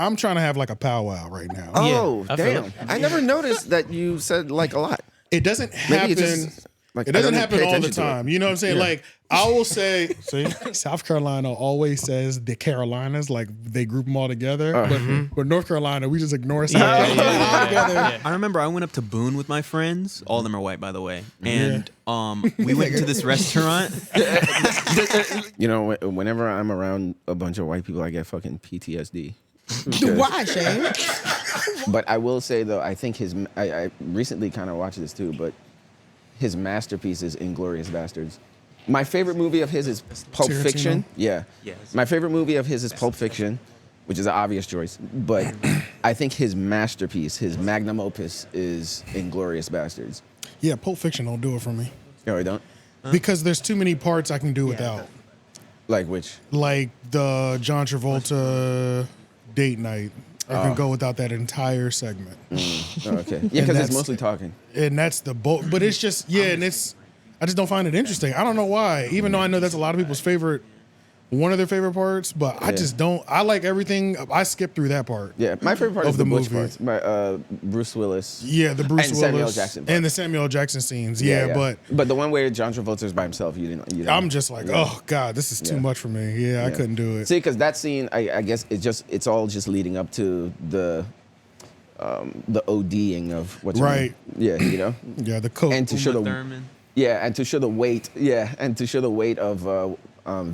I'm trying to have like a powwow right now. Oh, I feel damn. I never noticed that you said like a lot. It doesn't Maybe happen. it just, like, It I doesn't don't happen pay all the attention to it. time. You know what I'm saying? Like I will say, see, South Carolina always says the Carolinas, like they group them all together. But North Carolina, we just ignore South Carolina altogether. I remember I went up to Boone with my friends. All of them are white, by the way. And we went to this restaurant. You know, whenever I'm around a bunch of white people, I get fucking PTSD. Why, Shane? But I will say though, I think I recently kind of watched this too, but his masterpiece is *Inglourious Basterds*. My favorite movie of his is Pulp Tarantino. Fiction. Yeah. Yes. My favorite movie of his is Pulp Fiction, which is an obvious choice. But I think his masterpiece, his magnum opus, is *Inglourious Basterds*. Yeah, Pulp Fiction don't do it for me. No, I don't. Because there's too many parts I can do without. Like which? Like the John Travolta date night. I can go without that entire segment. Oh, okay. Yeah, because it's mostly talking. And that's the bulk. But it's just, and it's, I just don't find it interesting. I don't know why. Even though I know that's a lot of people's favorite, one of their favorite parts, but I just don't. I like everything. I skip through that part. Yeah, my favorite part Of is the the Butch movie. parts. By Bruce Willis. Yeah, the Bruce and Willis Samuel Jackson part. and the Samuel Jackson scenes. Yeah, but the one where John Travolta is by himself, you didn't. I'm just like, oh God, this is too much for me. Yeah, I couldn't do it. See, because that scene, I guess it's all just leading up to the ODing of what's Right. Yeah, you know. Yeah, the coke. And to show the Thurman. and to show the weight. Yeah, and to show the weight of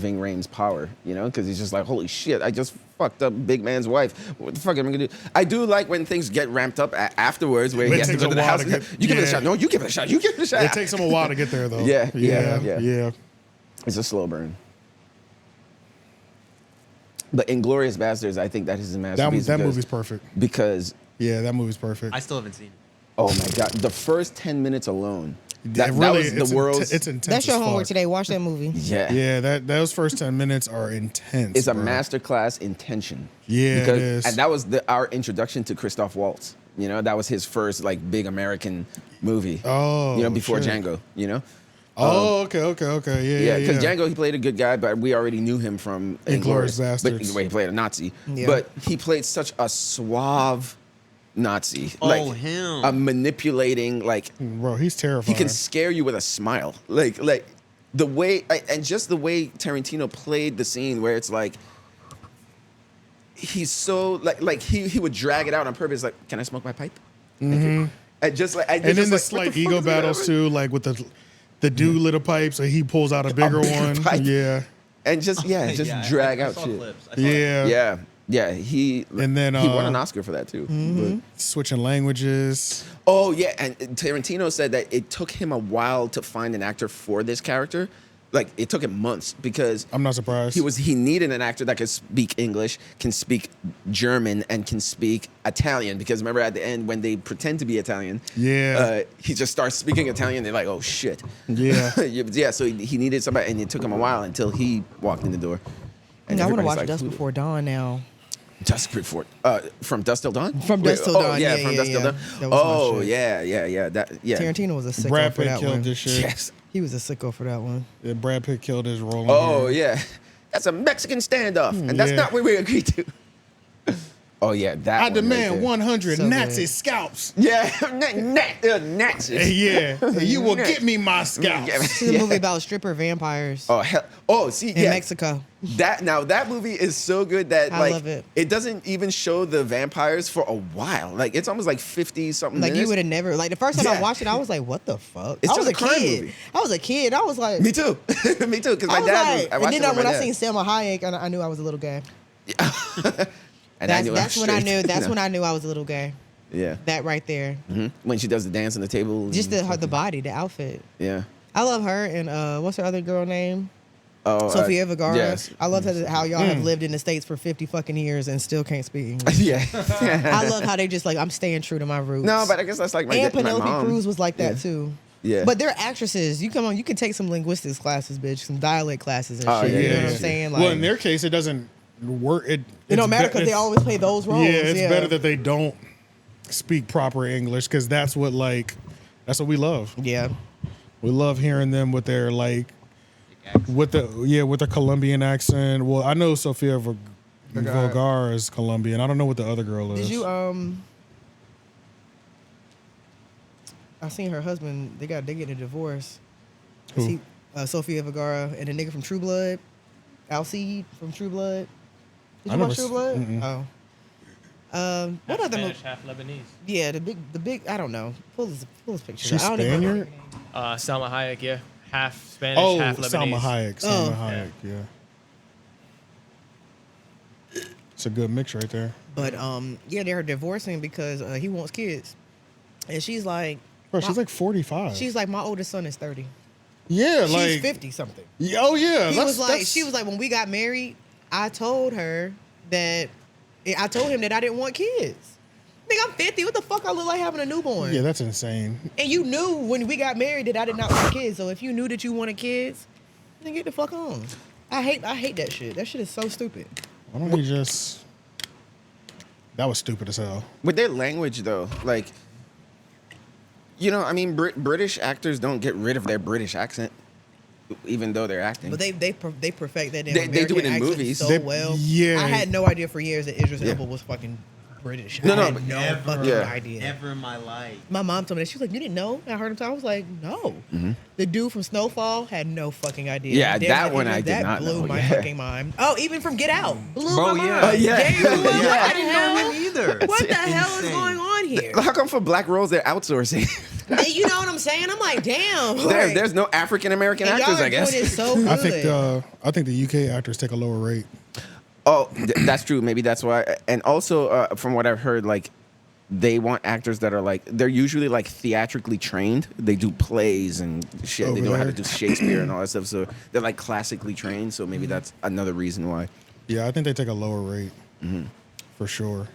Ving Rhames' power. You know, because he's just like, holy shit, I just fucked up big man's wife. What the fuck am I gonna do? I do like when things get ramped up afterwards, where But he it has to takes go a to the while house. to get- You give it a yeah. shot. No, you give it a shot. You give it a shot. It takes them a while to get there, though. Yeah. Yeah. It's a slow burn. But *Inglourious Basterds*, I think that is his masterpiece. That movie's perfect. Because, Yeah, that movie's perfect. I still haven't seen it. oh my God, the first 10 minutes alone, It that really, was it's the world's... It's intense. That's your as homework fuck. today. Watch that movie. yeah. Yeah, those first 10 minutes are intense. It's a bro. masterclass in tension. Yeah, it is. And that was our introduction to Christoph Waltz. You know, that was his first, like, big American movie. Oh, You know, before shit. Django, you know? Oh, okay. Yeah, because Django, he played a good guy, but we already knew him from Inglourious But Basterds. he played a Nazi. Yeah. But he played such a suave Nazi. Oh, like, him. A manipulating, like, Bro, he's he terrifying. can scare you with a smile. Like the way, and just the way Tarantino played the scene where it's like, he's so, like he would drag it out on purpose, like, can I smoke my pipe? And just like, and then the slight ego battles too, like with the dude lit a pipe, so he pulls out a bigger one. pipe. Yeah. And just, drag out shit. Yeah. Yeah, he And then, he won an Oscar for that too. But- Switching languages. oh yeah, and Tarantino said that it took him a while to find an actor for this character. Like it took him months because I'm not surprised. he needed an actor that could speak English, can speak German, and can speak Italian. Because remember at the end when they pretend to be Italian, he just starts speaking Italian. They're like, oh shit. Yeah. Yeah. So he needed somebody, and it took him a while until he walked in the door. And I want to everybody's watch like, Dusk "Who- Before Dawn now. Dusk Before, from Dusk Till Dawn? From Dusk Till Dawn, yeah, from yeah, Dusk Till yeah. Dawn. That was my Oh, shit. yeah. Tarantino was a sicko Brad for Pitt that killed one. this shit. Yes. He was a sicko for that one. Yeah, Brad Pitt killed his role. Oh, in here. yeah. That's a Mexican standoff, and that's Yeah. not what we agreed to. Oh, yeah, that I one demand right there. 100 So Nazi good. scalps. Yeah, Nazis. Yeah. You will get me my scalps. This is a movie about stripper vampires Oh, hell. Oh, see, in yeah. Mexico. That movie is so good that I like love it. it doesn't even show the vampires for a while. Like it's almost like 50 something Like minutes. you would have never like the first time I Yeah. watched it, I was like, "What the fuck?" It's I was just a a crime kid. movie. I was a kid. I was like, Me too. Me too. Because I my was dad like, was. I and watched then it with when my I dad. seen Selma Hayek, I knew I was a little gay. And I knew I That's was when I straight, knew. you That's know? when I knew I was a little gay. Yeah. That right there, When she does the dance on the table. just and- the body, the outfit. Yeah. I love her and what's her other girl name? Oh, Sofia Vergara. Yes. I love how y'all have lived in the States for 50 fucking years and still can't speak English. Yeah. I love how they just like, I'm staying true to my roots. No, but I guess that's like my and my Penelope mom. Cruz was like that Yeah. too. Yeah. But they're actresses. You come on, you can take some linguistics classes, bitch, some dialect classes and Oh, shit. yeah, you know yeah, what I'm yeah. saying? Like, Well, in their case, it doesn't work. It don't matter be- because they it's- always play those roles. Yeah, it's better that they don't speak proper English because that's what we love. Yeah. We love hearing them with their with the Colombian accent. Well, I know Sofia Vergara is Colombian. I don't know what the other girl is. Did you I seen her husband. They getting a divorce. Who? Sofia Vergara and a nigga from True Blood, 𝙿𝙻𝙰𝚃 from True Blood. Did I you never watch True s- Blood? mm-mm. Oh. What other movie? Spanish, half Lebanese. Yeah, the big. I don't know. Pull his picture. She's I don't even- Spaniard? 𝙿𝚾 𝚃, yeah. Half Spanish, Oh, half Lebanese. Salma Hayek. Oh. Salma Hayek, yeah. It's a good mix right there. But yeah, they're divorcing because he wants kids, and she's like, Bro, she's like 45. she's like, my oldest son is 30. yeah, She's like 50 something. Yeah, oh yeah, He that's- was like, that's- she was like, when we got married, I told him that I didn't want kids. Nigga, I'm 50. What the fuck I look like having a newborn? Yeah, that's insane. And you knew when we got married that I did not want kids. So if you knew that you wanted kids, then get the fuck on. I hate that shit. That shit is so stupid. Why don't we just? That was stupid as hell. With their language, though, like, you know, I mean, British actors don't get rid of their British accent, even though they're acting. But they perfect that damn They do it American in accent movies. so They- well. yeah. I had no idea for years that Idris Yeah. Elba was fucking British. No, I no, had but no never- fucking Yeah. idea. Ever in my life. My mom told me that. She was like, you didn't know? I heard him talk. I was like, no. The dude from Snowfall had no fucking idea. Yeah, Damn, that one I did that not blew know, my yeah. fucking mind. Oh, even from Get Out. Blew Bro, my yeah. mind. Yeah. Damn, blew my- Yeah. I What the didn't hell? know him either. What the hell is Insane. going on here? How come for black roles they're outsourcing? And you know what I'm saying? I'm like, damn. There's no African American and y'all actors, are I guess. doing it so good. I think the UK actors take a lower rate. Oh, that's true. Maybe that's why. And also, from what I've heard, like, they want actors that are like, they're usually like theatrically trained. They do plays and shit. They Over know how to there. do Shakespeare and all that stuff. So they're like classically trained. So maybe that's another reason why. Yeah, I think they take a lower rate for sure.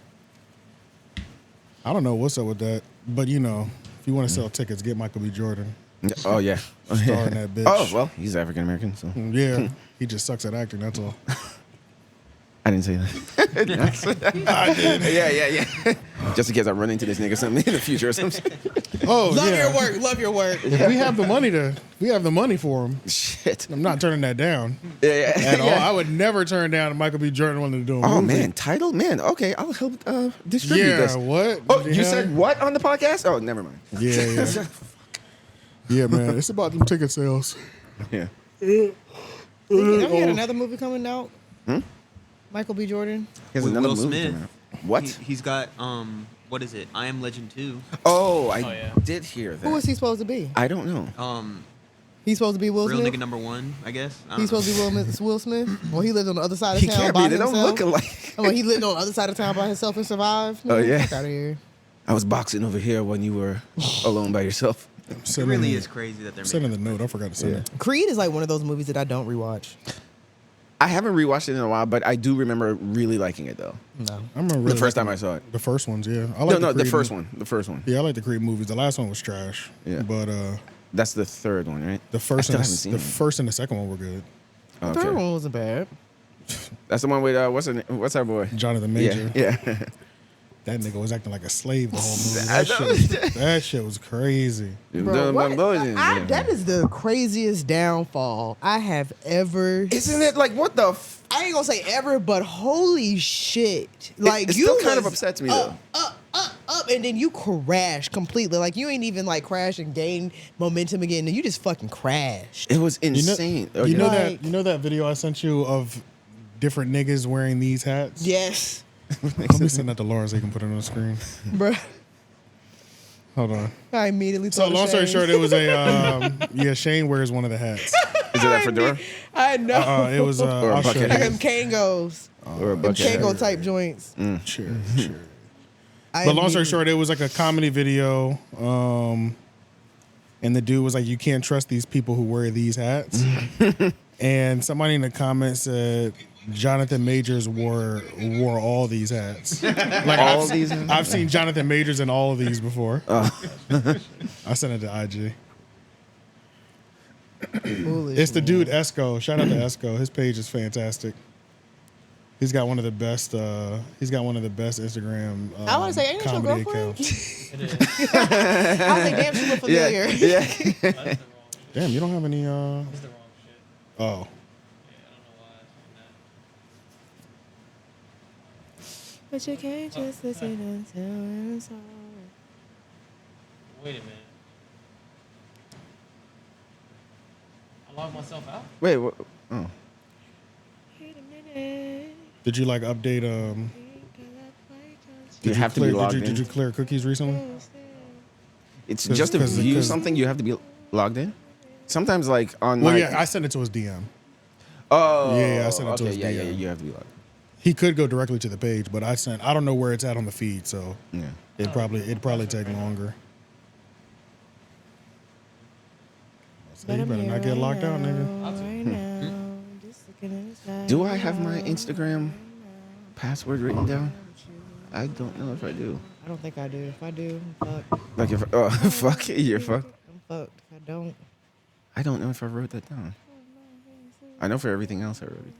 I don't know what's up with that, but you know, if you want to sell tickets, get Michael B. Jordan. Oh, yeah. Starring that bitch. Oh, well, he's African American, so. Yeah, he just sucks at acting. That's all. I didn't say that. I did. Yeah. Just in case I run into this nigga something in the future or something. Oh, Love yeah. your work. Love your work. If we have the money for him. Shit. I'm not turning that down Yeah. at all. I would never turn down Michael B. Jordan wanting to do a Oh, movie. man. Title? Man. Okay, I'll help distribute Yeah, this. what? Oh, Yeah. you said what on the podcast? Oh, never mind. Yeah. Yeah, man. It's about them ticket sales. Yeah. Don't he had another movie coming out? Michael B. Jordan? Here's With another Will movie Smith. coming out. What? He's got what is it? I Am Legend 2. Oh, I yeah. did hear that. Who is he supposed to be? I don't know. He's supposed to be Will Real Smith? nigga number 1, I guess. I don't He's know. supposed to be Will Smith? Well, he lived on the other side of He town can't by be. They don't himself. look alike. I mean, he lived on the other side of town by himself and survived. Oh, yeah. Fuck out of here. I was boxing over here when you were alone by yourself. It really is crazy that they're Sending making the note. I forgot to send it. Creed is like one of those movies that I don't rewatch. I haven't rewatched it in a while, but I do remember really liking it, though. No. I remember really The first liking time I saw it. The first ones, yeah. I No, like the Creed first movies. one. The first one. Yeah, I like the Creed movies. The last one was trash. Yeah. But That's the third one, right? the first I still and haven't seen the it. first and the second one were good. Oh, The third okay. one wasn't bad. That's the one with what's our boy? Jonathan Major. Yeah. That nigga was acting like a slave the whole movie. I That shit was crazy. Bro, what? Yeah. That is the craziest downfall I have ever. Isn't it like what the? I ain't gonna say ever, but holy shit! Like it you still kind of was upsets me, up, and then you crash completely. Like you ain't even like crash and gain momentum again. And you just fucking crashed. It was You know, insane. Oh, you yeah. know Like- that you know that video I sent you of different niggas wearing these hats? Yes, Let me send that to Lauren so he can put it on the screen. bro. Hold on. I immediately. So thought of long story Shane. short, it was a yeah. Shane wears one of the hats. Is it that fedora I know. It was Or a I'll show bucket like you. them Kangos, or a them bucket? Kango type joints. Sure. I But long story immediately- short, it was like a comedy video. And the dude was like, "You can't trust these people who wear these hats." And somebody in the comments said, "Jonathan Majors wore all these hats." Like All these hats? I've seen Jonathan Majors in all of these before. I sent it to IG. Foolish, It's the man. dude Esco. Shout out to Esco. His page is fantastic. He's got one of the best. He's got one of the best Instagram. I wanna say, ain't that your comedy girlfriend? accounts. It is. I was like, damn, she look familiar. Yeah. That's the wrong shit. Damn, you don't have any. That's the wrong shit. Oh, Yeah, I don't know why I But you can't just listen until it's all. Wait a minute. I logged myself out. Wait, what? Oh. Wait a minute. Did you like update? You have to be logged in. Did you clear cookies recently? It's just to view something. You have to be logged in. Sometimes, like on. Well, my, yeah, I sent it to his DM. Oh. Yeah, I sent it to his yeah, DM. yeah, you have to be logged. He could go directly to the page, but I don't know where it's at on the feed, so Yeah. it'd probably take longer. So you better not get locked out, nigga. Do I have my Instagram password written down? I don't know if I do. I don't think I do. If I do, I'm fucked. Like if fuck it, you're fucked. I'm fucked. If I don't. I don't know if I wrote that down. I know for everything else I wrote it.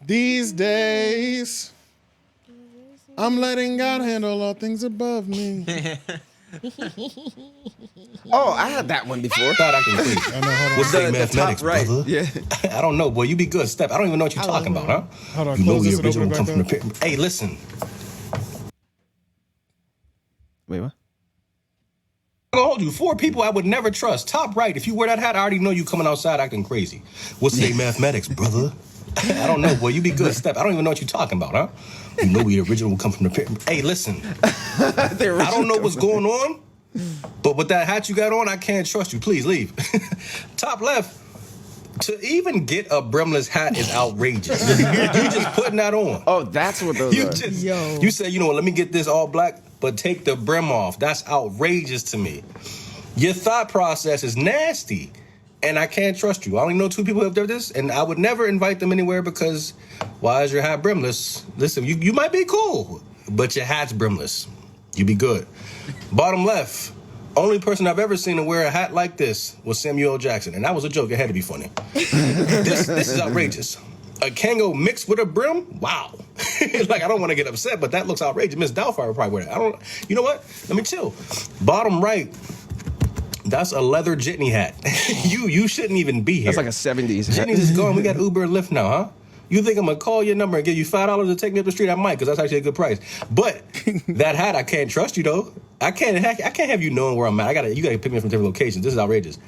These days, I'm letting God handle all things above me. Oh, I had that one before. Thought I can please. I know, hold on. What's The that mathematics, top right. brother? Yeah. I don't know, boy. You be good, Step. I don't even know what you're I love talking about, him. huh? Hold on, You know close the this and original open it come back from the up. pit. Hey, listen. Wait, what? I'm gonna hold you. 4 people I would never trust. Top right. If you wear that hat, I already know you coming outside acting crazy. What's the mathematics, brother? I don't know, boy. You be good, Step. I don't even know what you're talking about, huh? You know the original will come from the pit. Hey, listen. I don't know what's going on, but with that hat you got on, I can't trust you. Please leave. Top left. To even get a brimless hat is outrageous. You just putting that on. Oh, that's what those You are. just, Yo. you say, you know what, let me get this all black, but take the brim off. That's outrageous to me. Your thought process is nasty, and I can't trust you. I only know 2 people who have done this, and I would never invite them anywhere because why is your hat brimless? Listen, you might be cool, but your hat's brimless. You be good. Bottom left. Only person I've ever seen to wear a hat like this was Samuel L. Jackson, and that was a joke. It had to be funny. This is outrageous. A Kango mixed with a brim? Wow. Like, I don't want to get upset, but that looks outrageous. Miss Doubtfire would probably wear that. You know what? Let me chill. Bottom right, that's a leather jitney hat. You shouldn't even be here. That's like a 70s hat. Jitney's is gone. We got Uber and Lyft now, huh? You think I'm going to call your number and give you $5 to take me up the street? I might, because that's actually a good price. But that hat, I can't trust you, though. I can't have you knowing where I'm at. You got to pick me up from different locations. This is outrageous.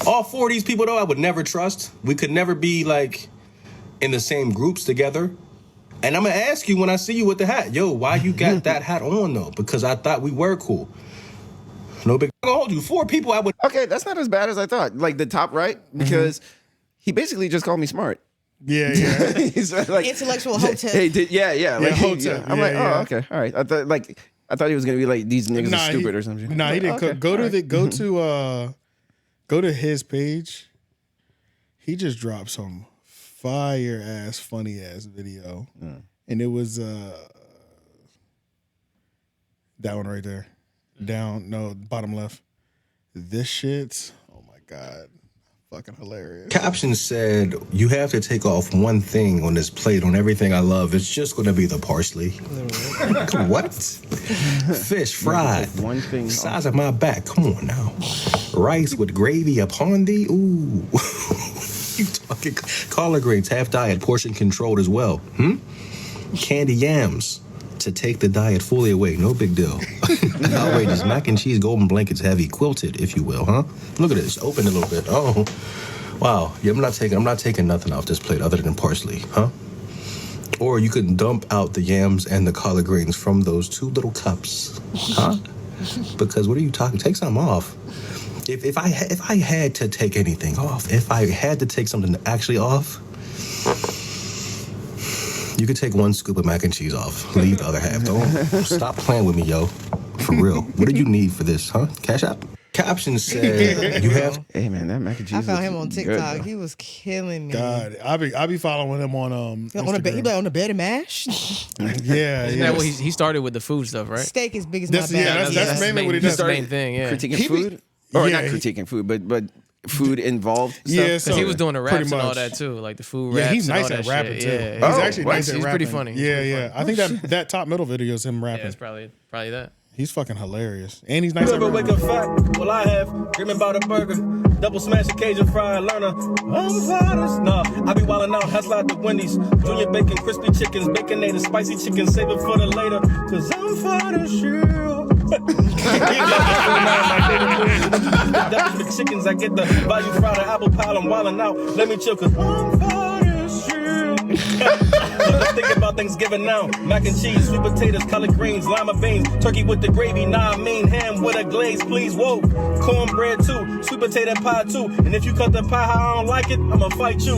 All 4 of these people, though, I would never trust. We could never be, like, in the same groups together. And I'm going to ask you when I see you with the hat, yo, why you got that hat on, though? Because I thought we were cool. No big... I'm going to hold you. 4 people I would... Okay, that's not as bad as I thought. Like the top right, because he basically just called me smart. Yeah, yeah. He's like, Intellectual hotep. Hey, yeah. Like, hotep. I'm Yeah, like, yeah. oh, okay, all right. I thought he was gonna be like, these niggas are stupid or something. Nah, he didn't. Okay, Go all to right. the go to his page. He just dropped some fire ass, funny ass video, and it was that one right there. Bottom left. This shit. Oh my god. Fucking hilarious. Caption said, you have to take off one thing on this plate on everything I love. It's just going to be the parsley. What? Fish fried. Take one thing Size of my back. Come on now. Rice with gravy upon thee. Ooh. You talking collard greens, half diet, portion controlled as well. Candy yams to take the diet fully away. No big deal. Outrageous. Mac and cheese, golden blankets, heavy, quilted, if you will, huh? Look at this. Open a little bit. Oh, wow. Yeah, I'm not taking nothing off this plate other than parsley, huh? Or you could dump out the yams and the collard greens from those 2 little cups, huh? Because what are you talking? Take something off. If I had to take anything off, if I had to take something actually off, you could take 1 scoop of mac and cheese off. Leave the other half. Don't stop playing with me, yo. For real. What do you need for this, huh? Cashapp? Caption said you have. Hey man, that mac and cheese. I found him on looks TikTok. good, He was killing me. God, I be following him on He be like on the bed and mash. Yeah, Isn't yeah. that what he started with the food stuff, right? Steak is big as That's- my yeah, back. that's mainly what he does. That's the main thing, yeah. critiquing food, or not critiquing food, but food involved stuff. Yeah, Because he was doing the Pretty raps and all much. that too, like the food Yeah, raps. he's nice and all at that rapping shit. too. Yeah, He's Oh, actually what? nice at He's rapping. pretty funny. Yeah, yeah. I think that top middle video is him rapping. Yeah, it's probably that. He's fucking hilarious. And he's nice. You ever wake up fat? Well, I have. Dreaming about a burger. Double smash Cajun fry learner. I'm fine. Nah, I be wildin' out. Hustle out the Wendy's. Junior bacon, crispy chickens, baconator, spicy chicken. Save it for the later. Cause I'm fine as shit. Double the chickens. I get the value fried apple pie. I'm wildin' out. Let me chill cause I'm fine as shit. Let's think about Thanksgiving now. Mac and cheese, sweet potatoes, collard greens, lima beans, turkey with the gravy, nah I mean ham with a glaze, please, whoa. Cornbread too, sweet potato pie too. And if you cut the pie how I don't like it, I'ma fight you.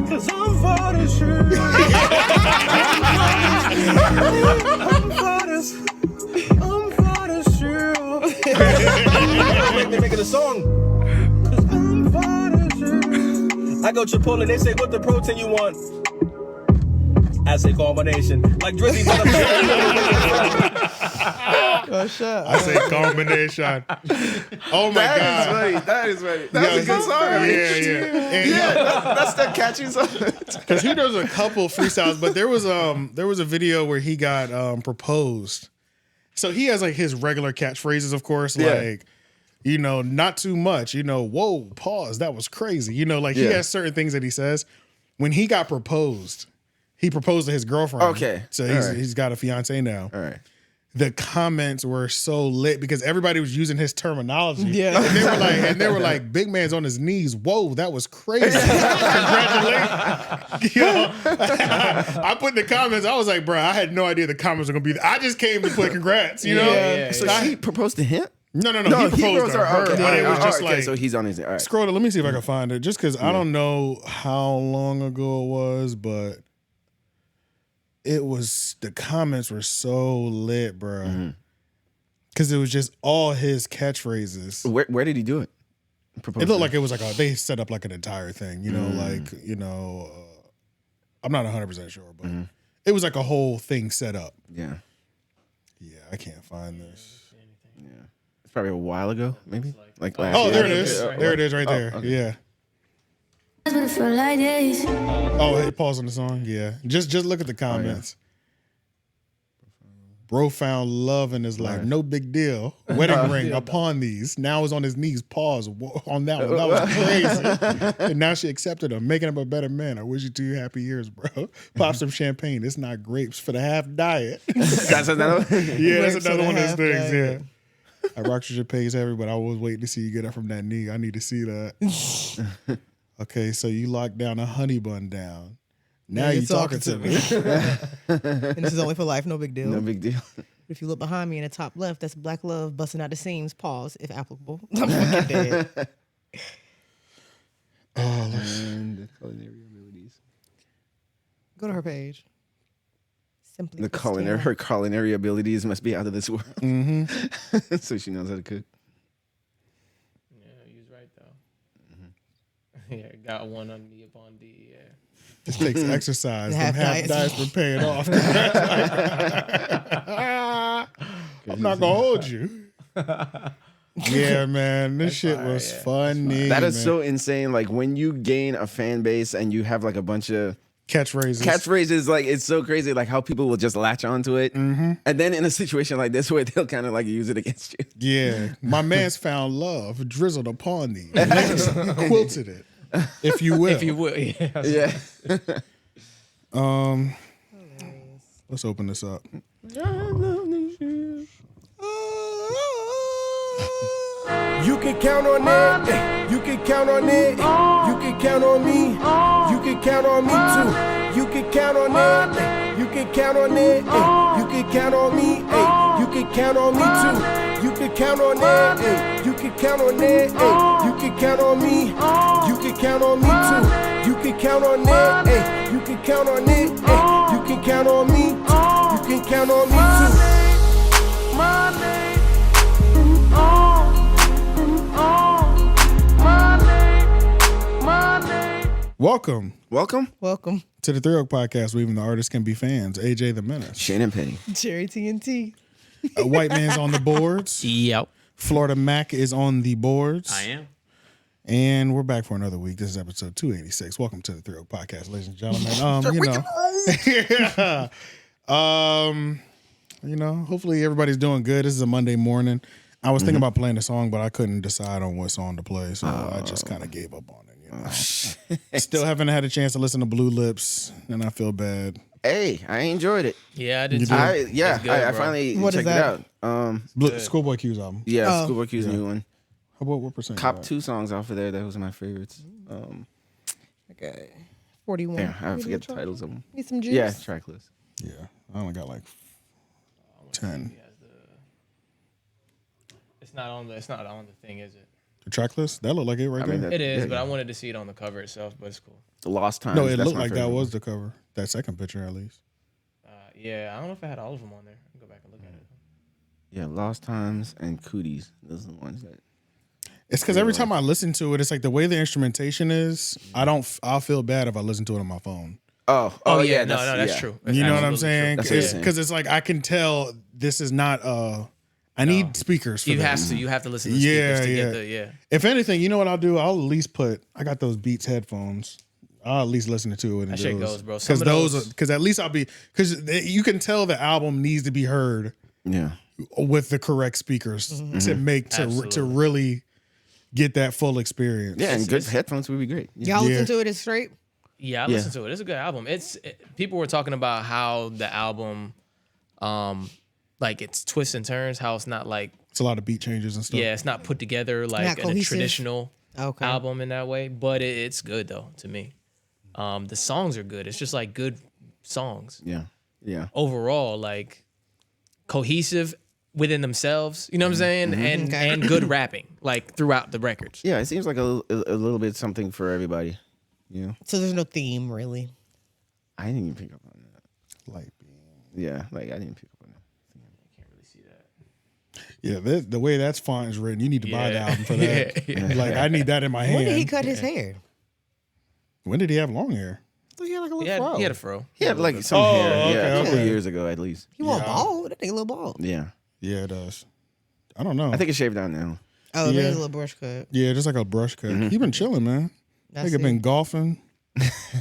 Cause I'm fine as shit. I'm fine as shit. They making a song. Cause I'm fine as shit. I go Chipotle, they say what the protein you want. I say combination. Like Drizzy, but Shut I say combination. Oh my God. That is funny. That's a good song. Yeah. That's the catchy song. Because he does a couple freestyles, but there was a video where he got proposed. So he has like his regular catchphrases, of course, like, you know, not too much, you know, whoa, pause, that was crazy. You know, like he has certain things that he says. When he got proposed, he proposed to his girlfriend. Okay. So he's got a fiance now. All right. The comments were so lit because everybody was using his terminology. Yeah. And they were like, big man's on his knees. Whoa, that was crazy. Congratulations. Yo, I put in the comments, I was like, bro, I had no idea the comments were gonna be I just came to put congrats, you know? So she proposed to him? No, he proposed to her. Okay. But it was just like, so he's on his. All right. scroll it. Let me see if I can find it. Just because I don't know how long ago it was, but it was, the comments were so lit, bro. Because it was just all his catchphrases. Where did he do it? It looked like it was like they set up like an entire thing, you know, like, you know, I'm not 100% sure, but it was like a whole thing set up. Yeah. Yeah, I can't find this. Yeah. It's probably a while ago, maybe? Like last Oh, year. there it is. There it is right there. okay. Yeah. Oh, hey, pause on the song. Yeah. Just look at the comments. Bro found love in his life. No big deal. Wedding ring upon these. Now is on his knees. Pause on that one. That was crazy. And now she accepted him, making him a better man. I wish you 2 happy years, bro. Pop some champagne. It's not grapes for the half diet. That's another one? Yeah, that's Grapes for another the one of those half things. diet. Yeah. I rocked your pays heavy, but I was waiting to see you get up from that knee. I need to see that. Okay, so you locked down a honey bun down. Now you talking to me. And this is only for life, no big deal. No big deal. If you look behind me in the top left, that's black love busting out the seams. Pause, if applicable. I'm fucking dead. And the culinary abilities. Go to her page. Simply Her culinary abilities must be out of this world. So she knows how to cook. Yeah, he was right though. Yeah, got one on me upon D. Yeah. This takes exercise. Half Them half diets. diets been paying off. I'm not gonna hold you. Yeah, man, this shit was funny. That is man. so insane. Like when you gain a fan base and you have like a bunch of catchphrases, like it's so crazy. Like how people will just latch onto it, and then in a situation like this where they'll kind of like use it against you. Yeah, my man's found love drizzled upon thee, quilted it, if you will. If you will, yeah. Yeah. Let's open this up. You can count on it. You can count on it. You can count on me. You can count on me too. You can count on it. You can count on it. You can count on me. You can count on me too. You can count on it. You can count on it. You can count on me. You can count on me too. You can count on it. You can count on it. You can count on me. You can count on me too. Welcome Welcome. to the Three Oak Podcast, where even the artists can be fans. AJ the Menace. Shane and Penny. Cherry TNT. White man's on the boards. Yep. Florida Mac is on the boards. I am. And we're back for another week. This is episode 286. Welcome to the Three Oak Podcast, ladies and gentlemen. You know, hopefully everybody's doing good. This is a Monday morning. I was thinking about playing a song, but I couldn't decide on what song to play, so I just kind of gave up on it. You know? Still haven't had a chance to listen to Blue Lips, and I feel bad. Hey, I enjoyed it. Yeah, I did too. I finally checked it out. Schoolboy Q's album. Yeah, Schoolboy Q's new one. How about what percent? Cop 2 songs off of there. Those are my favorites. Okay. 41. Yeah, I forget the titles of them. Need some juice? Yeah, track list. Yeah, I only got like 10. It's not on the thing, is it? The track list? That looked like it right there. It is, but I wanted to see it on the cover itself, but it's cool. Lost Times. No, it looked like that was the cover. That second picture, at least. Yeah, I don't know if I had all of them on there. I can go back and look at it. Yeah, Lost Times and Cooties. Those are the ones that. It's because every time I listen to it, it's like the way the instrumentation is. I'll feel bad if I listen to it on my phone. Oh yeah. That's true. That's you know what I'm saying? Because it's like I can tell this is not. I need speakers. For You this. have to listen to the speakers to get the If anything, you know what I'll do? I'll at least I got those Beats headphones. I'll at least listen to it. That shit goes, bro. Because at least because you can tell the album needs to be heard. Yeah. With the correct speakers to really get that full experience. Yeah, and good headphones would be great. Y'all listen to it as straight? Yeah, I listened to it. It's a good album. People were talking about how the album, like its twists and turns. How it's not like it's a lot of beat changes and stuff. Yeah, it's not put together like in a traditional album in that way. But it's good though to me. The songs are good. It's just like good songs. Yeah. Overall, like cohesive within themselves. You know what I'm saying? And good rapping like throughout the records. Yeah, it seems like a little bit something for everybody. Yeah. So there's no theme really. I didn't even pick up on that. Light beam. Yeah, like I didn't pick up on that. I can't really see that. Yeah, the way that's font is written, you need to buy the album for that. Like I need that in my hand. When did he cut his hair? When did he have long hair? I thought he had like a little fro. He had a fro. He had like some hair. A couple okay. years ago at least. He went bald. That nigga a little bald. Yeah. Yeah, it does. I don't know. I think it's shaved down now. Oh, there's a little brush cut. Yeah, just like a brush cut. He been chilling, man. Nigga been golfing.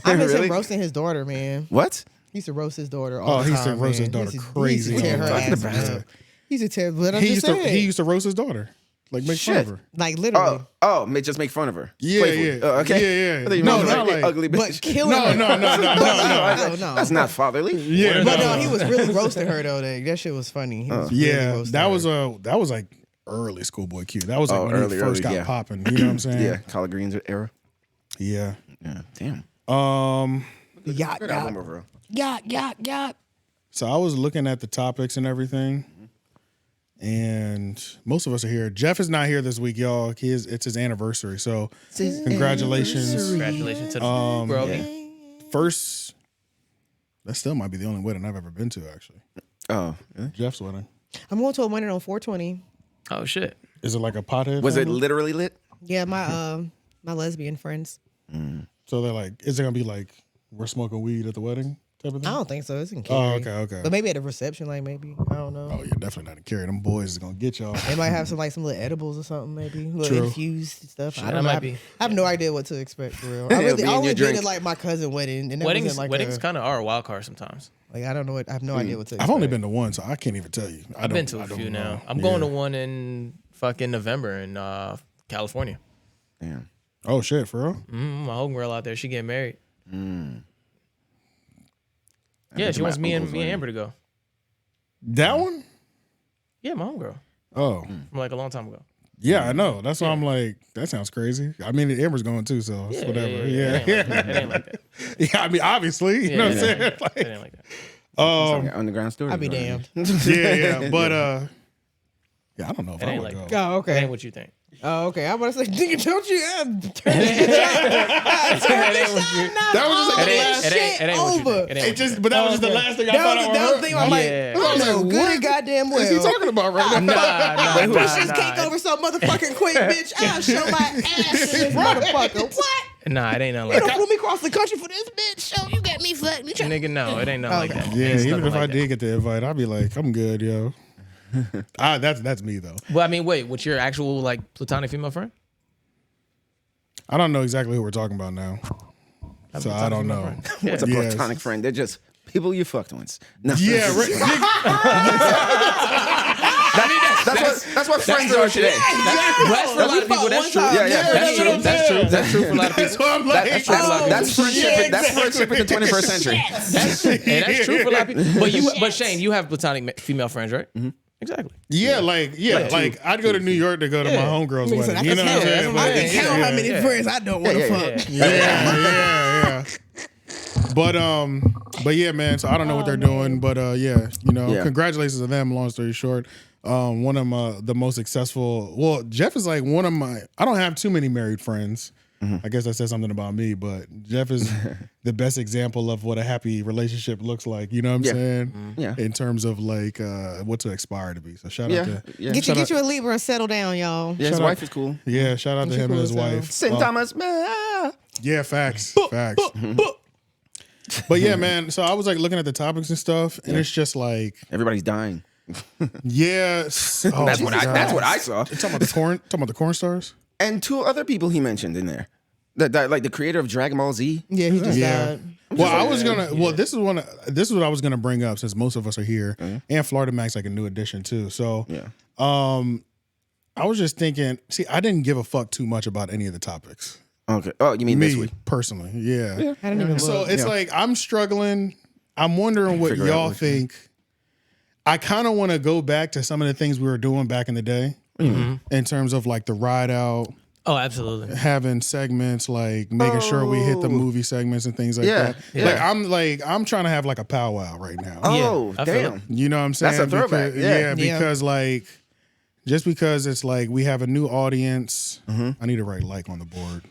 I miss him roasting his daughter, man. What? He used to roast his daughter all the time. He used to roast his daughter crazy. He used to tear her ass up. He used to tear, but I'm just saying. He used to roast his daughter. Like make fun of her. Like literally. Just make fun of her. Yeah, playfully. yeah. Okay. Yeah. No, not like ugly bitch. But killing her. No. That's not fatherly. Yeah, but no, he was really roasting her though. That shit was funny. He was really that was like early Schoolboy Q. That was like when he first got popping. You know what I'm saying? Yeah, collard greens era. Yeah. Yeah. Damn. Yacht. So I was looking at the topics and everything, and most of us are here. Jeff is not here this week, y'all. It's his anniversary, so congratulations. Congratulations to the bro. Yeah. First, that still might be the only wedding I've ever been to, actually. Oh, really? Jeff's wedding. I'm going to a wedding on 420. Oh shit. Is it like a pothead? Was family? it literally lit? Yeah, my lesbian friends. So they're like, is it gonna be like we're smoking weed at the wedding type of thing? I don't think so. It's in Oh, Cary. okay. But maybe at a reception, like maybe. I don't know. Oh, you're definitely not in Cary. Them boys is gonna get y'all. They might have some little edibles or something, maybe little infused stuff. I don't know. I have no idea what to expect for real. I only been to like my cousin wedding, and weddings kind of are a wild card sometimes. Like I don't know I have no idea what to expect. I've only been to one, so I can't even tell you. I've been to a few now. I'm going to one in fucking November in California. Damn. Oh shit, for real? My homegirl out there, she getting married. Yeah, she wants me and Amber to go. That one? Yeah, my homegirl. Oh. From like a long time ago. Yeah, I know. That's why I'm like, that sounds crazy. I mean, Amber's going too, so it's whatever. Yeah. It ain't like that. Yeah, I mean, obviously, you know what I'm saying? Like, It ain't like that. Like underground story. I'd be damned. yeah, but yeah, I don't know if It I ain't would like go. Oh, It okay. ain't what you think. Oh, okay. I'm about to say, nigga, don't you turn this That was just like the last It ain't what you think. It ain't what you think. but that was just the last thing I thought I that was heard. the thing I'm like, Yeah. I know What good and goddamn well. What is he talking about right now? Nah. Push this cake over so motherfucking quick, bitch. I'll show my ass to this motherfucker. What? Nah, it ain't nothing You like don't that. flew me across the country for this bitch. Show you got me fucked. Nigga, no, it ain't nothing like that. Yeah, It's even nothing if I like that. did get the invite, I'd be like, I'm good, yo. That's me though. Well, I mean, wait, what's your actual like platonic female friend? I don't know exactly who we're talking about now, so I don't know. What's a platonic friend? They're just People you fucked once. No. Yeah, right. That's what friends are today. That's for a lot of people. That's true. Yeah. That's true. That's true for a lot of people. That's what I'm like. That's friendship. That's friendship in the 21st century. That's true for a lot of people. But Shane, you have platonic female friends, right? Mm-hmm. Exactly. Yeah, like I'd go to New York to go to my homegirl's wedding. You know what I'm saying? I can count how many friends I don't want to fuck. Yeah. But yeah, man. So I don't know what they're doing, but congratulations to them. Long story short, one of the most successful. Well, Jeff is like one of my. I don't have too many married friends. I guess that says something about me, but Jeff is the best example of what a happy relationship looks like. You know what I'm saying? Yeah. In terms of like what to aspire to be. So shout out to get you a Libra and settle down, y'all. Yeah, his wife is cool. Yeah, shout out to him and his wife. St. Thomas. Yeah, facts. But yeah, man. So I was like looking at the topics and stuff, and it's just like everybody's dying. Yeah, that's what I saw. Talking about the corn stars. And 2 other people he mentioned in there, that like the creator of Dragon Ball Z. Yeah, he just died. Well, I was gonna. Well, this is what I was gonna bring up since most of us are here, and Florida Mac's like a new addition too. So, I was just thinking. See, I didn't give a fuck too much about any of the topics. Okay. Oh, you mean me this week? Personally? Yeah. I didn't even so it's like I'm struggling. I'm wondering what y'all think. I kind of want to go back to some of the things we were doing back in the day. In terms of like the ride out. Oh, absolutely. Having segments, like making sure we hit the movie segments and things like that. Yeah. I'm trying to have like a powwow right now. Oh, yeah, damn. You know what I'm saying? That's a throwback. Because like just because it's like we have a new audience. I need to write like on the board.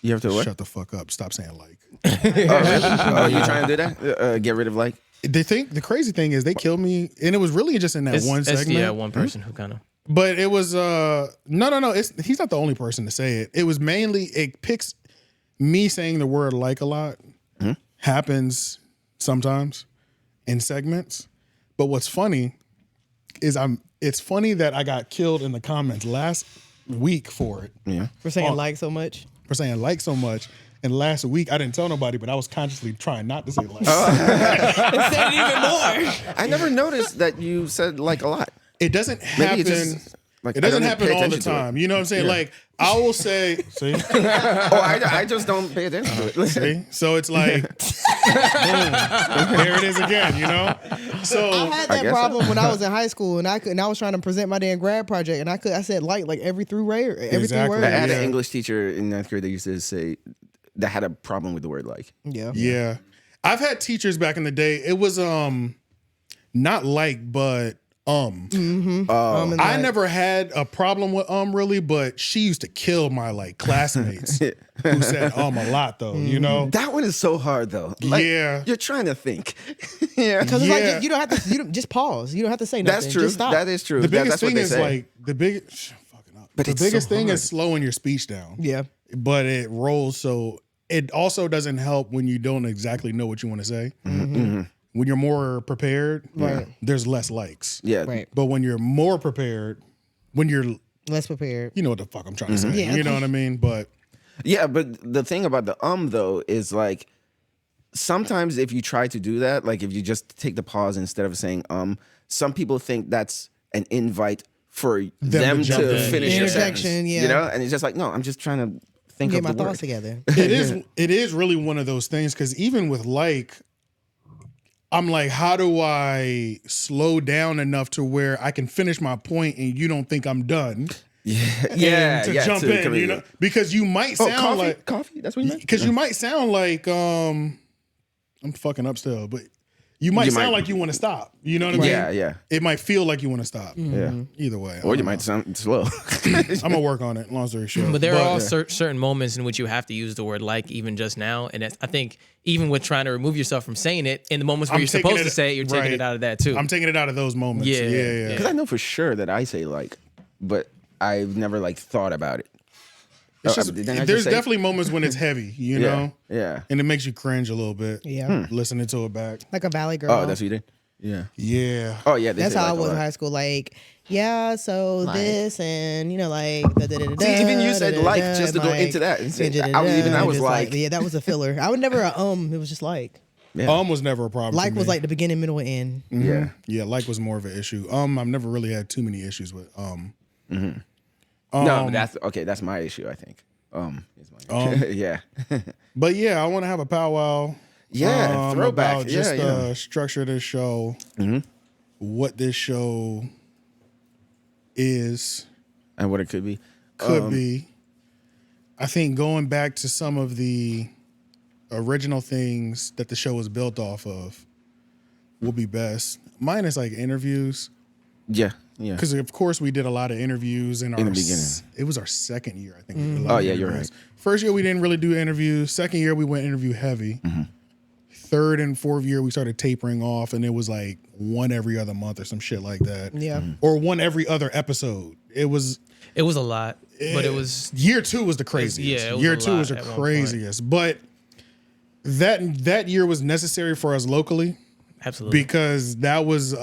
You have to what? Shut the fuck up. Stop saying like. Oh, you trying to do that? Get rid of like? The crazy thing is they killed me, and it was really just in that one segment. Yeah, one person who kind of. But it was no. He's not the only person to say it. It was mainly it picks me saying the word like a lot happens sometimes in segments. But what's funny is it's funny that I got killed in the comments last week for it. Yeah. For saying like so much. For saying like so much. And last week I didn't tell nobody, but I was consciously trying not to say like. It said it even more. I never noticed that you said like a lot. It doesn't happen. It doesn't happen all the time. You know what I'm saying? Yeah. Like I will say, see. I just don't pay attention to it. See? So it's like, boom, there it is again. You know. So I had that problem when I was in high school, and I was trying to present my damn grad project, and I said like every three word. I had an English teacher in 9th grade that used to say that had a problem with the word like. Yeah. I've had teachers back in the day. It was not like, but I never had a problem with really, but she used to kill my like classmates who said a lot though, you know? That one is so hard though. Like, you're trying to think. Because it's like you don't have to just pause. You don't have to say nothing. That's true. Just stop. That is true. The biggest thing is like the biggest thing is slowing your speech down. Yeah. But it rolls so it also doesn't help when you don't exactly know what you want to say. When you're more prepared, there's less likes. Yeah. Right. But when you're more prepared, when you're less prepared, you know what the fuck I'm trying to say. Yeah. You know what I mean? But the thing about the though is like sometimes if you try to do that, like if you just take the pause instead of saying some people think that's an invite for them to finish your sentence. You know? And it's just like, no, I'm just trying to think get of the my word. thoughts together. It is really one of those things because even with like, I'm like, how do I slow down enough to where I can finish my point and you don't think I'm done? To jump in, you know, because you might sound like coffee. That's what you meant. Because you might sound like I'm fucking up still, but you might sound like you want to stop. You know what I mean? Yeah. It might feel like you want to stop. Yeah. Either way, or you might sound slow. I'm gonna work on it. Long story short, but there are all certain moments in which you have to use the word like even just now, and I think even with trying to remove yourself from saying it in the moments where you're supposed to say it, you're taking it out of that too. I'm taking it out of those moments. Yeah. Because I know for sure that I say like, but I've never like thought about it. There's definitely moments when it's heavy, you know? Yeah. And it makes you cringe a little bit. Yeah. Listening to it back. Like a Valley Girl. Oh, that's what you did? Yeah. Yeah. Oh, yeah. That's how I was in high school. Like, so this and, you know, like. See, even you said like just to go into that. And say, I was like. Yeah, that was a filler. I would never, it was just like. Was never a problem. Like was like the beginning, middle, and end. Yeah. Yeah, like was more of an issue. I've never really had too many issues with no, but that's my issue, I think. Yeah. But yeah, I want to have a powwow. Yeah, throwback. About just the structure of this show, what this show is, and what it could be. I think going back to some of the original things that the show was built off of will be best. Minus like interviews. Yeah. Because of course we did a lot of interviews in the beginning. It was our second year, I think. Oh yeah, you're right. First year we didn't really do interviews. Second year we went interview heavy. Third and fourth year we started tapering off, and it was like one every other month or some shit like that. Yeah. Or one every other episode. It was a lot, but it was year 2 was the craziest. It was year 2 was the craziest. But that year was necessary for us locally. Absolutely. Because that was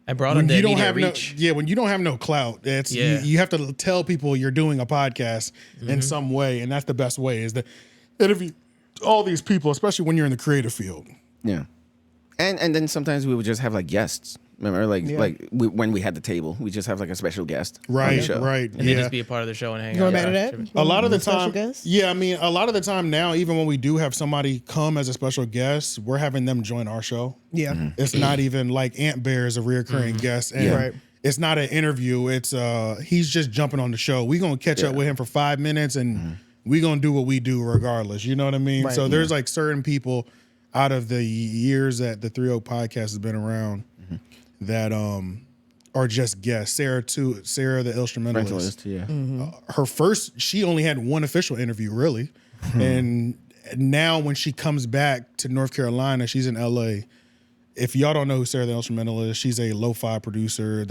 I brought on the immediate reach. When you don't have no clout, it's you have to tell people you're doing a podcast in some way, and that's the best way is that interview all these people, especially when you're in the creative field. Yeah, and then sometimes we would just have like guests. Remember, when we had the table, we just have like a special guest, right? On the show. Right, and then just be a part of the show and hang out. Going back to that, a lot of the time, I mean, a lot of the time now, even when we do have somebody come as a special guest, we're having them join our show. Yeah, it's not even like Ant Bear is a reoccurring guest, and it's not an interview. It's he's just jumping on the show. We gonna catch up with him for 5 minutes, and we gonna do what we do regardless. You know what I mean? Right. So there's like certain people out of the years that the 3 Oak podcast has been around that are just guests. Sarah the 𝔓𝔦𝔑. Her first, she only had one official interview really, and now when she comes back to North Carolina, she's in LA. If y'all don't know who Sarah the 𝔓𝔦𝔑 is, she's a lo-fi producer.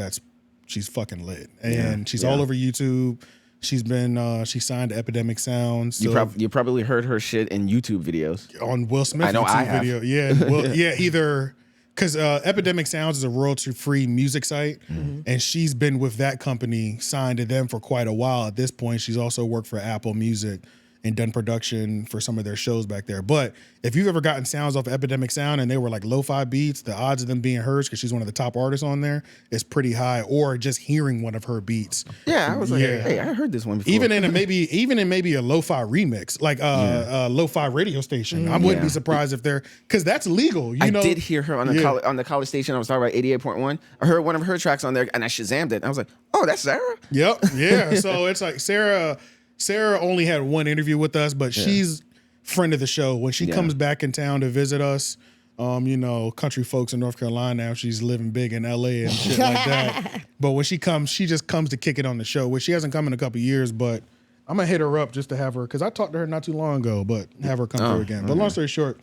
She's fucking lit, and she's all over YouTube. She's been she signed to Epidemic Sound. So you probably heard her shit in YouTube videos on Will Smith. I know YouTube I have. video. Yeah, well, either. Because Epidemic Sounds is a royalty-free music site, and she's been with that company, signed to them for quite a while. At this point, she's also worked for Apple Music and done production for some of their shows back there. But if you've ever gotten sounds off Epidemic Sound and they were like lo-fi beats, the odds of them being hers, because she's one of the top artists on there, is pretty high. Or just hearing one of her beats. Yeah, I was like, hey, I heard this one before. Even in maybe a lo-fi remix, like a lo-fi radio station. I wouldn't be surprised if they're, because that's legal. You know? I did hear her on the college station. I was talking about 88.1. I heard one of her tracks on there, and I Shazammed it. I was like, oh, that's Sarah? Yep, yeah. So it's like Sarah only had one interview with us, but she's friend of the show. When she comes back in town to visit us, country folks in North Carolina now, she's living big in LA and shit like that. But when she comes, she just comes to kick it on the show, which she hasn't come in a couple of years, but I'm gonna hit her up just to have her, because I talked to her not too long ago, but have her come through again. But long story short,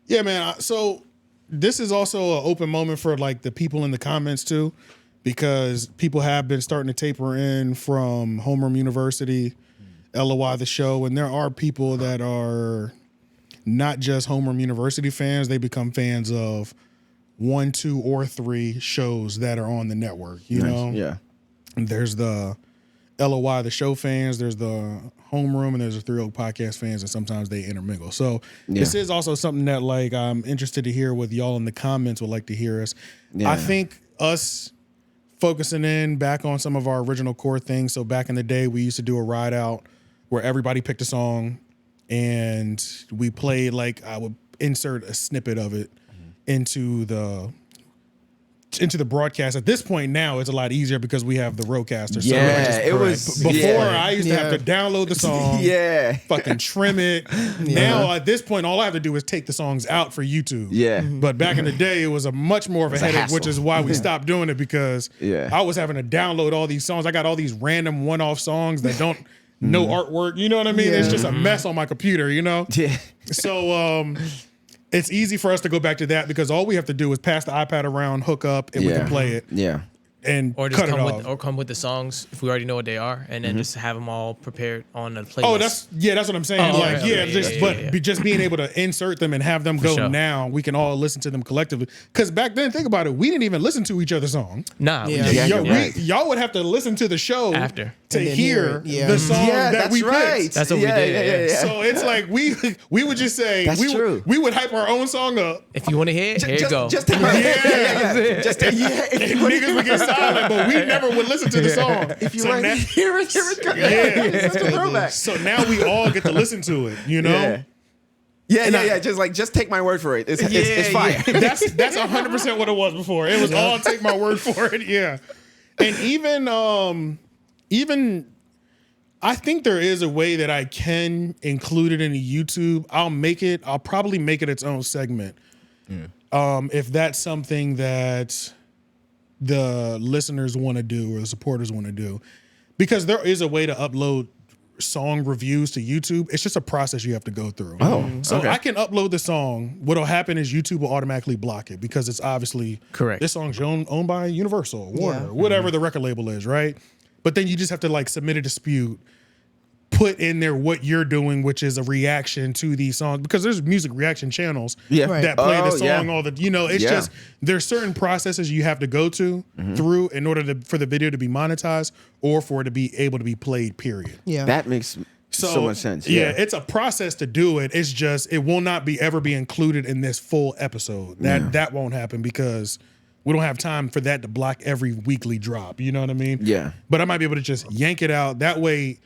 yeah, man. So this is also an open moment for like the people in the comments too, because people have been starting to taper in from Homeroom University, LOI the show, and there are people that are not just Homeroom University fans. They become fans of 1, 2, or 3 shows that are on the network, you know? Yeah. And there's the LOI the show fans, there's the Homeroom, and there's the 3 Oak podcast fans, and sometimes they intermingle. So this is also something that like I'm interested to hear what y'all in the comments would like to hear us. I think us focusing in back on some of our original core things. So back in the day, we used to do a ride out where everybody picked a song and we played, like I would insert a snippet of it into the broadcast. At this point now, it's a lot easier because we have the Roadcaster. So it was before I used to have to download the song, fucking trim it. Now at this point, all I have to do is take the songs out for YouTube. But back in the day, it was a much more of a headache, which is why we stopped doing it, because I was having to download all these songs. I got all these random one-off songs that don't no artwork. You know what I mean? It's just a mess on my computer. You know. So it's easy for us to go back to that, because all we have to do is pass the iPad around, hook up, and we can play it. And or just cut it off. come with the songs if we already know what they are, and then just have them all prepared on the playlist. Oh, that's what I'm saying. Just being able to insert them and have them go now, we can all listen to them collectively. Because back then, think about it, we didn't even listen to each other's song. Nah, y'all would have to listen to the show to And then hear hear it. the song that that's we right. picked. That's what we did, yeah. So it's like we would just say That's true. we would hype our own song up. If you want to hear it, here you go. Just take my Just take, And niggas would get silent, but we never would listen to the song. If you so want now, to hear it, yeah. It's such a throwback. So now we all get to listen to it, you know? Yeah. Just take my word for it. It's fire. That's 100% what it was before. It was all take my word for it. Yeah. And even I think there is a way that I can include it in YouTube. I'll probably make it its own segment. If that's something that the listeners want to do or the supporters want to do. Because there is a way to upload song reviews to YouTube. It's just a process you have to go through. So I can upload the song. What'll happen is YouTube will automatically block it because it's obviously correct. This song's owned by Universal, Warner, whatever the record label is, right? But then you just have to like submit a dispute, put in there what you're doing, which is a reaction to these songs, because there's music reaction channels that play the song all the, it's just, there's certain processes you have to go to through in order for the video to be monetized or for it to be able to be played, period. Yeah. That makes so much sense. Yeah, it's a process to do it. It's just, it will not ever be included in this full episode. That won't happen because we don't have time for that to block every weekly drop. You know what I mean? Yeah. But I might be able to just yank it out. That way,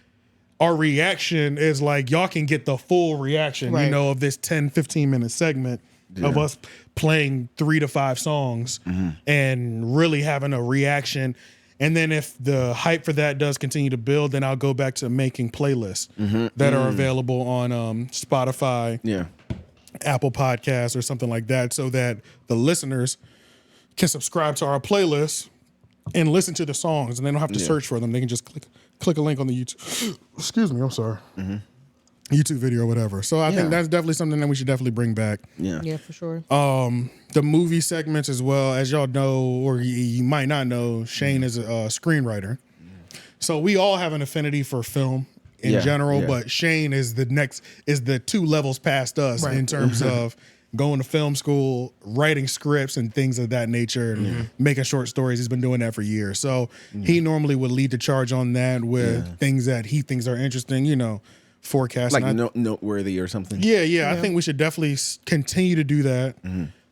our reaction is like, y'all can get the full reaction, of this 10, 15-minute segment of us playing 3 to 5 songs and really having a reaction. And then if the hype for that does continue to build, then I'll go back to making playlists that are available on Spotify, Apple Podcasts, or something like that, so that the listeners can subscribe to our playlist and listen to the songs, and they don't have to search for them. They can just click a link on the YouTube. Excuse me, I'm sorry. YouTube video or whatever. So I think that's definitely something that we should definitely bring back. Yeah, for sure. The movie segments as well. As y'all know, or you might not know, Shane is a screenwriter. So we all have an affinity for film in general, but Shane is the 2 levels past us in terms of going to film school, writing scripts and things of that nature, and making short stories. He's been doing that for years. So he normally would lead the charge on that with things that he thinks are interesting, forecasting. Like noteworthy or something. Yeah. I think we should definitely continue to do that.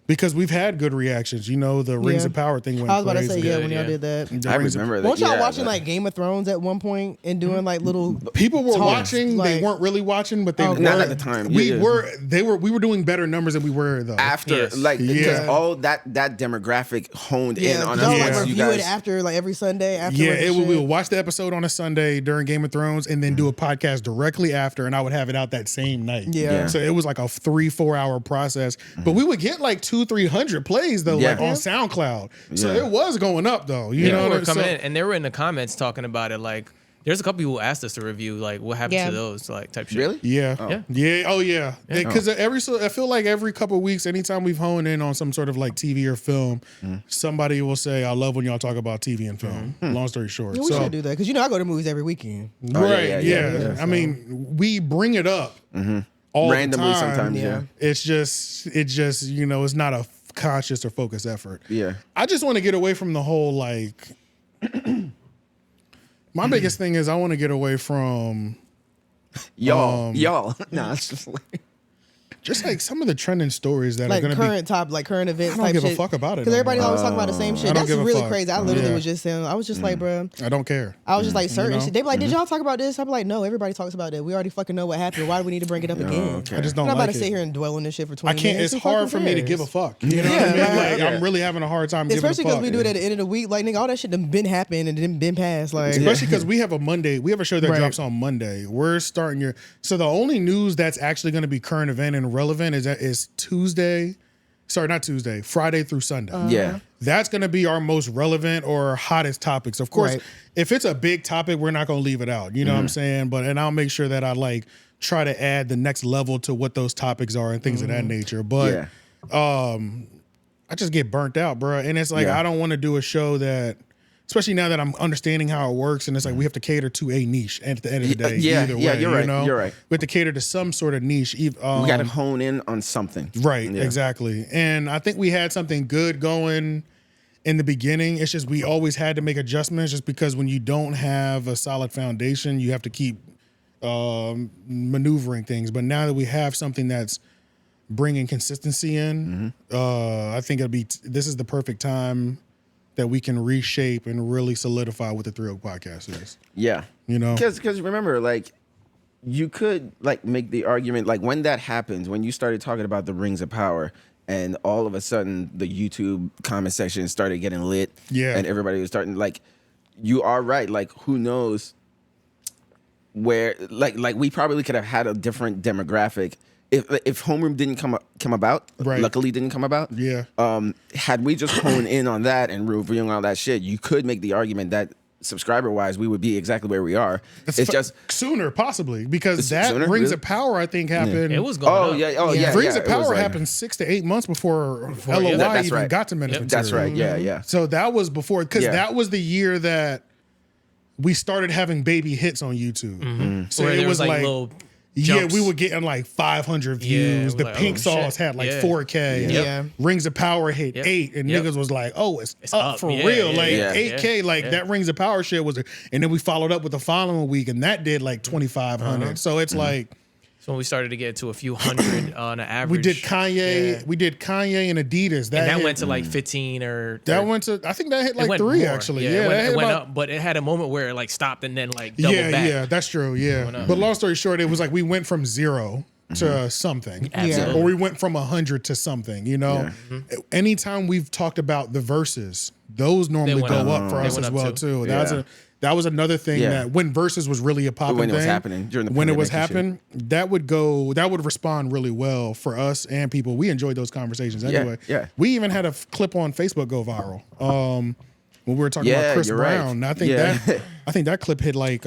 Because we've had good reactions. The Rings of Power thing went crazy. I was about to say, when y'all did that. I remember that. Weren't y'all watching like Game of Thrones at one point and doing like little people were talks, watching, they weren't really watching, but they were. Not at the time. We were doing better numbers than we were though. After because all that demographic honed in on us. Like review it after like every Sunday after. We would watch the episode on a Sunday during Game of Thrones and then do a podcast directly after, and I would have it out that same night. So it was like a 3-4 hour process. But we would get like 200-300 plays though, like on SoundCloud. So it was going up though. You know, were coming in, and they were in the comments talking about it. Like, there's a couple people who asked us to review, like, what happened to those, like, type shit. Really? Yeah. Oh yeah. Because I feel like every couple of weeks, anytime we've honed in on some sort of like TV or film, somebody will say, "I love when y'all talk about TV and film." Long story short, we should do that because I go to movies every weekend. Right? I mean, we bring it up all randomly the time. sometimes. It's just it's not a conscious or focused effort. I just want to get away from the whole like my biggest thing is I want to get away from y'all. No, it's just like just like some of the trending stories that like are going to be current events. I don't give shit. a fuck about it because everybody always talking about the same shit. That's really fuck. crazy. I literally was just saying, I was just like, bro, I don't care. I was just like certain shit. They be like, did y'all talk about this? I'm like, no, everybody talks about that. We already fucking know what happened. Why do we need to bring it up again? I just don't I'm not like about to sit here and dwell on this shit for 20 I can't. minutes. It's hard for me to give a fuck. You know what I mean? Like I'm really having a hard time giving a fuck. Especially because we do it at the end of the week. Like, nigga, all that shit done been happened and then been passed. Like, especially because we have a show that drops on Monday. We're starting so the only news that's actually going to be current event and relevant is Friday through Sunday. That's going to be our most relevant or hottest topics. Of course, if it's a big topic, we're not going to leave it out. You know what I'm saying? And I'll make sure that I like try to add the next level to what those topics are and things of that nature. But I just get burnt out, bro. And it's like I don't want to do a show that, especially now that I'm understanding how it works, and it's like we have to cater to a niche at the end of the day. Either way, you're right. You know? You're right. We have to cater to some sort of niche. We got to hone in on something. Right, exactly. And I think we had something good going in the beginning, it's just we always had to make adjustments just because when you don't have a solid foundation, you have to keep maneuvering things. But now that we have something that's bringing consistency in, I think this is the perfect time that we can reshape and really solidify what the 3 Oak Podcast is. Yeah. You know? Because remember, like, you could, like, make the argument, like, when that happened, when you started talking about the rings of power, and all of a sudden the YouTube comment section started getting lit, and everybody was starting, like, you are right, like, who knows where, like we probably could have had a different demographic if homeroom didn't come about, luckily didn't come about. Yeah. Had we just honed in on that and reviewing all that shit, you could make the argument that subscriber wise, we would be exactly where we are. It's just sooner, possibly, because that Rings of Power, I think, happened. It was going up. Rings of Power happened 6 to 8 months before LOY even got to Menace Material. That's right. Yeah. So that was before, because that was the year that we started having baby hits on YouTube. So it was like little jumps. We were getting like 500 views. The Pink Sauce had like 4K. Rings of Power hit 8, and niggas was like, "Oh, it's up for real!" Like 8K, like that Rings of Power shit was. And then we followed up with the following week, and that did like 2,500. So it's like. So when we started to get to a few hundred on an average. We did Kanye. We did Kanye and Adidas. That went to like 15 or. That went to. I think that hit like 3 actually. Yeah, it went up, but it had a moment where it like stopped and then like doubled back. Yeah, that's true. Yeah, but long story short, it was like we went from 0 to something, or we went from 100 to something. You know, anytime we've talked about the verses, those normally go up for us as well too. That was another thing that when verses was really a popping thing. When it was happening during the when it was happening, that would respond really well for us and people. We enjoyed those conversations anyway. Yeah. We even had a clip on Facebook go viral. When we were talking about Chris Brown. Right. I think that clip hit like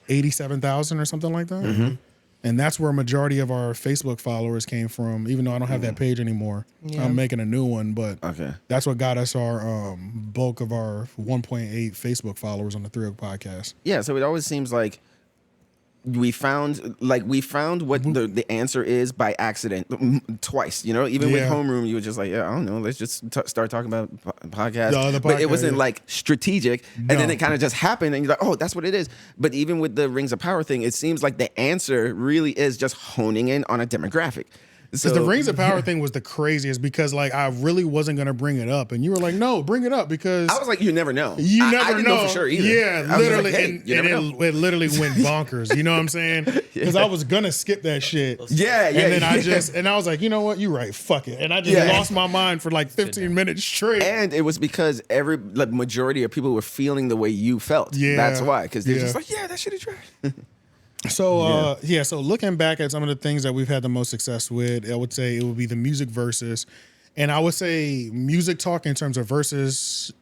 87,000 or something like that. And that's where a majority of our Facebook followers came from, even though I don't have that page anymore. I'm making a new one, but that's what got us our bulk of our 1.8 Facebook followers on the 3 Oak Podcast. Yeah, so it always seems like we found what the answer is by accident twice, you know. Even with homeroom, you were just like, I don't know, let's just start talking about podcasts. But it wasn't like strategic, and then it kind of just happened, and you're like, oh, that's what it is. But even with the Rings of Power thing, it seems like the answer really is just honing in on a demographic. Because the Rings of Power thing was the craziest, because like I really wasn't gonna bring it up, and you were like, "No, bring it up," because I was like, "You never know. You never I didn't know for sure either." Yeah, literally, like, hey, it literally went bonkers. You know what I'm saying? Because I was gonna skip that shit. And then I was like, you know what? You're right. Fuck it. And I just lost my mind for like 15 minutes straight. And it was because majority of people were feeling the way you felt. Yeah, that's why. Because they're just like, that shit is trash. So so looking back at some of the things that we've had the most success with, I would say it would be the music verses, and I would say music talk in terms of verses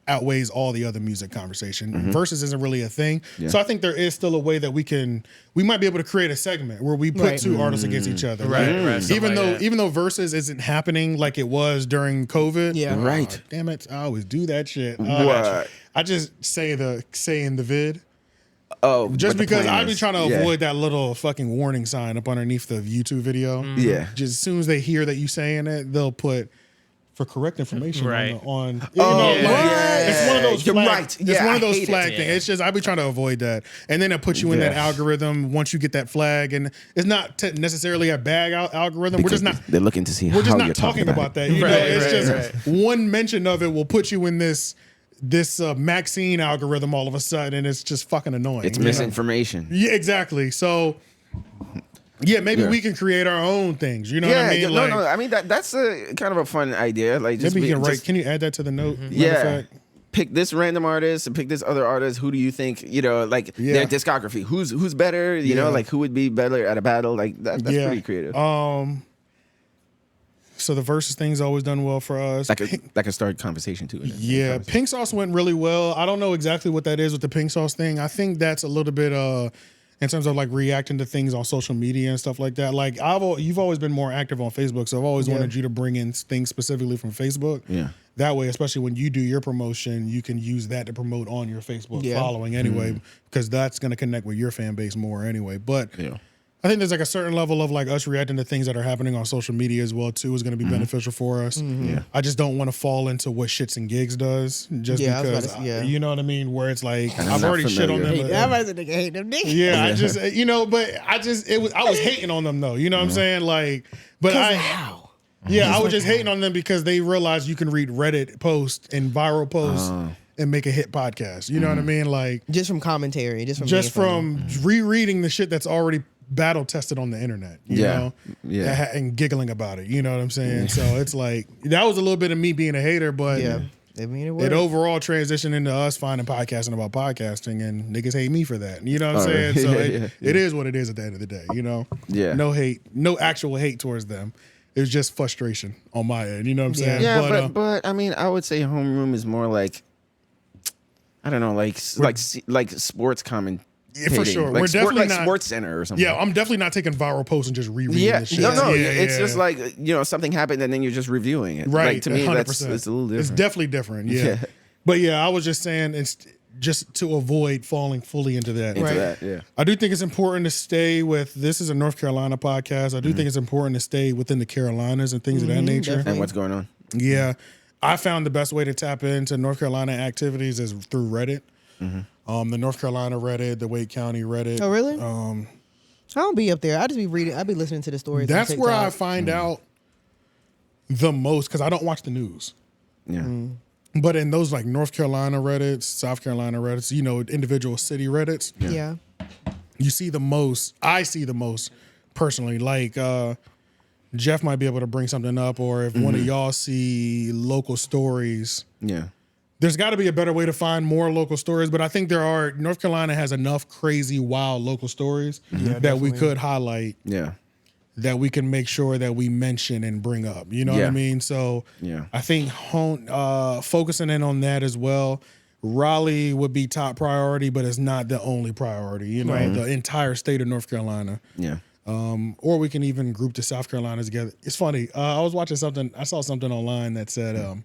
outweighs all the other music conversation. Verses isn't really a thing, so I think there is still a way that we might be able to create a segment where we put two artists against each other, right? Even though verses isn't happening like it was during COVID, right? Damn it, I always do that shit. I just say in the vid. Oh, just because I'd be trying to avoid that little fucking warning sign up underneath the YouTube video. Just as soon as they hear that you saying it, they'll put for correct information on it's one of those flag, it's one of those flag things. It's just I'd be trying to avoid that, and then it puts you in that algorithm once you get that flag, and it's not necessarily a bad algorithm. Because they're looking to see. We're just not talking about that. You know, it's just one mention of it will put you in this Maxine algorithm all of a sudden, and it's just fucking annoying. It's misinformation. Yeah, exactly. So, maybe we can create our own things. You know what I mean? No. I mean that's a kind of a fun idea. Like, just maybe you can write. Can you add that to the note? Pick this random artist and pick this other artist. Who do you think? You know, like their discography. Who's better? You know, like who would be better at a battle? Like that's pretty creative. So the versus thing's always done well for us. That could start conversation too. Pink Sauce went really well. I don't know exactly what that is with the Pink Sauce thing. I think that's a little bit in terms of like reacting to things on social media and stuff like that. Like you've always been more active on Facebook, so I've always wanted you to bring in things specifically from Facebook. Yeah. That way, especially when you do your promotion, you can use that to promote on your Facebook following anyway, because that's going to connect with your fan base more anyway. But I think there's like a certain level of like us reacting to things that are happening on social media as well too is going to be beneficial for us. Yeah. I just don't want to fall into what Shits and Gigs does just because, you know what I mean? Where it's like, I've already shit on them. I was a nigga hate them niggas. Yeah, I just, I was hating on them though. You know what I'm saying? Like, but how? Yeah, I was just hating on them because they realized you can read Reddit posts and viral posts and make a hit podcast. You know what I mean? Like, just from commentary, just from rereading the shit that's already battle tested on the internet, you know, and giggling about it. You know what I'm saying? So it's like that was a little bit of me being a hater, but it overall transitioned into us finding podcasting about podcasting, and niggas hate me for that. You know what I'm saying? So it is what it is at the end of the day. You know, no hate, no actual hate towards them. It was just frustration on my end. You know what I'm saying? Yeah, but I mean, I would say homeroom is more like, I don't know, like sports comment. Yeah, for sure. Like We're definitely like not Sports Center or something. Yeah, I'm definitely not taking viral posts and just rereading the shit. No, it's just like, you know, something happened and then you're just reviewing it. Right. Like, to me, 100%. it's a little different. It's definitely different. Yeah. But yeah, I was just saying it's just to avoid falling fully into that. I do think it's important to stay with, this is a North Carolina podcast. I do think it's important to stay within the Carolinas and things of that nature. Definitely. And what's going on. Yeah. I found the best way to tap into North Carolina activities is through Reddit. The North Carolina Reddit, the Wake County Reddit. Oh, really? I don't be up there. I just be reading. I be listening to the stories. That's where I find out the most because I don't watch the news. Yeah. But in those like North Carolina Reddits, South Carolina Reddits, you know, individual city Reddits. Yeah. You see the most. I see the most personally. Like Jeff might be able to bring something up, or if one of y'all see local stories. Yeah. There's got to be a better way to find more local stories, but I think North Carolina has enough crazy, wild local stories that we could highlight. Yeah. That we can make sure that we mention and bring up. You know what I mean? So I think focusing in on that as well. Raleigh would be top priority, but it's not the only priority. You know, the entire state of North Carolina. Yeah. Or we can even group the South Carolinas together. It's funny. I was watching something. I saw something online that said,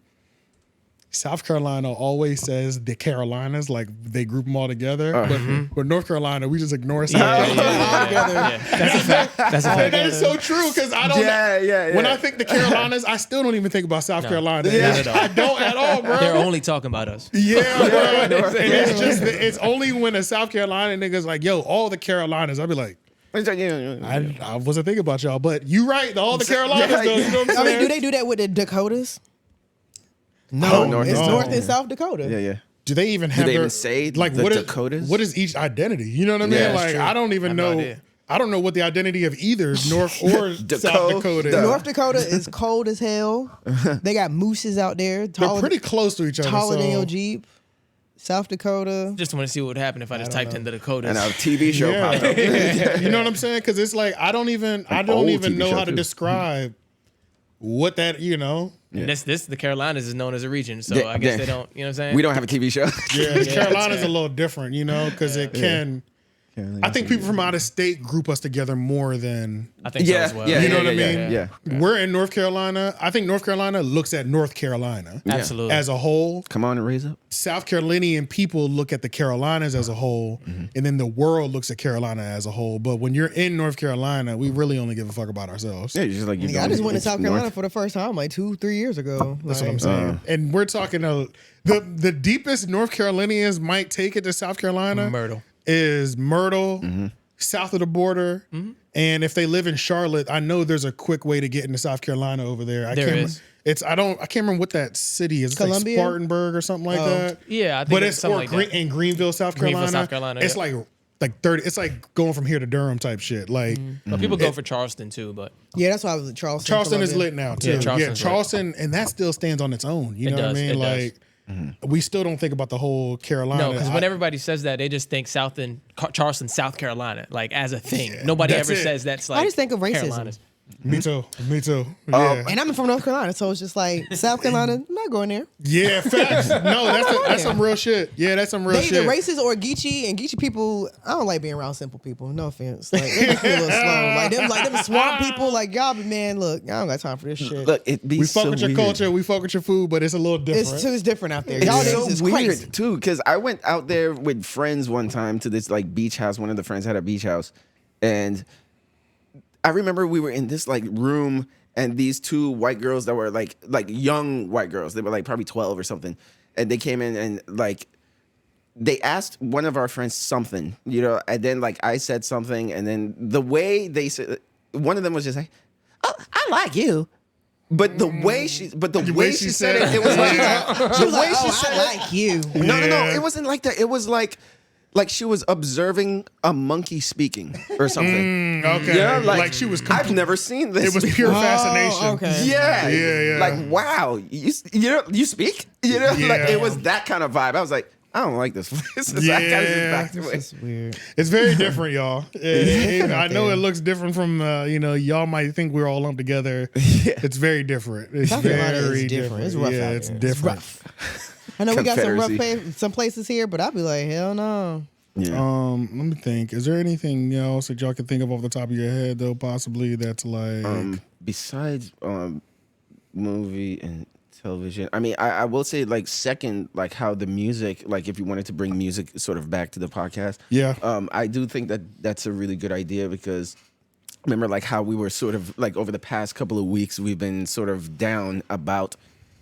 South Carolina always says the Carolinas, like they group them all together. But North Carolina, we just ignore South Carolina. That's a fact. That's a fact. That is so true because I don't. When I think the Carolinas, I still don't even think about South Carolina. I don't at all, bro. They're only talking about us. Yeah, bro. And it's only when a South Carolina nigga's like, yo, all the Carolinas, I'll be like, I wasn't thinking about y'all, but you right, all the Carolinas though. You know what I'm saying? I mean, do they do that with the Dakotas? No, it's North and South Dakota. Yeah. Do they even have even say like the what Dakotas? What is each identity? You know what I mean? Yeah, like I don't even know. No, I don't know what the identity of either North or South Dakota is. North Dakota is cold as hell. They got mooses out there. They're pretty close to each other. Taller than your Jeep. South Dakota. Just want to see what would happen if I just typed in the Dakotas. And a TV show popped up. You know what I'm saying? Because it's like I don't even know how to describe what that, you know. Yeah. This the Carolinas is known as a region, so I guess they don't. You know what I'm saying? We don't have a TV show. Yeah, the Carolinas a little different, you know, because it can. I think people from out of state group us together more than I think so as well. You know what I mean? Yeah. We're in North Carolina. I think North Carolina looks at North Carolina Absolutely as a whole. Come on and raise up. South Carolinian people look at the Carolinas as a whole, and then the world looks at Carolina as a whole. But when you're in North Carolina, we really only give a fuck about ourselves. Yeah, you're just like I just went to South Carolina for the first time like 2-3 years ago. That's what I'm saying. And we're talking the deepest North Carolinians might take it to South Carolina. Myrtle. South of the border, and if they live in Charlotte, I know there's a quick way to get into South Carolina over there. I can't remember what that city is. It's Columbia? like Spartanburg or something like that. Yeah, I think but it's something like that. in Greenville, South Carolina. Greenville, South Carolina, it's like 30. It's like going from here to Durham type shit. Like, but people go for Charleston too. But yeah, that's why I was at Charleston. Charleston is lit now too. Yeah, Charleston, and that still stands on its own. You know what I mean? Like. We still don't think about the whole Carolina. No, because when everybody says that, they just think Charleston, South Carolina, like as a thing. Nobody ever says that's like. I just think of racism. Carolinas. Me too. Yeah. And I'm from North Carolina, so it's just like South Carolina, I'm not going there. Yeah, facts. No, that's some real shit. Yeah, that's some real shit. They either racist or Geechee, and Geechee people, I don't like being around simple people. No offense. Like, they make me a little slow. Like them swamp people, like, y'all, man, look, y'all don't got time for this shit. Look, we fuck with your culture, we fuck with your food, but it's a little different. It's different out there. Y'all it's is so weird, crazy. too, because I went out there with friends one time to this, like, beach house. One of the friends had a beach house, and I remember we were in this like room, and these two white girls that were like young white girls, they were like probably 12 or something, and they came in and like they asked one of our friends something, you know, and then like I said something, and then the way they said, one of them was just like, "Oh, I like you." But the way she said it, it was like she was like, "Oh, I like you." No, it wasn't like that. It was like she was observing a monkey speaking or something. Okay. Yeah, like she was. I've never seen this. It was pure fascination. Okay. Yeah. Like, wow, you speak? You know, like it was that kind of vibe. I was like, I don't like this place. So I kind of just backed away. It's weird. It's very different, y'all. I know it looks different from, y'all might think we're all lumped together. It's very different. It's very different. It's rough. Yeah, out it's there. different. It's rough. I know we got some rough some places here, but I'd be like, hell no. Yeah. Let me think. Is there anything else that y'all can think of off the top of your head, though, possibly that's like besides movie and television? I mean, I will say like second, like how the music, like if you wanted to bring music sort of back to the podcast, I do think that that's a really good idea, because remember like how we were sort of like over the past couple of weeks we've been sort of down about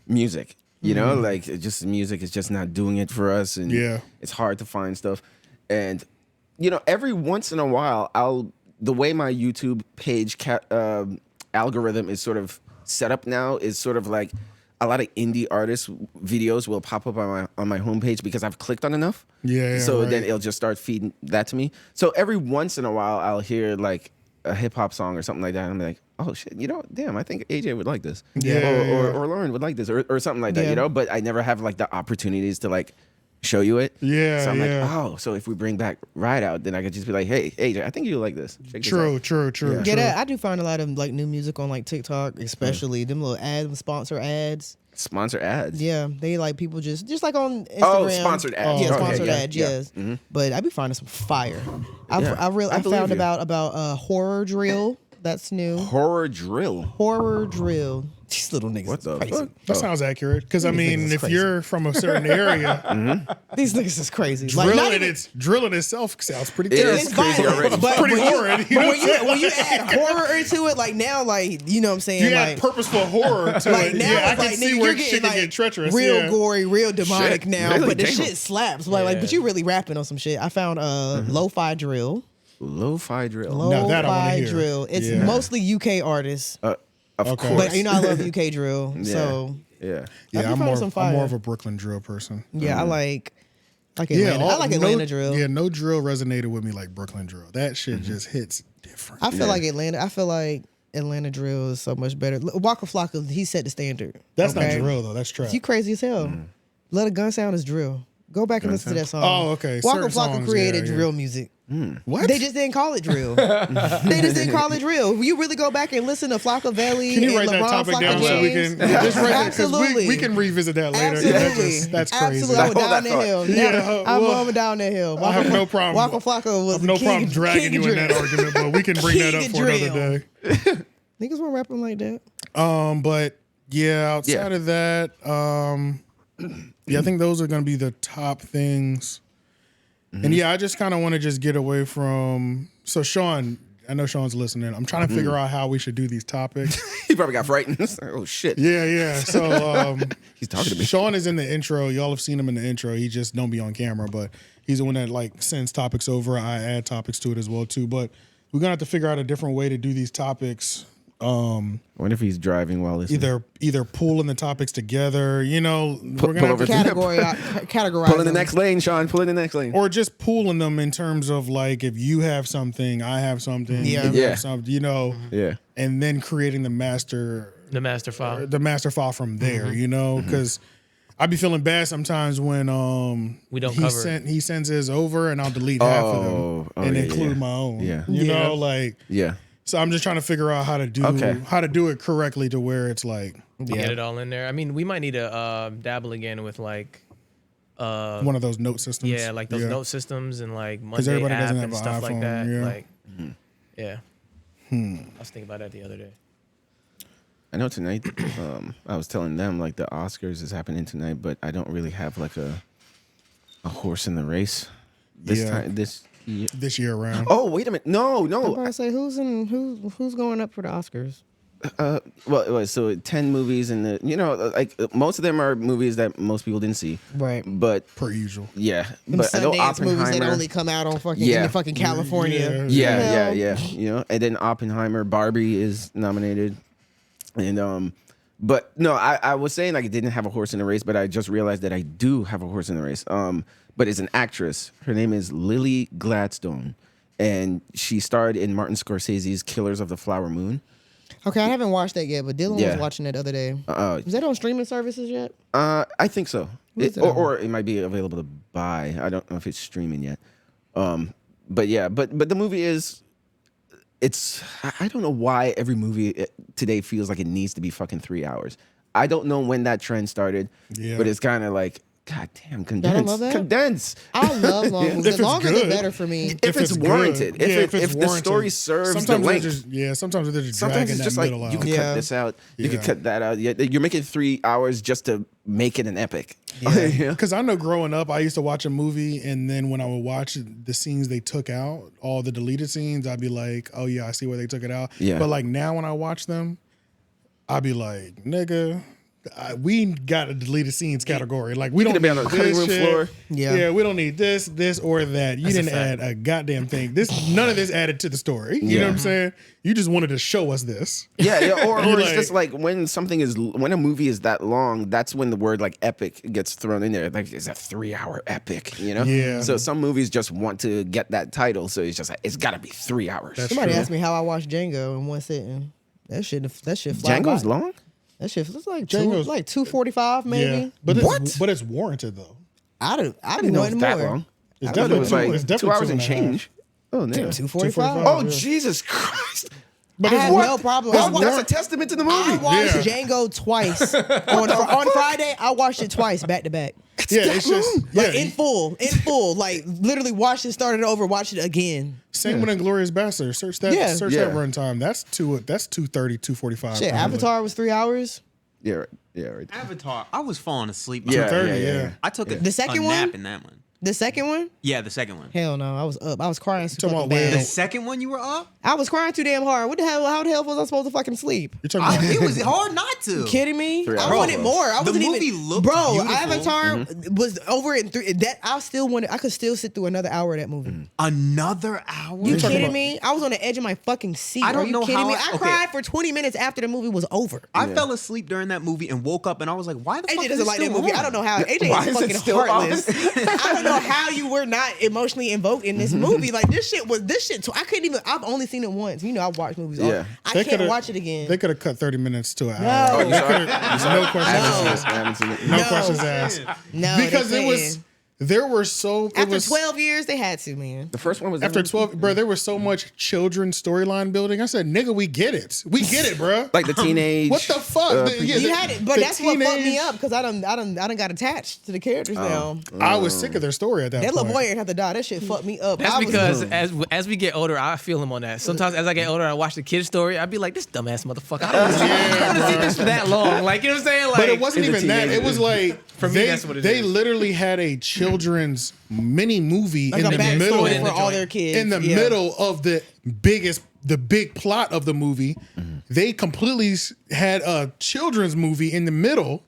music. You know, like just music is just not doing it for us, and it's hard to find stuff. And you know, every once in a while, the way my YouTube page algorithm is sort of set up now is sort of like a lot of indie artists videos will pop up on my homepage because I've clicked on enough. So then it'll just start feeding that to me. So every once in a while, I'll hear like a hip hop song or something like that, and I'm like, oh shit, you know, damn, I think AJ would like this, or Lauren would like this, or something like that, you know. But I never have like the opportunities to like show you it. So I'm like, oh, so if we bring back Ride Out, then I could just be like, hey, AJ, I think you like this. True. Yeah, I do find a lot of like new music on like TikTok, especially them little sponsor ads. Sponsor ads. Yeah, they like people just like on Instagram. Oh, sponsored ads. Yeah, sponsored ads. Yes, but I be finding some fire. I found about horror drill. That's new. Horror drill. These little niggas. What the crazy. fuck? That sounds accurate. Because I mean, if you're from a certain area, these niggas is crazy. Drilling itself sounds pretty terrible. It's crazy already. But pretty horrid. When you add horror into it, like now, like you know what I'm saying, you like add purposeful horror to like it. now, I can like, see nigga, where you're shit getting can get treacherous. real gory, real demonic Shit. now. Really? But the Damn. shit slaps. But you really rapping on some shit. I found lo-fi drill. Lo-fi drill. Now that I wanna Lo-fi hear. drill. It's mostly UK artists. Of course. But you know I love UK drill. So yeah. I'm some fire. more of a Brooklyn drill person. yeah, I like Atlanta. I like Atlanta drill. Yeah, no drill resonated with me like Brooklyn drill. That shit just hits different. I feel like Atlanta drill is so much better. Wacka Flocka, he set the standard. That's not drill though. That's trap. You crazy as hell. Let a gun sound is drill. Go back and listen to that song. Oh, okay. Wacka Certain Flocka songs, created yeah. drill music. What? They just didn't call it drill. They just didn't call it drill. You really go back and listen to Flocka Valley Can you and write that LeBron topic Flocka down so we James. can just write that, because Absolutely. we can revisit that later. Absolutely. That's crazy. Absolutely. I went down that hill. Yeah, I'm well, going down that hill. I have no problem. Wacka Flocka was I have no the problem king, dragging king you in that drill. argument, but we can bring that up King for another day. Niggas weren't rapping like that. But yeah, outside of that, yeah, I think those are going to be the top things. And yeah, I just kind of want to just get away from. So Sean, I know Sean's listening. I'm trying to figure out how we should do these topics. He probably got frightened. Oh shit. Yeah. So He's talking to me. Sean is in the intro. Y'all have seen him in the intro. He just don't be on camera, but he's the one that like sends topics over. I add topics to it as well too. But we're gonna have to figure out a different way to do these topics. I wonder if he's driving while listening. Either pooling the topics together, we're gonna have to Categorize. Pull in the next lane, Sean. Pull in the next lane. or just pooling them in terms of like if you have something, I have something, Yeah. you have something, Yeah. and then creating the master file from there, because I be feeling bad sometimes when we don't cover it. He sends his over and I'll delete half of them and include my own. Yeah. Yeah. So I'm just trying to figure out how to do it correctly to where it's like get it all in there. I mean, we might need to dabble again with like one of those note systems. Yeah, like those note systems and like Monday everybody app doesn't have and an stuff like that. iPhone, yeah. Like, I was thinking about that the other day. I know tonight, I was telling them like the Oscars is happening tonight, but I don't really have like a horse in the race this this year around. Oh, wait a minute. No. I'm about to say who's going up for the Oscars? Well, so 10 movies, and like most of them are movies that most people didn't see. Right. But Per usual. yeah, Them but I know Sundance movies that Oppenheimer. only come out on fucking in the fucking California. Yeah. And then Oppenheimer, Barbie is nominated, and but no, I was saying like I didn't have a horse in the race, but I just realized that I do have a horse in the race. But it's an actress. Her name is Lily Gladstone, and she starred in Martin Scorsese's Killers of the Flower Moon. Okay, I haven't watched that yet, but Dylan was watching it the other day. Is that on streaming services yet? I think so. Or it might be available to buy. I don't know if it's streaming yet. But yeah, but the movie is. I don't know why every movie today feels like it needs to be fucking 3 hours. I don't know when that trend started, but it's kind of like, God damn, condense. I love long movies. The longer the better for me. If it's warranted. If the story serves the length. Sometimes they're just Sometimes dragging it's just that like, middle out. you can cut this out. You can cut that out. You're making 3 hours just to make it an epic. Because I know growing up, I used to watch a movie, and then when I would watch the scenes they took out, all the deleted scenes, I'd be like, oh yeah, I see where they took it out. Yeah. But like now when I watch them, I'd be like, nigga, we got a deleted scenes category. Like we don't be on need the cutting room shit. floor. Yeah, we don't need this or that. You didn't add a goddamn thing. None of this added to the story. You know what I'm saying? You just wanted to show us this. Yeah, or it's just like when a movie is that long, that's when the word like epic gets thrown in there. Like it's a 3 hour epic, Yeah. So some movies just want to get that title, so it's just like it's got to be 3 hours. Somebody asked me how I watched Django in one sitting. That shit fly Django's by. long? That shit was like 2:45 maybe. Yeah. But it's warranted though. I didn't didn't know know it's any that more. long. It's I thought it was definitely like 2 2 hours and 2.5. change. Oh, no. 2:45. Oh, Jesus Christ. But I have no problem. That's a testament to the movie. I watched Django twice. on Friday, I watched it twice back to back. It's just in full. Like literally watched it, started over, watched it again. Same with Inglourious Basterds. Search that runtime. That's 2:30, 2:45. Shit, Avatar was 3 hours. Yeah, right. Right. Avatar. I was falling asleep. 2:30. I took The second a one? nap in that one. The second one? Yeah, the second one. Hell no, I was up. I was crying so Talking fucking about bad. The second one you were up? I was crying too damn hard. What the hell? How the hell was I supposed to fucking sleep? You're talking about It was hard not to. You kidding me? 3 I hours. wanted more. I The wasn't movie even. looked bro, beautiful. Avatar was over in 3. That I still wanted. I could still sit through another hour of that movie. Another hour? You talking kidding about- me? I was on the edge of my fucking seat. I don't Are you know kidding how me? I- I okay. cried for 20 minutes after the movie was over. I fell asleep during that movie and woke up and I was like, why the fuck AJ is doesn't it like that still movie. on? I don't know how. AJ Why is is it fucking still on? heartless. I don't know how you were not emotionally invoked in this movie. Like this shit. I couldn't even. I've only seen it once. I watch movies. Yeah. I can't watch it again. They could have cut 30 minutes to an No. hour. Oh, you saw it? No questions I asked. haven't seen it. No questions asked. No, Because they it was. couldn't. There were so. It After was 12 years, they had to, man. The first one was after 12, bro. There was so much children's storyline building. I said, "Nigga, we get it. We get it, bro." like the teenage. What the fuck? You had it, but the that's what fucked me teenage- up because I done got attached to the characters now. I was sick of their story at that That point. little boy ain't have to die. That shit fucked me up. That's I was- because as we get older, I feel him on that. Sometimes as I get older, I watch the kid's story. I'd be like, this dumbass motherfucker. I don't want to see this for that long. Like, you know what I'm saying? Like, But it wasn't It's a even that. teenager. It was like For me, they, that's what it they is. literally had a children's mini movie like in a the backstory middle in for the all joint. their kids. in the Yeah. middle of the big plot of the movie. They completely had a children's movie in the middle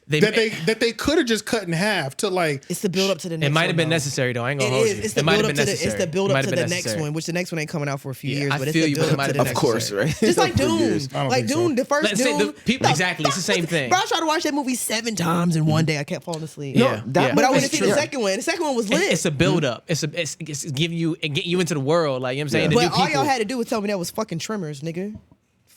that they could have just cut in half to like. It's the build up to the next it might one, have been though. necessary though. I ain't gonna It hold is. you. It's the It might build have up been to the. It's necessary. the build It up might to have the been next necessary. one, which the next one ain't coming out for a few years. I But it's feel the you, build but it up might to have the been next Of one. course, right? Just like Dune. I don't Like think so. Dune, the first Let's say Dune. the people- exactly, it's the same thing. Bro, I tried to watch that movie 7 times in one day. I kept falling asleep. Yeah, that yeah. But I went movie's to see the true. second one. The second one was lit. It's a build up. It's giving you and getting you into the world. Like, you know what I'm saying? Yeah. The But new all people. y'all had to do was tell me that was fucking Tremors, nigga.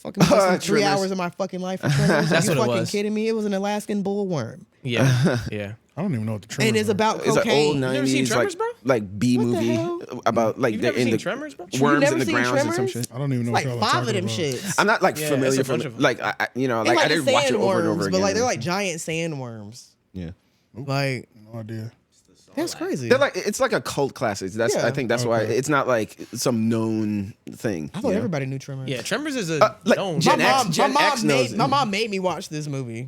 Fucking wasted 3 Tremors. hours of my fucking life for Tremors. That's you what it fucking was. kidding me? It was an Alaskan bullworm. Yeah, yeah. I don't even know what the trailer And it's about It's an old cocaine. never seen 90s Tremors, bro? like B What the movie hell? about like You've the never in seen the Tremors, bro? worms never in the seen grounds and some Tremors? shit. I don't even know Like what y'all 5 are of talking them about. shits. I'm not like Yeah, familiar it's a from bunch of them. like I They like like I the didn't watch it over and sandworms, over again. but like they're like giant sandworms. yeah. Like No idea. That's crazy. They're like it's like a cult classic. I think that's why it's not like some known thing. I thought everybody knew Tremors. Yeah, Tremors is a known. My mom made me watch this movie.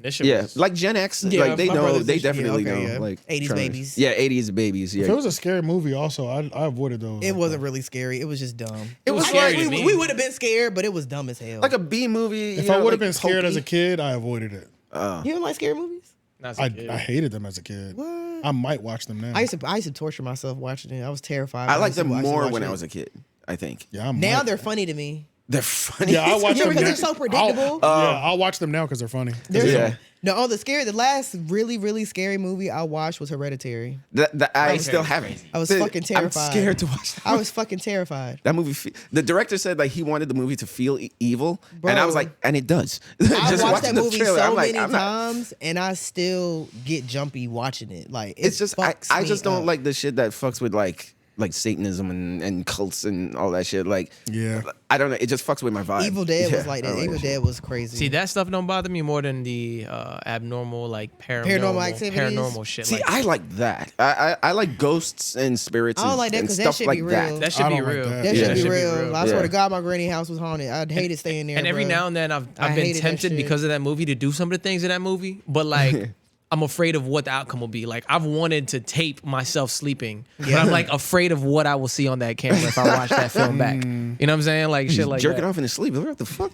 Like Gen X, like they know, they definitely know. Yeah. Like 80s Tremors. babies. Yeah, 80s babies. Yeah. If it was a scary movie, also I avoided those. It wasn't really scary. It was just dumb. It was like scary we would have been scared, but it was dumb as hell. like a B movie. If I would have been scared as a kid, I avoided it. You don't like scary movies? I hated them as a kid. What? I might watch them now. I used to torture myself watching it. I was terrified. I liked them more when I was a kid. I think. Yeah, now they're funny to me. They're funny. Yeah, I'll watch them because they're so predictable. I'll watch them now because they're funny. No, the last really, really scary movie I watched was Hereditary. I still haven't. I was fucking terrified. I'm scared to watch that. I was fucking terrified. That movie, the director said like he wanted the movie to feel evil, Bro, and I was like, and it does. I watched that movie so many times, and I still get jumpy watching it. Like it's just I just don't like the shit that fucks with like Satanism and cults and all that shit. Like, I don't know. It just fucks with my vibe. Evil Dead was like that. Evil Dead was crazy. See, that stuff don't bother me more than the abnormal, like paranormal activities. Paranormal shit. See, I like that. I like ghosts and spirits. I don't like that and because that stuff should like be real. that. That should be real. That should be real. I swear to God, my granny house was haunted. I'd hate it staying there. And every now and then I've been tempted because of that movie to do some of the things in that movie, but like. I'm afraid of what the outcome will be. Like, I've wanted to tape myself sleeping, but I'm like afraid of what I will see on that camera if I watch that film back. You know what I'm saying? Like shit like jerking off in his sleep. What the fuck?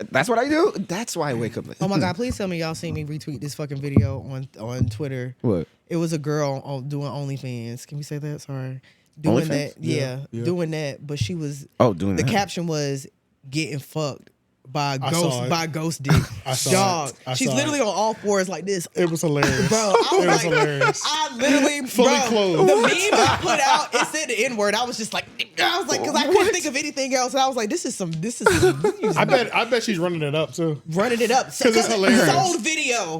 That's what I do. That's why I wake up late. Oh my God, please tell me y'all seen me retweet this fucking video on Twitter. What? It was a girl doing OnlyFans. Can we say that? Sorry. Doing OnlyFans? that. Doing that. But she was doing the that. caption was getting fucked by a ghost dick. Dog. She's literally on all fours like this. It was hilarious. Bro, it was hilarious. I literally fully clothed. The meme I put out, it said the N-word. I was just like, because I couldn't think of anything else. And I was like, this is some I bet she's running it up too. Running it up. Because it's hilarious. Sold video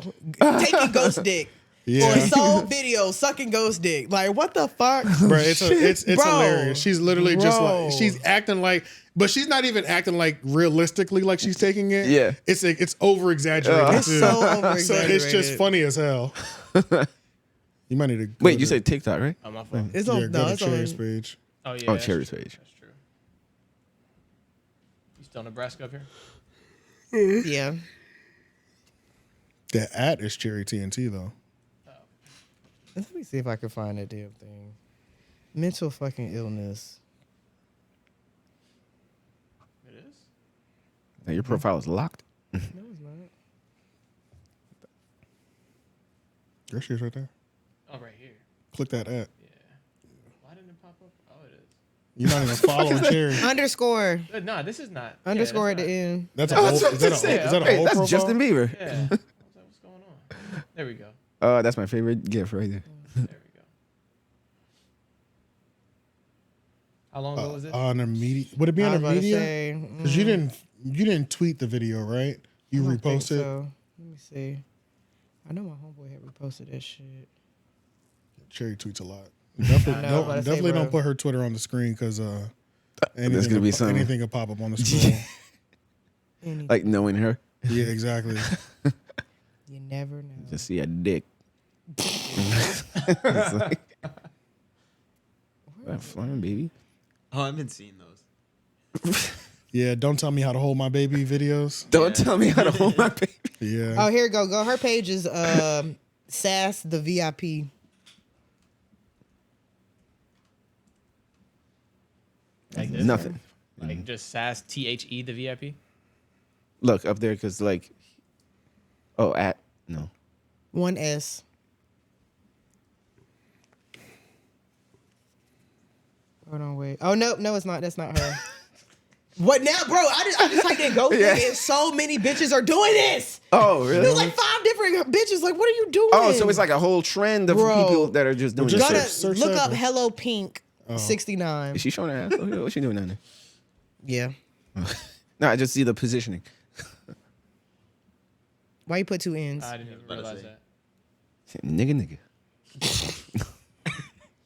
taking ghost dick. Yeah. Or sold video sucking ghost dick. Like, what the fuck? Bro, it's hilarious. She's literally just like, she's acting like, but she's not even acting like realistically like she's taking it. Yeah. It's over exaggerated. It's so over So it's just funny as hell. You might need to wait. You said TikTok, right? On my phone. It's on go to Cherry's page. Oh yeah. Oh, Cherry's page. That's true. You still Nebraska up here? Yeah. The @ is Cherry TNT though. Let me see if I can find that damn thing. Mental fucking illness. It is? Now your profile is locked. No, it's not. There she is right there. Oh, right here. Click that @ Yeah. Why didn't it pop up? Oh, it is. You're not even following Cherry. Underscore. No, this is not. Underscore yeah, at the end. That's a whole, is that a whole That's profile? Justin Bieber. Yeah. What's going on? There we go. That's my favorite gift right there. There we go. How long ago was this? On a media, would it be on a media? Because you didn't tweet the video, right? You reposted. So. Let me see. I know my homeboy had reposted that shit. Cherry tweets a lot. Definitely don't put her Twitter on the screen because There's gonna be something. Anything will pop up on the scroll. Like knowing her. Yeah, exactly. You never know. Just see a dick. It's like, flying baby. Oh, I've been seeing those. Yeah, don't tell me how to hold my baby videos. Don't tell me how to hold my baby. Yeah. Oh, here you go. Her page is Sass the VIP. Like this? Nothing. Like just Sass THE the VIP? Look up there because like, no. 1S. Hold on, wait. Oh no, it's not. That's not her. What now, bro? I just typed in ghost dick and so many bitches are doing this. Oh, really? There's like 5 different bitches. Like, what are you doing? Oh, so it's like a whole trend of people that are just doing Just this. Gotta search look that, up bro. Hello Pink 69. Is she showing her ass? What's she doing down there? Yeah. No, I just see the positioning. Why you put 2 N's? I didn't even realize that. Nigga.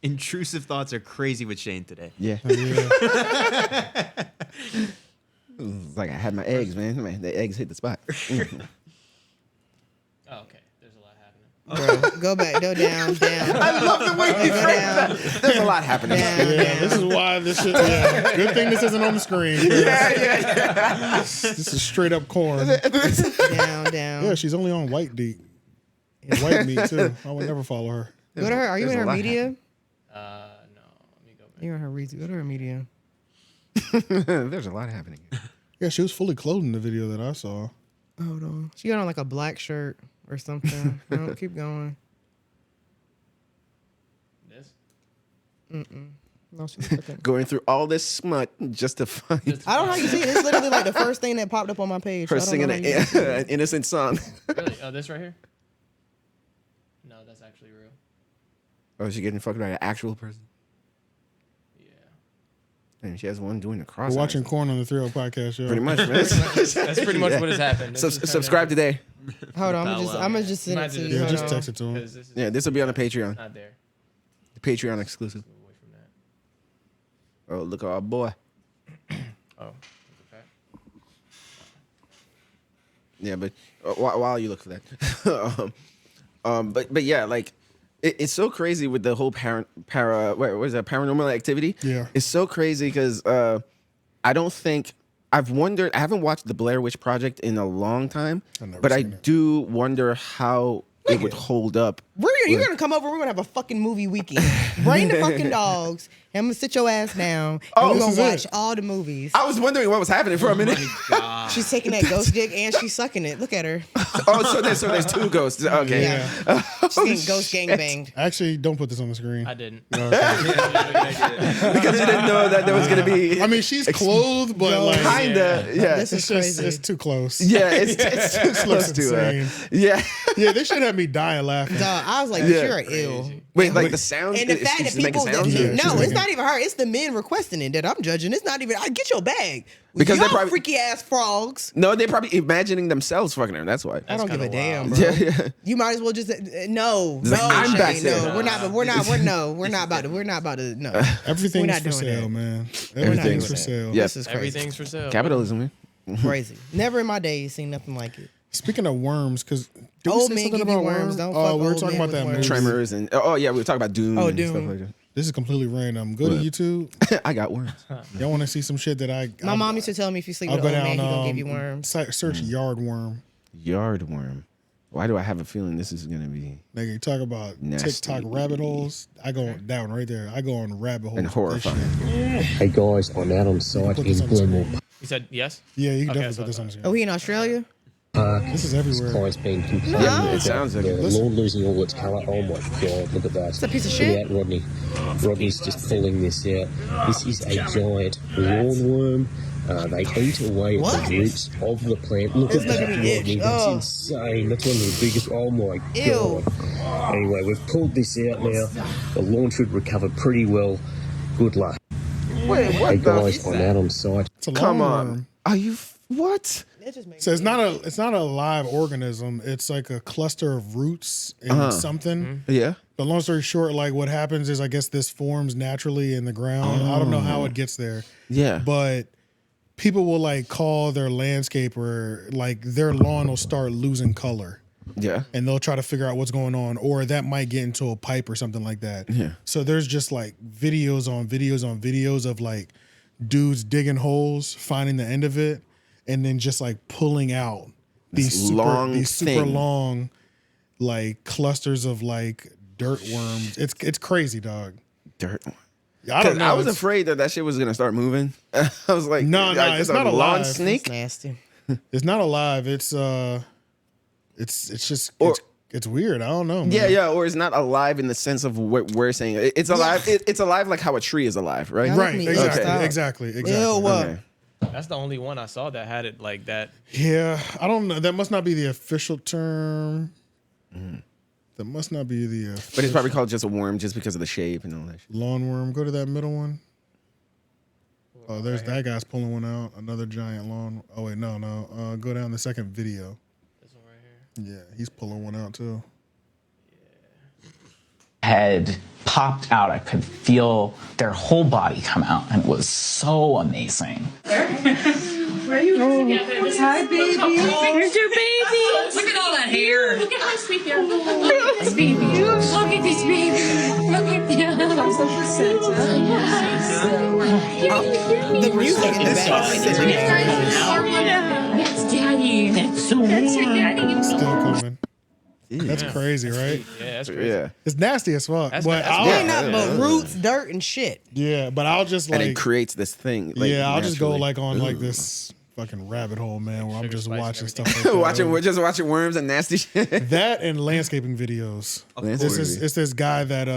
Intrusive thoughts are crazy with Shane today. Yeah. It's like I had my eggs, man. The eggs hit the spot. Oh, okay. There's a lot happening. Bro, go back, go down. I love the way you phrase that. There's a lot happening. Down. This is why this shit. Yeah. Good thing this isn't on the screen. Yeah. This is straight up corn. Down. Yeah, she's only on White Deep. White Meat too. I would never follow her. Go to her. Are you in her media? No. Let me go back. You're in her media. Go to her media. There's a lot happening. Yeah, she was fully clothed in the video that I saw. Hold on. She got on like a black shirt or something. No, keep going. This? No, she's looking. Going through all this smut just to find I don't know how you see it. It's literally like the first thing that popped up on my page. her I don't singing know how you see it. an innocent song. Really? Oh, this right here? No, that's actually real. Oh, is she getting fucked by an actual person? Yeah. And she has one doing the cross. We're watching corn on the 3-0 podcast show. Pretty much, man. That's pretty much what has happened. Subscribe today. Hold on, I'm gonna just send it to you. Yeah, Hold just on. text it to him. Yeah, this will be on the Patreon. Not there. The Patreon exclusive. Away from that. Oh, look at our boy. Oh. Okay. Yeah, but while you look for that, but yeah, like it's so crazy with the whole paranormal activity. Yeah, it's so crazy because I don't think I've wondered. I haven't watched the Blair Witch Project in a long time, but I do wonder how it would hold up. You're gonna come over. We're gonna have a fucking movie weekend. Bring the fucking dogs. And I'm gonna sit your ass down. And we're gonna watch all the movies. I was wondering what was happening for a minute. She's taking that ghost dick and she's sucking it. Look at her. Oh, so there's two ghosts. Okay. Yeah. She's getting ghost gang banged. Actually, don't put this on the screen. I didn't. Because you didn't know that there was gonna be. I mean, she's clothed, but like kinda. Yeah. This is it's just crazy. it's too close. Yeah, it's too close to insane. Yeah. Yeah, this shit had me dying laughing. Dog, I was like, Yeah. you're ill. Wait, like the sound? And the fact that people sound? no, it's not even her. It's the men requesting it that I'm judging. It's not even. I get your bag Because y'all they're probably freaky ass frogs. No, they're probably imagining themselves fucking her. That's why. I don't give a damn, bro. Yeah. You might as well just no. Like, I'm Shay, back there. no. We're not about to. No, Everything's We're not for doing sale, that. man. doing Everything's for that. sale. Yes. This is crazy. Everything's for sale. Capitalism, man. Crazy. Never in my days seen nothing like it. Speaking of worms, because Old men give you worms. Don't fuck we were old talking men about with that worms. movie. Tremors and yeah, we were talking about Doom. Oh, and Doom. stuff like that. This is completely random. Go to YouTube. I got worms. Y'all want to see some shit that My mom used to tell me if you sleep I'll with go an old man, down. he gonna give you worms. Search yard worm. Yard worm. Why do I have a feeling this is gonna be Nigga, you talk about nasty. TikTok rabbit holes. I go down right there. I go on rabbit holes. and with this horrifying? shit. Hey guys, I'm out on site Put in this on the Glenmore screen. You said yes? Yeah, you can Okay, definitely put this on the screen. Oh, he in Australia? Park. This is everywhere. Client's been complaining No. about It sounds like the it. lawn losing all its colour. Oh my god, look at that. It's a piece of Look shit. at that, Rodney. Rodney's just pulling this out. This is a giant lawn worm. They eat away at What? the roots of the plant. Look It's at that, making me itch. Rodney. That's Oh. insane. That's one of the biggest. Oh my Ew. god. Anyway, we've pulled this out now. The lawn should recover pretty well. Good luck. Wait, Hey what the? guys, I'm out on site. It's a Come lawn on. worm. Are you what? It just makes So it's me not a live organism. It's like a cluster of roots and something. Yeah. But long story short, like what happens is I guess this forms naturally in the ground. I don't know how it gets there. Yeah. But people will like call their landscaper, like their lawn will start losing color. Yeah. And they'll try to figure out what's going on, or that might get into a pipe or something like that. Yeah. So there's just like videos on videos of like dudes digging holes, finding the end of it, and then just like pulling out these super thing. long like clusters of like dirt worms. It's crazy, dog. Dirt. I don't know. I was It's- afraid that shit was gonna start moving. I was like, No, it's not a lawn alive. snake. it's nasty. It's not alive. It's just it's weird. I don't know, man. Yeah, or it's not alive in the sense of what we're saying. It's alive. It's alive like how a tree is alive, right? Yeah. Right. Me. Exactly. Okay. Exactly. Ew. Okay. That's the only one I saw that had it like that. Yeah, I don't know. That must not be the official term. That must not be the But it's probably called just a worm just because of the shape and all that shit. lawn worm. Go to that middle one. Oh, there's that guy's pulling one out. Another giant lawn. Oh wait, no. Go down the second video. This one right here. Yeah, he's pulling one out too. Had popped out. I could feel their whole body come out, and it was so amazing. Where are you going? Hi, baby. Here's your baby. Look at all that hair. here. Look at my sweet baby. Look at this baby. Look at this baby. Look at this. I'm so The music in the back. That's daddy. That's so weird. That's your daddy. Still coming. That's crazy, right? Yeah, that's crazy. Yeah. It's nasty as fuck. That's But nasty. I'll, Ain't nothing but roots, dirt, and shit. yeah, but I'll just And like, it creates this thing. Like, yeah, I'll just go naturally. like on like this fucking rabbit hole, man, where I'm just watching stuff like that. We're just watching worms and nasty shit. That and landscaping videos. It's this guy that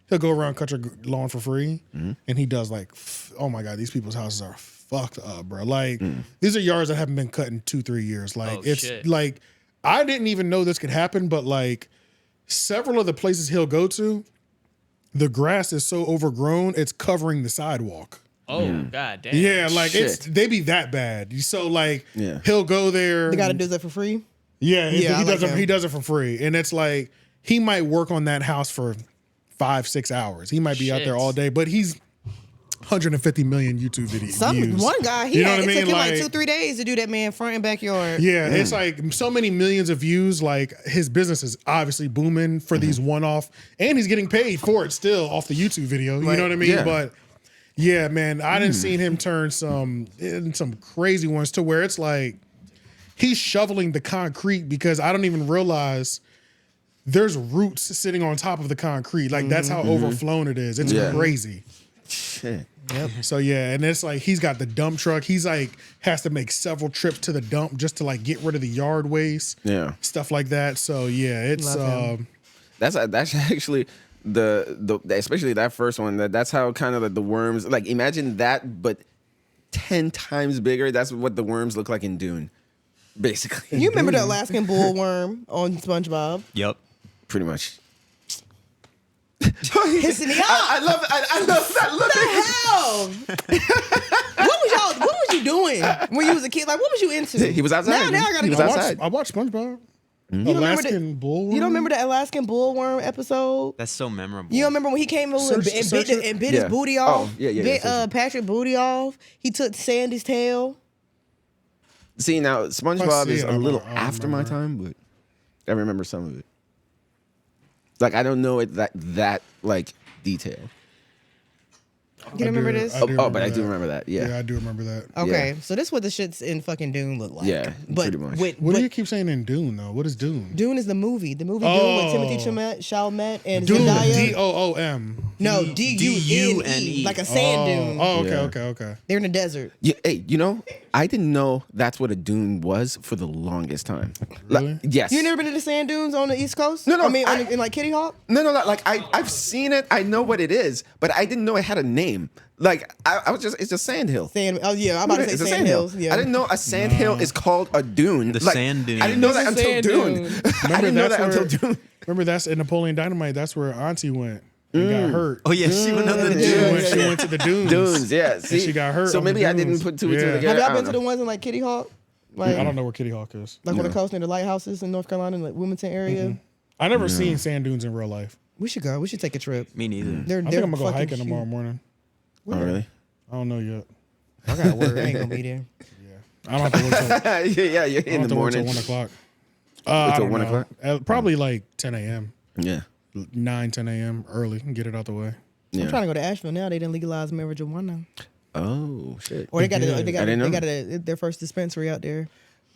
he'll go around cut your lawn for free, and he does like, oh my god, these people's houses are fucked up, bro. Like these are yards that haven't been cut in 2-3 years. Like it's shit. like I didn't even know this could happen, but like several of the places he'll go to, the grass is so overgrown it's covering the sidewalk. Oh, god damn. Yeah, like Shit. they be that bad. So like Yeah. he'll go there. The guy that does that for free. Yeah, Yeah, I he like does it. him. He does it for free, and it's like he might work on that house for 5-6 hours. He might be out there all day, but he's 150 million YouTube views. One guy, You know what I it mean? took him like Like- 2-3 days to do that man front and backyard. Yeah, it's like so many millions of views. Like his business is obviously booming for these one-off, and he's getting paid for it still off the YouTube video. You know what I mean? Yeah. But yeah, man, I didn't seen him turn some crazy ones to where it's like he's shoveling the concrete because I don't even realize there's roots sitting on top of the concrete. Like that's how overflown it is. It's crazy. Shit. Yep. So yeah, and it's like he's got the dump truck. He's like has to make several trips to the dump just to like get rid of the yard waste. Yeah. Stuff like that. So yeah, it's That's actually the especially that first one. That's how kind of the worms. Like imagine that, but 10 times bigger. That's what the worms look like in Dune, basically. You remember the Alaskan bullworm on SpongeBob? Yep. Pretty much. Pissing me off. I love that look. What the hell? What was you doing when you was a kid? Like, what was you into? He was outside. Now I gotta He was go. outside. I watched SpongeBob. You don't remember Alaskan bullworm. You don't remember the Alaskan bullworm episode? That's so memorable. You don't remember when he came over and bit his booty off? Oh, yeah. Bit Patrick booty off. He took Sandy's tail. See, now SpongeBob see is it, a little I don't after my remember. time, but I remember some of it. Like I don't know it that like detailed. You remember this? But I do remember that. Yeah. Yeah, I do remember that. Okay, so this is what the shits in fucking Dune look like. Yeah, but pretty much. What do you keep saying in Dune though? What is Dune? Dune is the movie. The movie Oh. Dune with Timothée Chalamet and Dune, Zendaya. DOOM. No, DUNE, like a sand dune. Oh, okay, Yeah. okay. They're in the desert. Yeah, hey, I didn't know that's what a dune was for the longest time. Really? Like, yes. You never been to the sand dunes on the East Coast? No, I mean, in like Kitty Hawk? No, like I've seen it. I know what it is, but I didn't know it had a name. Like I was it's just sand hill. Oh yeah, I'm about to It's say a sand hills. Yeah. I didn't know a sand hill is called a dune. The Like, sand dune. I didn't know that It's a until sand Dune. dune. I didn't know that that's until where- Dune. Remember that's in Napoleon Dynamite. That's where Auntie went and got hurt. Oh yeah, she went on the She dune. went to the dunes. Dunes, yeah. See, she got hurt So on the maybe I dunes. didn't put two and two Yeah. together. Have I y'all don't been to know. the ones in like Kitty Hawk? Like, I don't know where Kitty Hawk is. like on the coast near the lighthouses in North Carolina, like Wilmington area. I never seen sand dunes in real life. We should go. We should take a trip. Me neither. They're, I think I'm gonna go hiking tomorrow morning. Oh really? I don't know yet. I got work. I ain't gonna be there. I don't have to work till, yeah, you're in the morning. 1 o'clock. Till I don't 1 know. o'clock? Probably like 10 a.m. Yeah. 9, 10 a.m. early and get it out the way. Yeah. I'm trying to go to Asheville now. They didn't legalize marijuana. Oh shit. Or they got did. I didn't know. their first dispensary out there.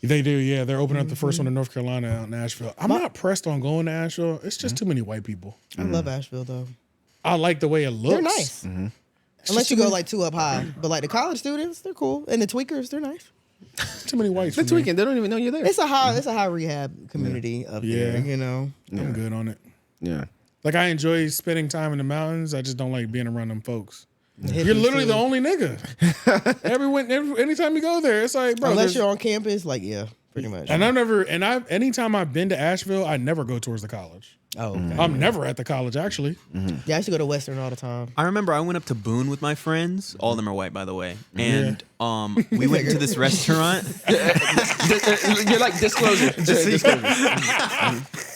They do, yeah. They're opening up the first one in North Carolina out in Asheville. I'm not pressed on going to Asheville. It's just too many white people. I love Asheville though. I like the way it looks. They're nice. Unless you go like too up high. But like the college students, they're cool. And the tweakers, they're nice. It's too many whites. The for me. weekend, they don't even know you're there. It's a high rehab community up there, you know. I'm good on it. Yeah. Like I enjoy spending time in the mountains. I just don't like being around them folks. You're literally the only nigga. Anytime you go there, it's like, bro. Unless you're on campus, like pretty much. And anytime I've been to Asheville, I never go towards the college. Oh, okay. I'm never at the college actually. Yeah, I used to go to Western all the time. I remember I went up to Boone with my friends. All of them are white, by the way. And we went to this restaurant. You're like disclosure.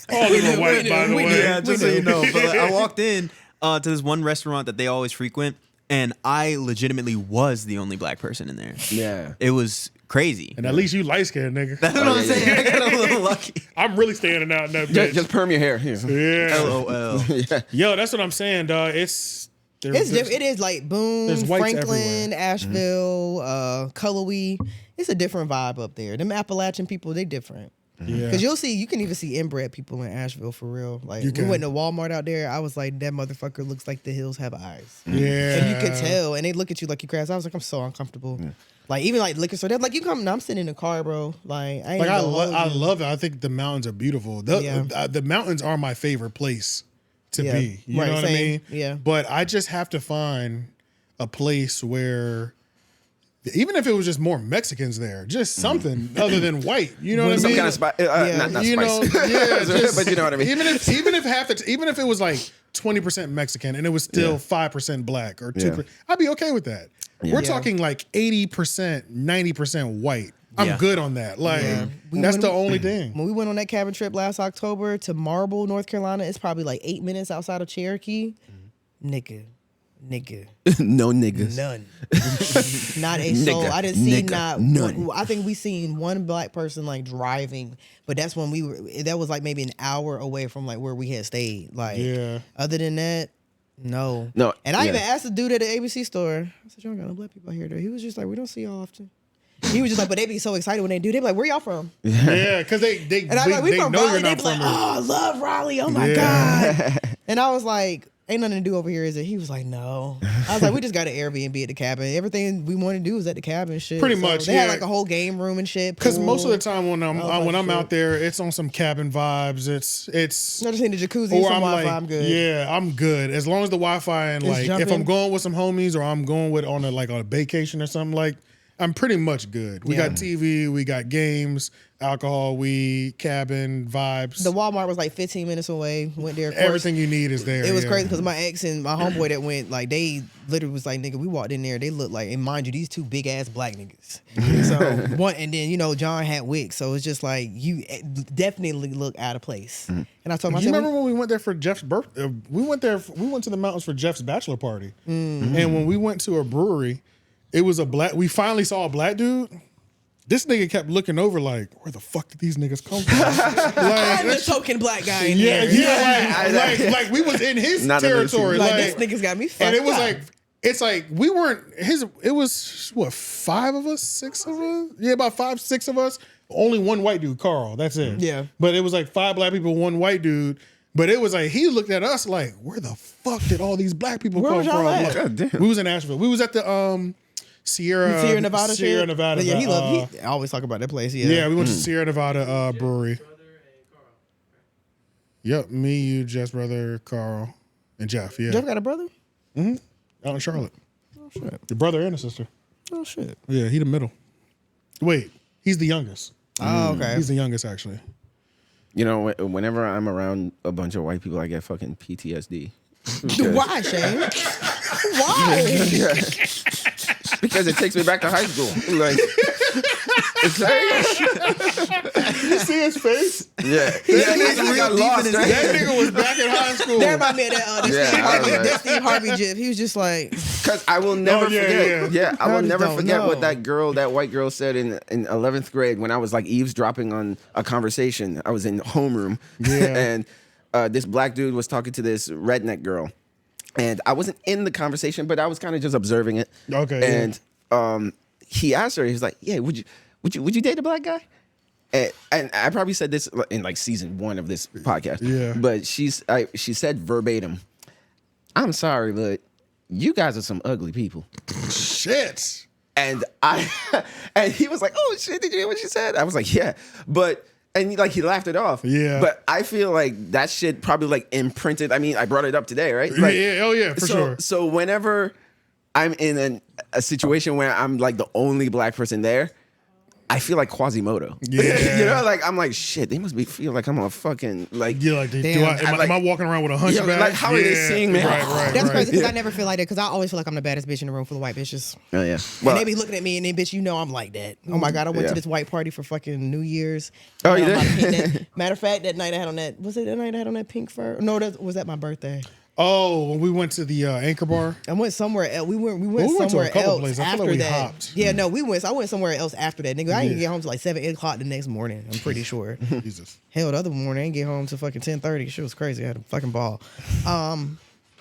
All of them are white, by the way. Yeah, just so you know. But like, I walked in to this one restaurant that they always frequent, and I legitimately was the only black person in there. Yeah. It was crazy. And at least you light skinned, nigga. That's what I'm saying. I got a little lucky. I'm really standing out in that bitch. Just perm your hair. Yeah. LOL. Yeah. Yo, that's what I'm saying, dog. It is like Boone, there's whites Franklin, everywhere. Asheville, Cullowhee. It's a different vibe up there. Them Appalachian people, they different. Yeah. Because you can even see inbred people in Asheville for real. Like You we can. went to Walmart out there. I was like, that motherfucker looks like the hills have eyes. Yeah. And you could tell. And they look at you like you crazy. I was like, I'm so uncomfortable. Like even like liquor store, they're like, you come. No, I'm sitting in the car, bro. Like I ain't Like I gonna hold you. love it. I think the mountains are beautiful. The mountains are my favorite place to be. You know what I mean? Yeah. But I just have to find a place where, even if it was just more Mexicans there, just something other than white. You know what I mean? Some kind of spice. Not you know, spice. yeah, just, but you know what I mean. Even if it was like 20% Mexican and it was still 5% black or 2%, I'd be okay with that. We're talking like 80%, 90% white. I'm good on that. Like that's the only thing. When we went on that cabin trip last October to Marble, North Carolina, it's probably like 8 minutes outside of Cherokee. Nigga. No niggas. None. Not a soul. I didn't see none. one. I think we seen one black person like driving, but that's when that was like maybe an hour away from like where we had stayed. Like other than that, no. And I even asked the dude at the ABC store, I said, y'all got no black people out here though. He was just like, we don't see y'all often. He was just like, but they be so excited when they do. They be like, where y'all from? Yeah, because they and I'm like, we from know Raleigh. you're They not be from like, here. oh, I love Raleigh. Oh my God. And I was like, ain't nothing to do over here, is it? He was like, no. I was like, we just got an Airbnb at the cabin. Everything we want to do is at the cabin and shit. Pretty So much, they had like a whole game room and shit. Because most of the pool. time when I'm out there, it's on some cabin vibes. It's I just need a jacuzzi and or some I'm Wi-Fi. like, I'm good. yeah, I'm good as long as the Wi-Fi and It's like if jumping. I'm going with some homies or I'm going with on a vacation or something, like I'm pretty much good. We got TV, we got games, alcohol, weed, cabin vibes. The Walmart was like 15 minutes away. Went there. Of course, Everything you need is there. It was crazy because my ex and my homeboy that went, like, they literally was like, nigga, we walked in there. They looked like, and mind you, these two big ass black niggas. So one, and then John had wigs, so it's just like you definitely look out of place. And I told him, I You said, remember when we went there for Jeff's birthday? We went to the mountains for Jeff's bachelor party, and when we went to a brewery, it was we finally saw a black dude. This nigga kept looking over like, where the fuck did these niggas come from? I'm the token black guy in there. Like we was in his Not territory. Like, this nigga's got me fucked and it was up. like, it's like we weren't it was what, 5 of us, 6 of us? Yeah, about 5, 6 of us. Only one white dude, Carl. That's it. Yeah. But it was like 5 black people, 1 white dude. But it was like he looked at us like, where the fuck did all these black people Where come was y'all from? at? Like, God damn. we was in Asheville. We was at the Sierra Nevada Sierra shit? Nevada. But yeah, he always talk about that place. Yeah, we went to Sierra Nevada brewery. Yep, me, you, Jeff's brother, Carl, and Jeff. Yeah, Jeff got a brother? out in Charlotte. Oh shit. The brother and a sister. Oh shit. Yeah, he the middle. Wait, he's the youngest. Oh, okay. He's the youngest actually. You know, whenever I'm around a bunch of white people, I get fucking PTSD. Why, Shane? Why? Because it takes me back to high school. Like, it's like, You see his face? yeah. I got lost. That nigga was back in high school. That remind me of Yeah, that Steve Harvey gif. He was just like, Because I will never forget. Yeah, I will just never don't forget know. what that white girl said in 11th grade when I was like eavesdropping on a conversation. I was in homeroom, and this black dude was talking to this redneck girl, and I wasn't in the conversation, but I was kind of just observing it. Okay. And he asked her, he was like, "Yeah, would you date a black guy?" And I probably said this in like season 1 of this podcast. Yeah. But she said verbatim, "I'm sorry, but you guys are some ugly people." Shit. And he was like, "Oh shit, did you hear what she said?" I was like, "Yeah," and like he laughed it off. Yeah. But I feel like that shit probably like imprinted. I mean, I brought it up today, right? Like, Yeah. Oh yeah, for sure. So whenever I'm in a situation where I'm like the only black person there, I feel like Quasimodo. Yeah. You know, like I'm like, shit, they must feel like I'm a fucking like. Yeah, like, Damn. am I walking around with a hunchback? like, how are they seeing me? Right. that's crazy because I never feel like that because I always feel like I'm the baddest bitch in the room full of white bitches. Oh yeah. And they be looking at me and then, bitch, I'm like that. Oh my God, I went to this white party for fucking New Year's. Oh, And you I'm did? about to paint that. Matter of fact, that night I had on that, was it the night I had on that pink fur? No, was that my birthday? Oh, when we went to the Anchor Bar. I went somewhere else. We went to a somewhere couple else places. I feel after like we that. hopped. Yeah, no, I went somewhere else after that. Nigga, I didn't get home till like 7, 8 o'clock the next morning. I'm pretty sure. Jesus. Hell, the other morning I didn't get home till fucking 10:30. Shit was crazy. I had a fucking ball. I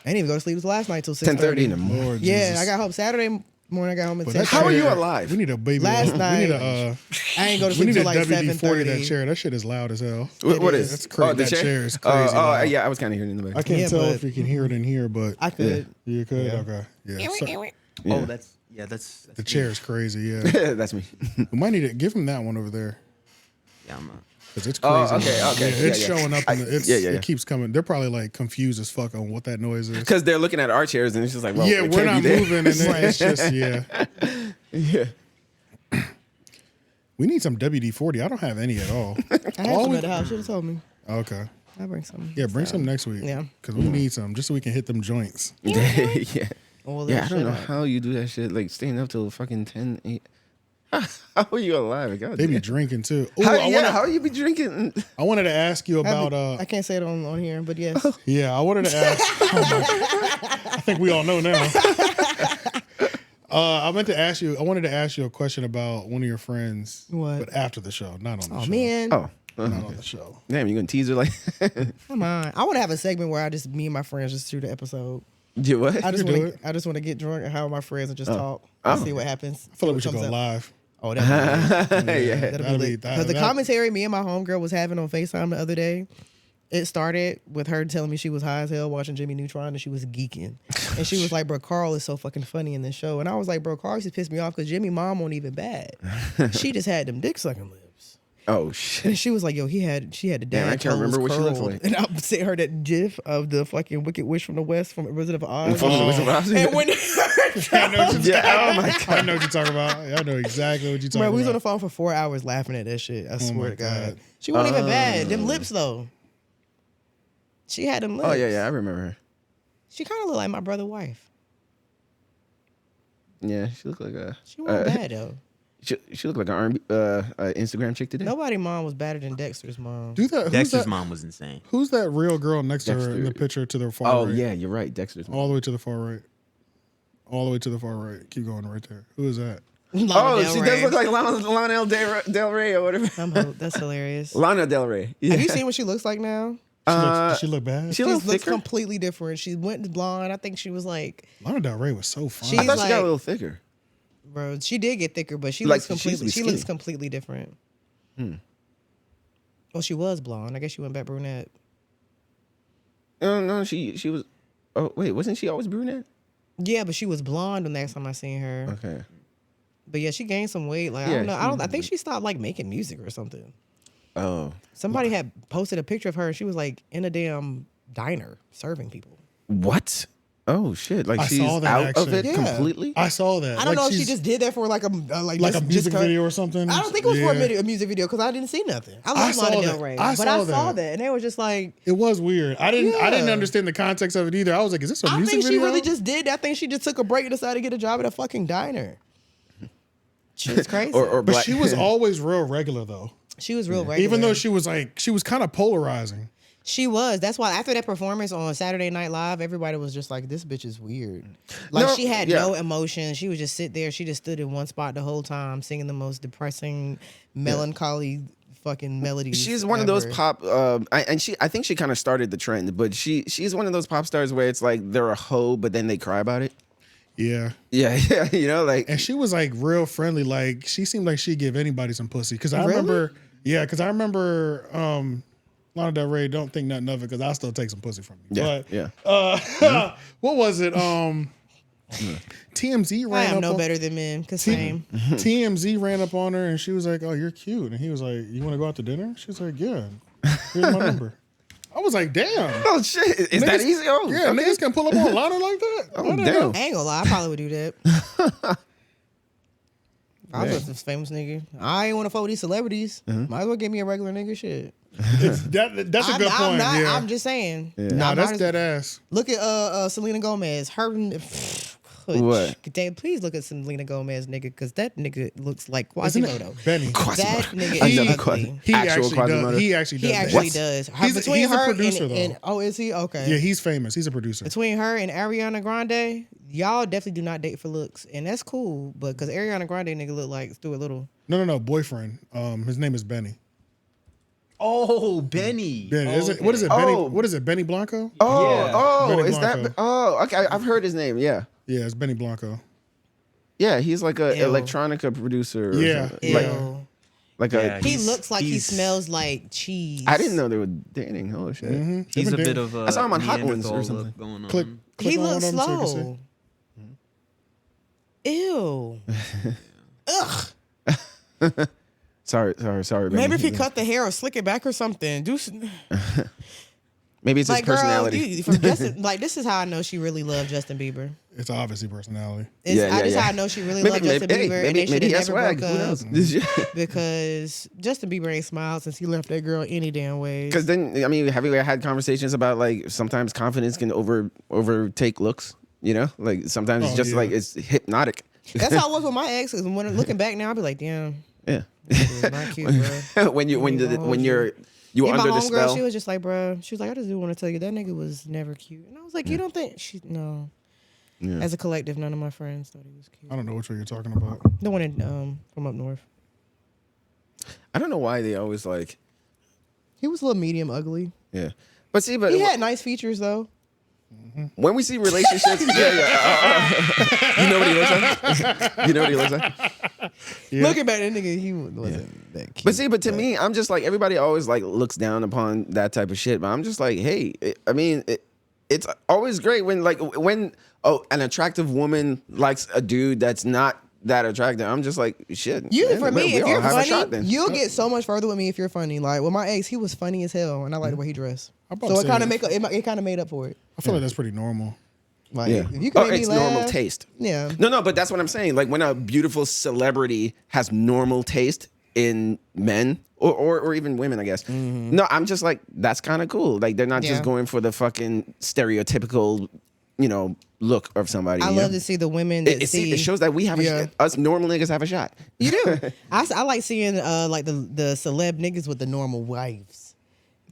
didn't even go to sleep last night till 6:30 in the morning. Yeah, I got home Saturday morning. I got home at 10. How are you alive? We need a baby. Last night, We need a, I ain't go to we sleep need till a like WD-40 that 7:30. chair. That shit is loud as hell. What is? That's crazy. The that chair is crazy. Yeah, I was kind of hearing it in the back. I can't Yeah, tell but- if you can hear it in here, but I could. you could. Yeah. Okay. Yeah. So, Oh, that's the chair is crazy. Yeah. That's me. We might need to give him that one over there Yeah, I'm because it's crazy. Oh, okay. Yeah, it's Yeah. showing up. It Yeah. keeps coming. They're probably like confused as fuck on what that noise is. Because they're looking at our chairs and it's just like, well, Yeah, it we're can't not be there. moving, and then it's just Yeah. We need some WD-40. I don't have any at all. I had some at the house. Should have told me. Okay. I'll bring some. Yeah, bring some next week. Yeah. Because we need some just so we can hit them joints. Yeah. All that Yeah, I don't shit know out. how you do that shit. Like staying up till fucking 10, 8. How are you alive? God They be damn. drinking too. Ooh, How you be drinking? I wanted to ask you about. I can't say it on here, but yes. Yeah, I wanted to ask. I think we all know now. I wanted to ask you a question about one of your friends. What? But after the show, not on the show. Oh man. Oh. Not on the show. Damn, you gonna tease her like? Come on. I want to have a segment where me and my friends just shoot the episode. Do what? I just do want it. to. I just want to get drunk and have my friends and just talk and see what happens. I feel like we should go live. Oh, that'll be Yeah. that'll be lit. Because the commentary me and my homegirl was having on FaceTime the other day, it started with her telling me she was high as hell watching Jimmy Neutron and she was geeking. And she was like, bro, Carl is so fucking funny in this show. And I was like, bro, Carl just pissed me off because Jimmy mom won't even bad. She just had them dick sucking lips. Oh shit. And she was like, yo, she had the dad. Damn, I can't remember what she looks like. And I sent her that gif of the fucking Wicked Witch from the West from Wizard of Oz. From the Wizard of Oz? And when I know what you're Yeah, oh my God. I know what you're talking about. I know exactly what you're talking bro, we was on the about. phone for 4 hours laughing at that shit. I swear my to God. God. She wasn't even bad. Them lips though. She had them lips. Oh yeah, I remember her. She kind of looked like my brother's wife. Yeah, she looked like a. She wasn't bad though. She looked like an R&B, Instagram chick today. Nobody mom was better than Dexter's mom. Do that. Dexter's mom was insane. Who's that real girl next to her in the picture to the far Oh right? yeah, you're right. Dexter's mom. All the way to the far right. All the way to the far right. Keep going right there. Who is that? Oh, she does look like Lana Del Rey or whatever. That's hilarious. Lana Del Rey. Yeah. Have you seen what she looks like now? Does she look bad? She She looks looks thicker. completely different. She went blonde. I think she was like, Lana Del Rey was so fun. She's I thought she got like- a little thicker. bro, she did get thicker, but she Like, looks she used to completely. be She looks skinny. completely different. Well, she was blonde. I guess she went back brunette. No, she was. Oh wait, wasn't she always brunette? Yeah, but she was blonde the next time I seen her. Okay. But yeah, she gained some weight. Like I Yeah, don't know. I think she stopped like making music or something. Oh. Somebody had posted a picture of her. She was like in a damn diner serving people. What? Oh shit! Like I she's saw that, out of actually. it Yeah. completely. I saw that. I don't know if she she's- just did that for like a like just- a music just video or something. I don't think it was for Yeah. a music video because I didn't see nothing. I I love saw Lana that. Del Rey, I but I saw saw that. that and they were just like, It was weird. I didn't Yeah. understand the context of it either. I was like, is this a I music think she video? really just did that. I think she just took a break and decided to get a job at a fucking diner. She was crazy. or But black. she was always real regular though. She was real regular. Even though she was kind of polarizing. She was. That's why after that performance on Saturday Night Live, everybody was just like, this bitch is weird. Like, No, she had yeah. no emotion. She would just sit there. She just stood in one spot the whole time, singing the most depressing, melancholy fucking melodies. She's one of those ever. pop, I think she kind of started the trend, but she's one of those pop stars where it's like they're a hoe, but then they cry about it. Yeah. Yeah, you know, like. And she was like real friendly. Like she seemed like she'd give anybody some pussy. Because I Really? remember, Lana Del Rey, don't think nothing of it because I still take some pussy from you. Yeah, But yeah. what was it? TMZ I ran am up no on, better than men. Cause same. TMZ ran up on her and she was like, "Oh, you're cute." And he was like, "You want to go out to dinner?" She's like, "Yeah. Here's my number." I was like, "Damn." Oh shit! Is that easy? Oh, Yeah, okay. niggas can pull up on Lana like that. Oh damn! I ain't gonna lie. I probably would do that. I was a famous nigga. I ain't want to fuck with these celebrities. Might as well give me a regular nigga shit. That's a good point. I'm yeah. I'm just saying. Nah, I that's might as- dead ass. Look at Selena Gomez. Her What? Damn, please look at Selena Gomez, nigga, because that nigga looks like Isn't it Quasimodo. Benny. That nigga I is know ugly. He Actual actually Quasimodo? does. He actually does. He actually that. does. He's a producer, though. Oh, is he? Okay. Yeah, he's famous. He's a producer. Between her and Ariana Grande, y'all definitely do not date for looks, and that's cool. But because Ariana Grande nigga look like Stuart Little. No, boyfriend. His name is Benny. Oh, Benny. Benny. Is it, what is it? Benny? What is it? Benny Blanco? Oh, Benny is Blanco. that? Oh, okay. I've heard his name. Yeah. Yeah, it's Benny Blanco. Yeah, he's like a Ew. electronica producer. Or Yeah. something. Ew. Like Yeah, a. He looks like he smells like cheese. I didn't know they were dating. Holy shit. He's a bit of a I saw him on Hot Ones or Neanderthal something. look going on. Click He on looks one of them so you can see. slow. Ew. Ugh. Sorry. Benny. Maybe if he cut the hair or slick it back or something. Do some, Maybe it's his like, girl, personality. you, from Justin, like this is how I know she really loved Justin Bieber. It's obviously personality. This Yeah. is how I know she really loved Justin Bieber. and they should he have has never swag. broke Who up knows? because Justin Bieber ain't smiled since he left that girl any damn way. Because then, I mean, have you ever had conversations about like sometimes confidence can overtake looks? You know, like sometimes it's just like it's hypnotic. That's how it was with my ex. When looking back now, I'll be like, damn, Yeah. not cute, bro. when you were And under my the homegirl, spell. she was just like, bro, she was like, I just do want to tell you that nigga was never cute. And I was like, you don't think no. Yeah. As a collective, none of my friends thought he was cute. I don't know which one you're talking about. The one in from up north. I don't know why they always like. He was a little medium ugly. Yeah. But see, He had nice features though. when we see relationships, you know what he looks like? You know what he looks like? Looking back at that nigga, he wasn't that cute. But see, to me, I'm just like, everybody always like looks down upon that type of shit. But I'm just like, hey, it's always great when an attractive woman likes a dude that's not that attractive. I'm just like, shit. Usually for me, if you're have a shot funny, then. you'll get so much further with me if you're funny. Like with my ex, he was funny as hell, and I like the way he dressed. So it kind of made up for it. I feel like that's pretty normal. Like, Yeah. if you can make me It's laugh, normal taste. Yeah. No, but that's what I'm saying. Like when a beautiful celebrity has normal taste in men or even women, I guess. No, I'm just like, that's kind of cool. Like they're not just going for the fucking stereotypical, look of somebody. I love to see the women that it shows that we have us normal niggas have a shot. You do. I like seeing like the celeb niggas with the normal wives.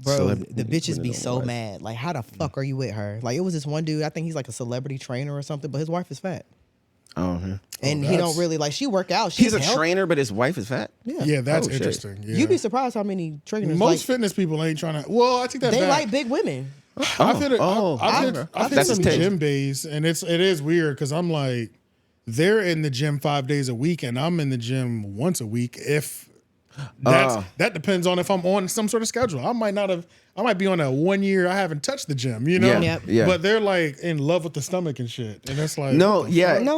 Bro, the bitches be so mad. Like, how the fuck are you with her? Like, it was this one dude, I think he's like a celebrity trainer or something, but his wife is fat. Oh, yeah. And he don't really, like, she work out. He's a trainer, but his wife is fat? Yeah, that's interesting. Yeah. You'd be surprised how many trainers. Most fitness people ain't trying to. Well, I think that they like big women. I've hit some taste. gym bays, and it is weird because I'm like, they're in the gym 5 days a week, and I'm in the gym once a week. If that depends on if I'm on some sort of schedule. I might be on a 1 year I haven't touched the gym, Yeah. But they're like in love with the stomach and shit, and it's like no,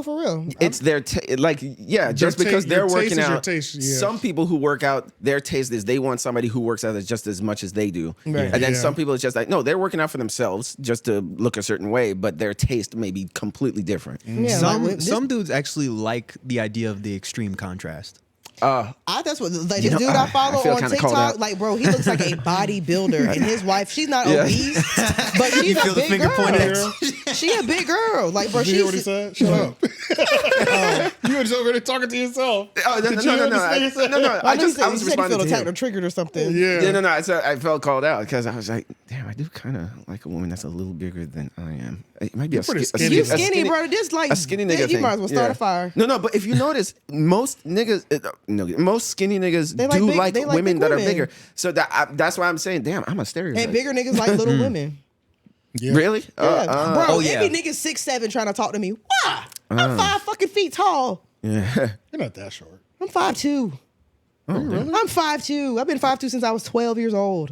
for real. It's their just because they're working out. Taste, yeah. Some people who work out, their taste is they want somebody who works out just as much as they do, Right. and then some people it's just like no, they're working out for themselves just to look a certain way, but their taste may be completely different. Yeah, Some dudes actually like the idea of the extreme contrast. That's what this dude I follow feel on kinda called TikTok. out. Like, bro, he looks like a bodybuilder, and his wife, she's not obese, but she's a big girl. She a big girl. Like, bro, Did you hear what he said? Shut up. You were just over there talking to yourself. Oh, no. I was responding to him. Or triggered or something. Yeah. No. I felt called out because I was like, damn, I do kind of like a woman that's a little bigger than I am. It might be pretty skinny. skinny. You skinny, bro. Just like a skinny nigga you thing. might as well start a fire. No, but if you notice, most niggas, most skinny niggas They like like women big that are women. bigger. So that's why I'm saying, damn, I'm a stereotype. And bigger niggas like little women. Yeah. Really? Yeah. Bro, yeah. every nigga 6'7" trying to talk to me. Why? I'm 5 fucking feet tall. Yeah. You're not that short. I'm 5'2". Really? I'm 5'2". I've been 5'2" since I was 12 years old.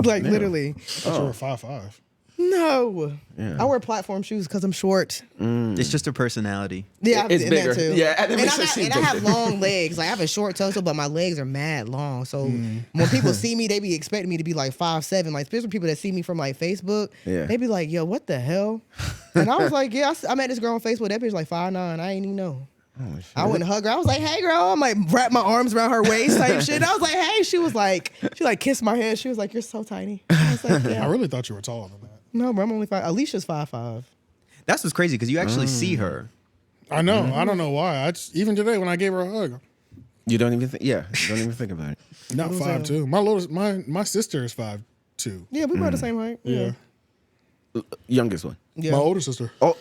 Like literally. I thought you were 5'5". No. I wear platform shoes because I'm short. It's just a personality. Yeah, It's and bigger. That too. Yeah, and it and makes it seem I have bigger. long legs. Like I have a short torso, but my legs are mad long. So when people see me, they be expecting me to be like 5'7". Like especially people that see me from like Facebook, they be like, "Yo, what the hell?" And I was like, "Yeah, I met this girl on Facebook. That bitch like 5'9". I ain't even know." Oh, I went and hug her. I was like, "Hey, girl." I'm like, wrap my arms around her waist type shit. I was like, "Hey." She like kissed my head. She was like, "You're so tiny." I was like, "Yeah." I really thought you were taller than that. No, bro, I'm only 5. Alicia's 5'5". That's what's crazy because you actually see her. I know. I don't know why. Even today when I gave her a hug. You don't even think. Yeah, you don't even think about it. Not 5'2". My sister is 5'2". Yeah, we about the same height. Yeah. Youngest one. Yeah. My older sister. Oh,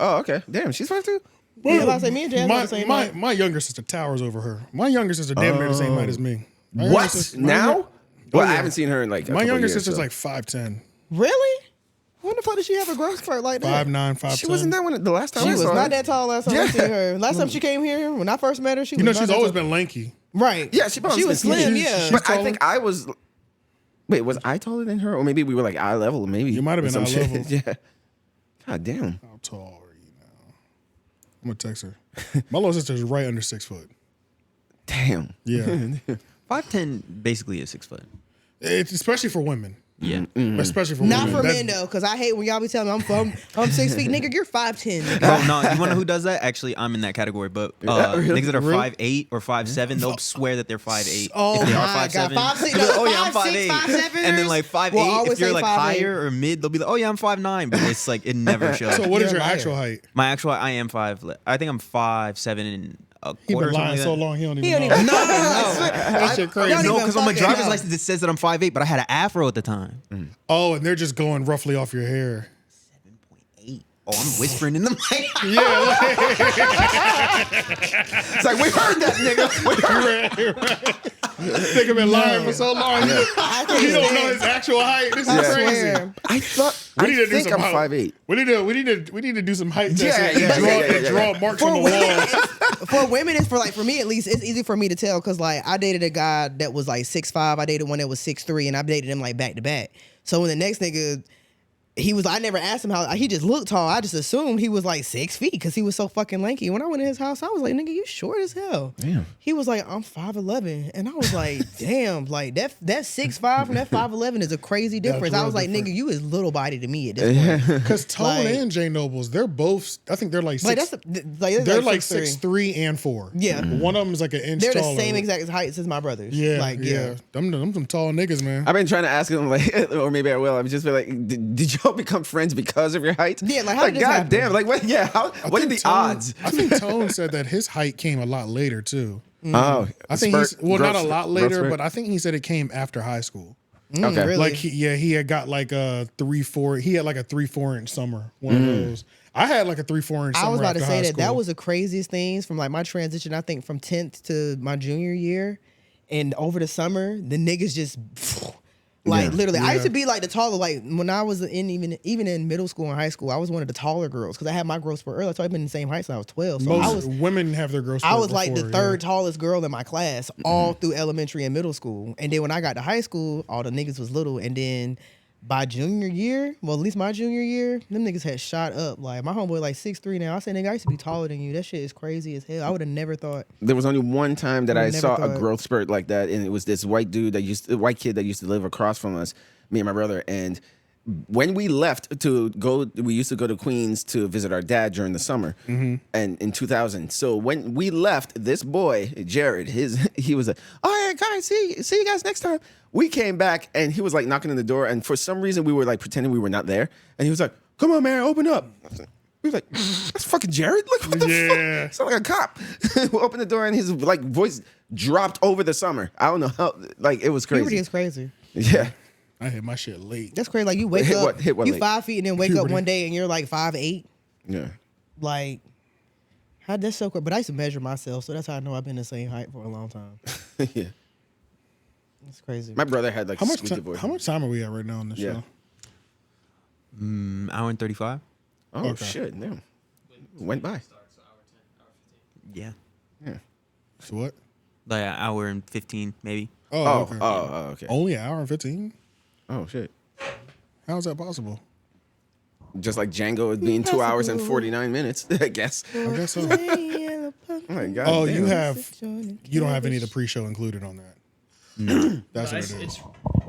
okay. Damn, she's 5'2". Yeah, I say me and Jazz are the same height. My younger sister towers over her. My younger sister damn near the same height as me. What? Now? Well, I haven't seen her in like my younger sister's like 5'10". Really? When the fuck did she have a growth spurt like that? 5'9", 5'10". She wasn't that one the last time She I was saw her. not that tall last time I seen her. Last time she came here, when I first met her, she was she's always been lanky. Right. Yeah, she was slim, yeah. But I think I was... Wait, was I taller than her? Or maybe we were like eye level, maybe. You might have been eye level. Yeah. God damn. How tall are you now? I'm going to text her. My little sister is right under 6 foot. Damn. Yeah. 5'10" basically is 6 foot. It's especially for women. Yeah. Especially for Not women. for men though, because I hate when y'all be telling me I'm 6 feet, nigga. You're 5'10". Nigga. Bro, no, you want to know who does that? Actually, I'm in that category. But niggas that are Really? 5'8" or 5'7", they'll swear that they're 5'8". Oh if they are my 5'7", God, 5'6", they'll be like, oh yeah, I'm 5'6", 5'8", and then like 5'8", will always if you're say like 5'8". higher or mid, they'll be like, oh yeah, I'm 5'9", but it's like it never shows. So what is You're your a liar. actual height? My actual, I am 5. I think I'm 5'7" and a He quarter. been or lying something so like that. long he don't He even don't know. even know. That shit crazy. Don't No, even because on my fucking driver's know. license it says that I'm 5'8", but I had an afro at the time. Oh, and they're just going roughly off your hair. 7.8. Oh, I'm whispering in the mic. Yeah. It's like, we heard that, nigga. You're right. Nigga been lying for so long. He don't know his actual height. This is I crazy. swear. I thought... We need to I do think some I'm height. 5'8". We need to do some height Yeah, tests yeah, and yeah. draw marks on the wall. For women, it's for me at least. It's easy for me to tell because like I dated a guy that was like 6'5". I dated one that was 6'3", and I dated him like back to back. So when the next nigga, I never asked him how. He just looked tall. I just assumed he was like 6 feet because he was so fucking lanky. When I went to his house, I was like, nigga, you short as hell. Damn. He was like, I'm 5'11", and I was like, damn, like that 6'5" from that 5'11" is a crazy difference. I was like, nigga, you is little body to me at this point. Because Tone and J Nobles, they're both. I think they're like Like six. they're like 6'3". 6'3" and 4. Yeah. One of them is like an inch They're taller. the same exact heights as my brothers. Yeah, like yeah. Them tall niggas, man. I've been trying to ask him, like, or maybe I will. I'm just be like, did y'all become friends because of your height? Yeah, like, how did this God happen? damn, like, what? Yeah, what are the odds? I think Tone said that his height came a lot later too. Oh, I think not a lot later, growth spurt? but I think he said it came after high school. Okay. Really? Like he had got like a 3-4. He had like a 3-4 inch summer. One of those. I had like a 3-4 inch summer. I was about to after say high that school. was the craziest things from like my transition. I think from 10th to my junior year, and over the summer, the niggas just like literally. I used to be like the taller. Like when I was even in middle school and high school, I was one of the taller girls because I had my growth spurt early. So I've been in the same height since I was 12. So Most women have their growth spurt. I was like the before, third tallest girl in my class all through elementary and middle school. And then when I got to high school, all the niggas was little. And then by junior year, well, at least my junior year, them niggas had shot up. Like my homeboy like 6'3" now. I said, nigga, I used to be taller than you. That shit is crazy as hell. I would have never thought. There was only one time that I never saw a thought. growth spurt like that, and it was this white kid that used to live across from us, me and my brother. And when we left to go, we used to go to Queens to visit our dad during the summer, and in 2000. So when we left, this boy Jared, he was like, "Oh yeah, guys, see you guys next time." We came back, and he was like knocking on the door, and for some reason we were like pretending we were not there, and he was like, "Come on, man, open up." We was like, "That's fucking Jared. Look, what the fuck? Sound like a cop." We opened the door, and his like voice dropped over the summer. I don't know how. Like it was crazy. Puberty is crazy. Yeah. I hit my shit late. That's crazy. Like you wake up, hit what you late? 5 feet, and then wake up one day and you're like 5'8". Yeah. Like, how that's so cool. But I used to measure myself, so that's how I know I've been the same height for a long time. Yeah. It's crazy. My brother had like How much squeaky voice. how much time are we at right now on the Yeah. show? Hour and 35. Oh Okay. shit! No, went by. Yeah. Yeah. So what? Like an hour and 15, maybe. Oh, okay. Okay. Only an hour and 15? Oh shit! How is that possible? Just like Django being 2 hours and 49 minutes, I guess. I guess so. Oh my god! Oh, damn. you don't have any of the pre-show included on that. No. That's what it is.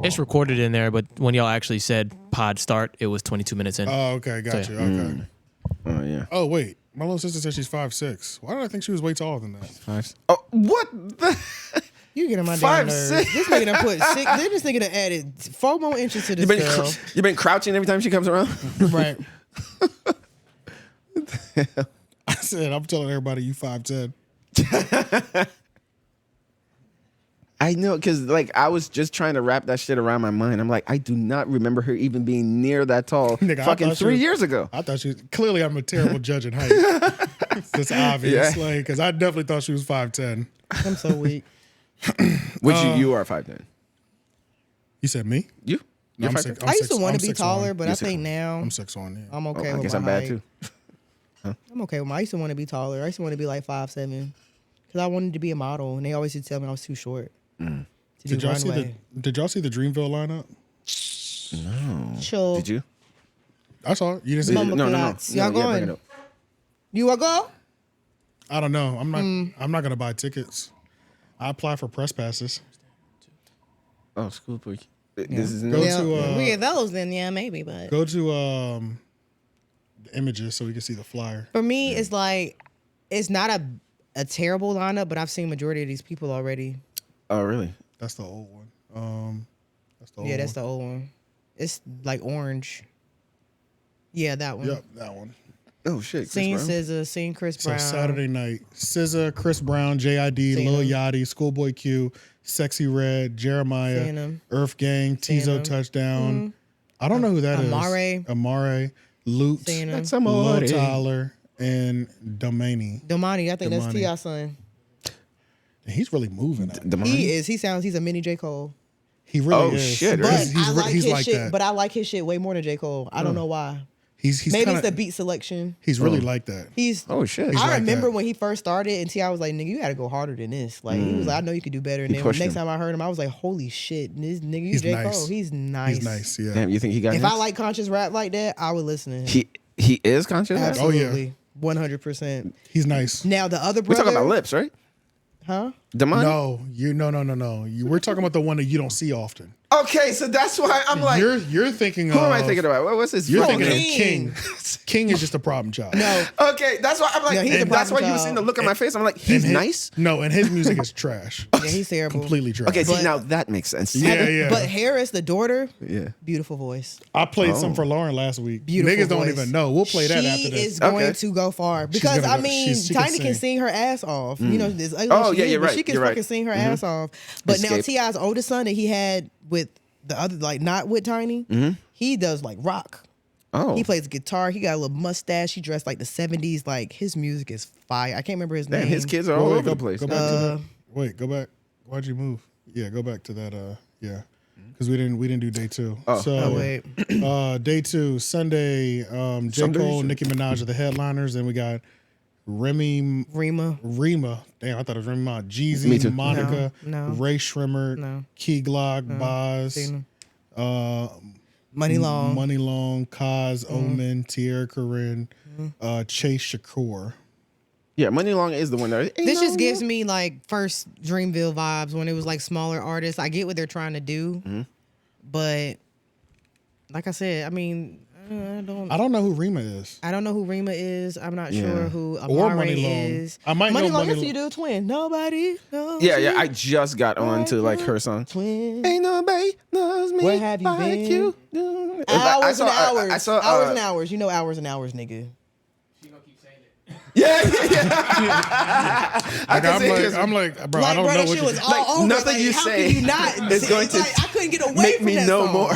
It's recorded in there, but when y'all actually said pod start, it was 22 minutes in. Oh, okay, got So, you. yeah. Okay. Oh yeah. Oh wait, my little sister said she's 5'6". Why did I think she was way taller than that? 5. Oh, what? You get on my damn 5'6". nerves. This nigga done put six. Then this nigga done added 4 more inches to this girl. You been crouching every time she comes around? Right. said, I'm telling everybody you 5'10". I know, because like I was just trying to wrap that shit around my mind. I'm like, I do not remember her even being near that tall. Nigga, fucking 3 years ago. I thought she was clearly. I'm a terrible judge in height. It's obvious, like because I definitely thought she was 5'10". I'm so weak. Which you are 5'10". You said me? You? No, You're I'm 5'10"? six- I used to want to be 6'1". taller, but You're I think now I'm 6'1". Yeah. I'm okay I with guess my I'm bad height. too. I'm okay with my. I used to want to be taller. I used to want to be like 5'7", because I wanted to be a model, and they always used to tell me I was too short. Did y'all see the Dreamville lineup? No. Sure. Did you? I saw it. You didn't see Mama it? No. Plots. No, Y'all yeah, bring it going? up. You want to go? I don't know. I'm not gonna buy tickets. I apply for press passes. Oh, school boy. This is Go to we get those then, yeah, maybe. But go to the images so we can see the flyer. for me, it's like it's not a terrible lineup, but I've seen majority of these people already. Oh, really? That's the old one. That's the old Yeah, that's one. the old one. It's like orange. Yeah, that one. Yep, that one. Oh shit. Seen Chris Brown? SZA, seen Chris So Brown. Saturday night, SZA, Chris Brown, JID, Seen Lil him. Yachty, Schoolboy Q, Sexy Red, Jeremiah, Seen him. Earth Gang, Seen Tizo him. Touchdown. I don't know who that is. Amare, Loot, Seen him. Lil Tyler, and Ďomaní. 𝙿𝙾𝚂𝚃, I think that's 𝙿𝙾𝚂𝚃. T.I.'s son. And he's really moving. He is. He's a mini J. Cole. He really Oh, is. shit, But right? I like he's his like shit. that. But I like his shit way more than J. Cole. I don't know why. He's Maybe kinda, it's the beat selection. He's really like that. He's. Oh shit. He's I like remember that. when he first started, and T.I. was like, "Nigga, you got to go harder than this." Like he was like, "I know you could do better." And He then pushed next him. time I heard him, I was like, "Holy shit, this nigga, you He's J. nice. Cole. He's nice. He's nice. Yeah. Damn, you think he got If hits? I like conscious rap like that, I would listen to him. He is conscious? Absolutely, 100%. He's nice. Now the other We're brother, talking about lips, right? huh? 𝙿𝙾𝚂𝚃? No. We're talking about the one that you don't see often. Okay, so that's why I'm like, You're thinking. who am I thinking about? What's his You're fucking thinking name? of King. King is just a problem child. No, Okay, that's why I'm like, No, he's a that's why problem you were seeing the child. look on my face. I'm like, he's And his- nice. No, and his music is trash. yeah, he's terrible. Completely trash. Okay, see, But- now that makes sense. Yeah. But Harris, the daughter, Yeah. beautiful voice. I played some for Lauren last week. Beautiful Niggas don't voice. even know. We'll play that after She this. is going Okay. to go far because gonna I go- mean, she can Tiny can sing. sing her ass off. You know, this ugly Oh, she yeah, is, you're but right, she can you're fucking right. sing her ass off. But now Escape. T.I.'s oldest son that he had with the other, like not with Tiny, he does like rock. Oh. He plays guitar. He got a little mustache. He dressed like the 70s. Like his music is fire. I can't remember his Damn, name. his kids are all over the place. Go back to that. Wait, go back. Why'd you move? Yeah, go back to that. Yeah, because we didn't do day 2. Oh. So Oh, wait. day 2 Sunday. J. Sunday? Cole, Nicki Minaj are the headliners. Then we got Rema. Damn, I thought it was Remy Ma. Me Jeezy, too. Monica, No. Ray Shrimmer, No. Key Glock, Boz, Seen him. Money Long. Money Long, Kaz, Omen, Tierra Corinne, Chase Shakur. Yeah, Money Long is the one that. This just gives me like first Dreamville vibes when it was like smaller artists. I get what they're trying to do, but like I said, I mean, I don't know who Rema is. I don't know who Rema is. I'm not Yeah. sure who Or Amare Money Long. is. I might Money know Long. Money Yes, you do. Twin. Nobody knows. Yeah, you I just got on to like her song. Twin. Ain't nobody knows me. Where have you like been? You. Hours and hours. I saw, hours and hours. You know hours and hours, nigga. Yeah. Like, I'm like, bro, I don't bro, know that what shit you was all over. nothing like, you how say can you not is going to like, I couldn't get away make from me that know song. more.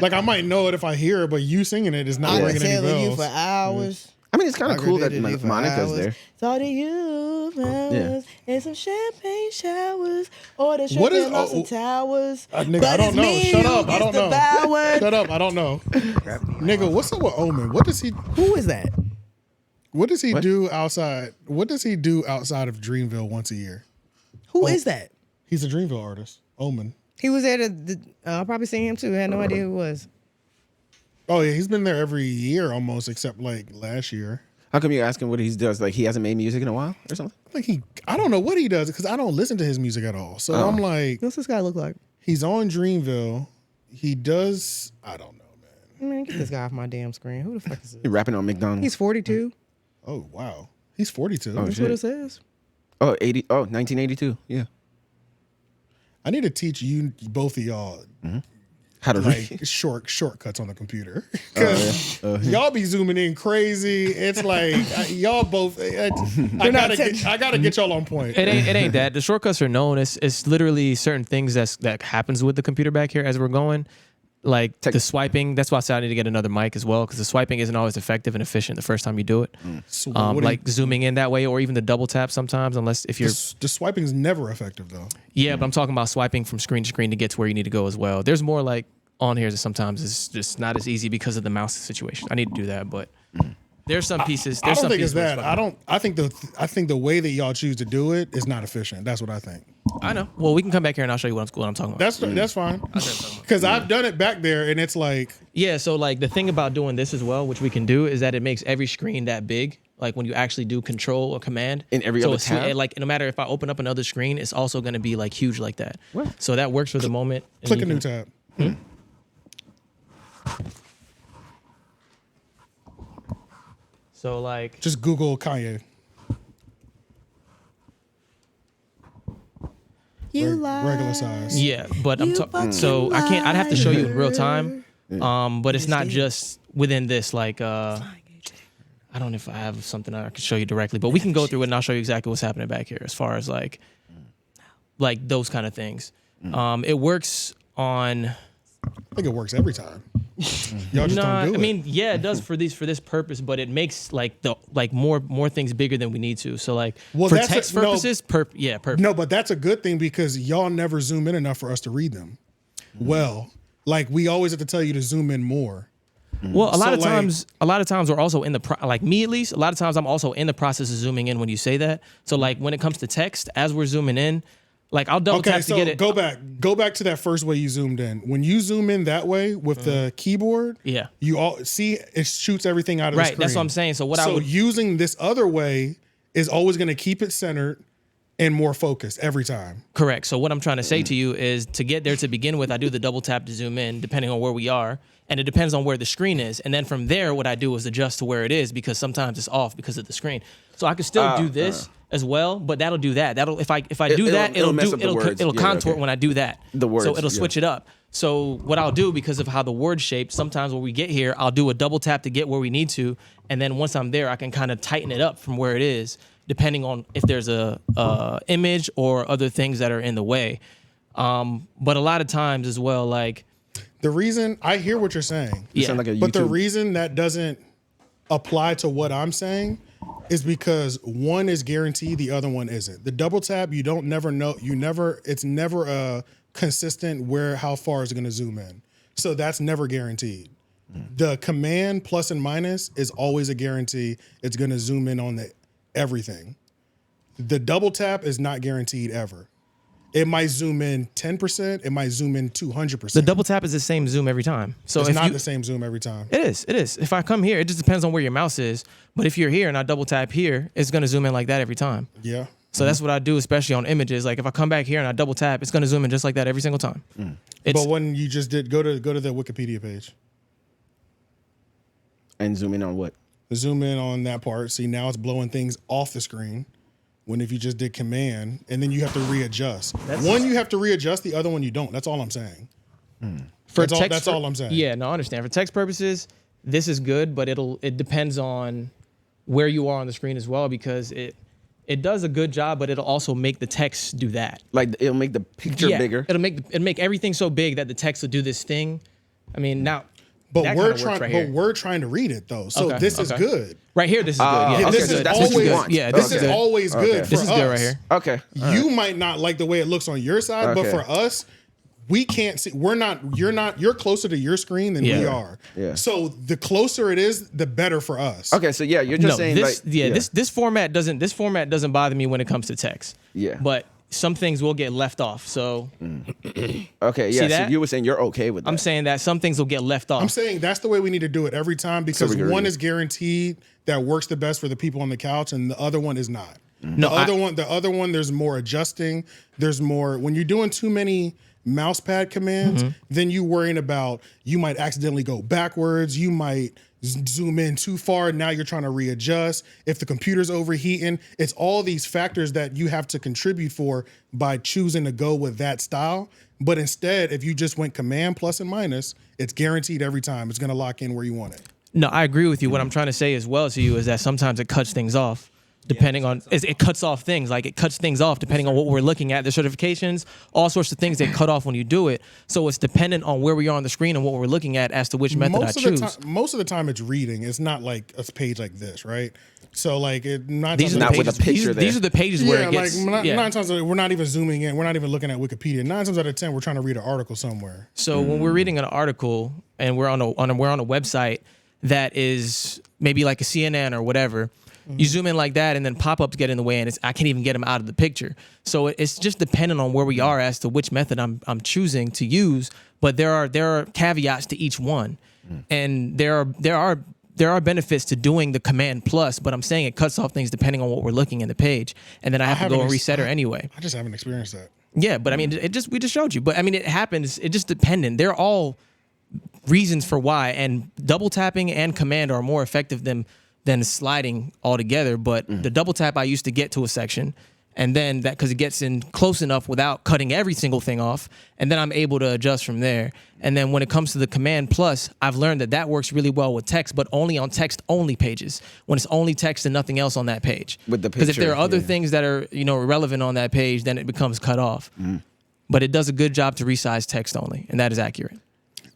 like. I might know it if I hear it, but you singing it is not I've ringing been any telling bells. you for hours. I mean, it's kind of cool that Aggravated for Monica's hours. there. Saw the you flowers and some champagne showers. Or the What is- champagne lost some towers. Nigga, But I don't it's know. me Shut who up. I gets don't know. devoured. Shut up. I don't know. Nigga, what's up with Omen? What does he Who is that? do outside? What does he do outside of Dreamville once a year? Who is that? He's a Dreamville artist. Omen. He was there I'll probably seen him too. I had no idea who it was. Oh yeah, he's been there every year almost, except like last year. How come you asking what he does? Like he hasn't made music in a while or something? I don't know what he does because I don't listen to his music at all. So I'm like, What's this guy look like? he's on Dreamville. He does. I don't know, man. Man, get this guy off my damn screen. Who the fuck is He this? rapping on McDonald's. He's 42. Oh wow, he's 42. Oh, That's shit. what it says. Oh, 1982. Yeah. I need to teach you both of y'all. How to like shortcuts on the computer. Because y'all be zooming in crazy. It's like y'all both. I gotta get y'all on point. It ain't that. The shortcuts are known. It's literally certain things that happens with the computer back here as we're going. Like the swiping. That's why I said I need to get another mic as well, because the swiping isn't always effective and efficient the first time you do it. Like zooming in that way, or even the double tap sometimes, unless if you're the swiping is never effective though. Yeah, but I'm talking about swiping from screen to screen to get to where you need to go as well. There's more like on here that sometimes is just not as easy because of the mouse situation. I need to do that, but there's some pieces. I don't think it's that. I think the way that y'all choose to do it is not efficient. That's what I think. I know. Well, we can come back here and I'll show you what I'm talking about. That's fine. Because I've done it back there, and it's like So like the thing about doing this as well, which we can do, is that it makes every screen that big. Like when you actually do control or command in every other tab. Like no matter if I open up another screen, it's also going to be like huge like that. What? So that works for the moment. Click a new tab. So like just Google Kanye. Regular size. Yeah, but so I can't. I'd have to show you in real time. But it's not just within this. Like I don't know if I have something I can show you directly, but we can go through it and I'll show you exactly what's happening back here as far as like those kind of things. It works on. I think it works every time. Y'all just don't do it. I mean, yeah, it does for this purpose, but it makes more things bigger than we need to. So like for text purposes, perfect. No, but that's a good thing because y'all never zoom in enough for us to read them. Well, like we always have to tell you to zoom in more. Well, a lot of times we're also in the like me at least. A lot of times I'm also in the process of zooming in when you say that. So like when it comes to text, as we're zooming in. Like I'll double tap to get it. Go back to that first way you zoomed in. When you zoom in that way with the keyboard, you all see it shoots everything out of the screen. Right, that's what I'm saying. So using this other way is always going to keep it centered and more focused every time. Correct. So what I'm trying to say to you is to get there to begin with, I do the double tap to zoom in depending on where we are. And it depends on where the screen is. And then from there, what I do is adjust to where it is because sometimes it's off because of the screen. So I could still do this as well, but that'll do that. If I do that, it'll contour when I do that. The words. So it'll switch it up. So what I'll do, because of how the word's shaped, sometimes when we get here, I'll do a double tap to get where we need to. And then once I'm there, I can kind of tighten it up from where it is, depending on if there's a image or other things that are in the way. But a lot of times as well, like, the reason I hear what you're saying, but the reason that doesn't apply to what I'm saying is because one is guaranteed, the other one isn't. The double tap, it's never consistent how far is it going to zoom in. So that's never guaranteed. The command plus and minus is always a guarantee. It's going to zoom in on everything. The double tap is not guaranteed ever. It might zoom in 10%. It might zoom in 200%. The double tap is the same zoom every time. So it's not the same zoom every time. It is. If I come here, it just depends on where your mouse is. But if you're here and I double tap here, it's going to zoom in like that every time. Yeah. So that's what I do, especially on images. Like if I come back here and I double tap, it's going to zoom in just like that every single time. But when you just did, go to the Wikipedia page. And zoom in on what? Zoom in on that part. See, now it's blowing things off the screen. When if you just did command, and then you have to readjust. One you have to readjust, the other one you don't. That's all I'm saying. That's all I'm saying. Yeah, no, I understand. For text purposes, this is good, but it depends on where you are on the screen as well, because it does a good job, but it'll also make the text do that. Like it'll make the picture bigger. It'll make everything so big that the text will do this thing. I mean, now. But we're trying to read it though. So this is good. Right here, this is good. Yeah, this is always this is always good for us. This is good right here. Okay. You might not like the way it looks on your side, but for us, we can't see. You're closer to your screen than we are. Yeah. So the closer it is, the better for us. Okay, so you're just saying this format doesn't bother me when it comes to text. Yeah. But some things will get left off. So okay, yeah. So you were saying you're okay with that. I'm saying that some things will get left off. I'm saying that's the way we need to do it every time, because one is guaranteed that works the best for the people on the couch, and the other one is not. The other one, there's more adjusting. There's more when you're doing too many mouse pad commands, then you worrying about you might accidentally go backwards, you might zoom in too far, now you're trying to readjust. If the computer's overheating, it's all these factors that you have to contribute for by choosing to go with that style. But instead, if you just went command plus and minus, it's guaranteed every time. It's gonna lock in where you want it. No, I agree with you. What I'm trying to say as well to you is that sometimes it cuts things off. Depending on, it cuts off things. Like it cuts things off depending on what we're looking at. The certifications, all sorts of things that cut off when you do it. So it's dependent on where we are on the screen and what we're looking at as to which method I choose. Most of the time it's reading. It's not like a page like this, right? So like these are not with a picture. These are the pages where it gets. Like 9 times we're not even zooming in. We're not even looking at Wikipedia. 9 times out of 10 we're trying to read an article somewhere. So when we're reading an article and we're on a website that is maybe like a CNN or whatever. You zoom in like that, and then pop-ups get in the way, and I can't even get them out of the picture. So it's just dependent on where we are as to which method I'm choosing to use. But there are caveats to each one, and there are benefits to doing the command plus. But I'm saying it cuts off things depending on what we're looking in the page, and then I have to go and reset her anyway. I just haven't experienced that. Yeah, but I mean, we just showed you. But I mean, it happens. It just dependent. They're all reasons for why, and double tapping and command are more effective than sliding altogether. But the double tap I used to get to a section, and then that because it gets in close enough without cutting every single thing off, and then I'm able to adjust from there. And then when it comes to the command plus, I've learned that works really well with text, but only on text only pages, when it's only text and nothing else on that page. With the picture, because if there are other things that are irrelevant on that page, then it becomes cut off. But it does a good job to resize text only, and that is accurate.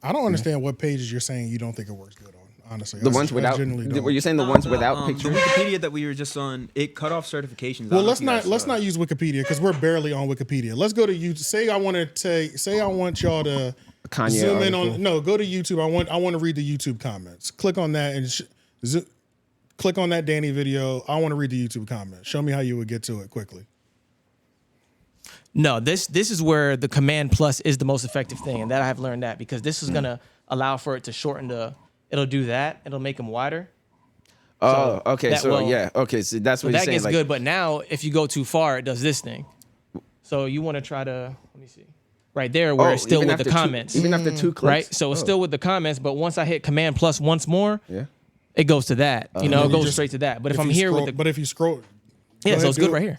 I don't understand what pages you're saying you don't think it works good on. Honestly, the ones without. Were you saying the ones without pictures? The Wikipedia that we were just on, it cut off certifications. Well, let's not use Wikipedia because we're barely on Wikipedia. Let's go to YouTube. Say I want y'all to Kanye zoom in article. on. No, go to YouTube. I want to read the YouTube comments. Click on that and click on that Danny video. I want to read the YouTube comments. Show me how you would get to it quickly. No, this is where the command plus is the most effective thing, and that I've learned that because this is gonna allow for it to shorten the. It'll do that. It'll make them wider. Oh, okay. Okay. So that's what you're saying. That gets good. But now, if you go too far, it does this thing. So you want to try to let me see, right there where it's still with the comments. Even after 2 clicks, right? So it's still with the comments, but once I hit command plus once more, it goes to that. It goes straight to that. But if I'm here with the, but if you scroll, so it's good right here.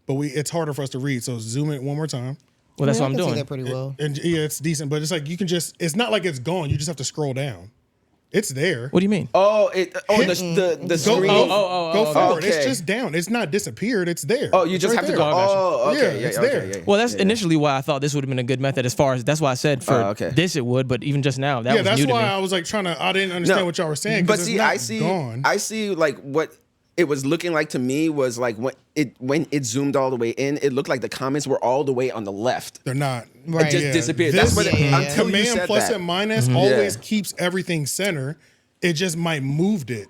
But it's harder for us to read. So zoom in one more time. Well, that's what I'm doing. See that pretty well. And it's decent, but it's like you can just. It's not like it's gone. You just have to scroll down. It's there. What do you mean? The screen. Go forward. Okay. It's just down. It's not disappeared. It's there. Oh, you just have to go. Oh, okay. Yeah, it's there. Yeah. Well, that's initially why I thought this would have been a good method. As far as that's why I said for this it would, but even just now that was that's new to why me. I was like trying to. I didn't understand what y'all were saying. But see, I gone. see like what it was looking like to me was like when it zoomed all the way in, it looked like the comments were all the way on the left. They're not. Right. It just disappeared. That's what until command you said plus that. and minus always keeps everything center. It just might moved it.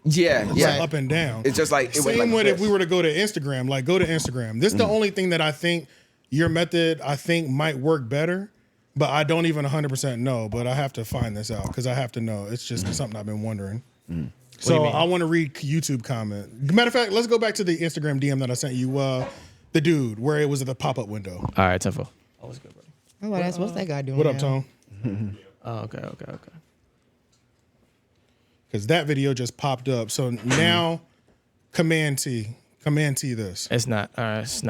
Up and down. It's just like same with if we were to go to Instagram. Like go to Instagram. This is the only thing that I think your method might work better, but I don't even 100% know. But I have to find this out because I have to know. It's just something I've been wondering. So I want to read YouTube comment. Matter of fact, let's go back to the Instagram DM that I sent you. The dude where it was at the pop-up window. All right, Tempo. Oh, what's that guy doing? What up, now? Tone? Oh, okay. Because that video just popped up. So now, Command T this. It's not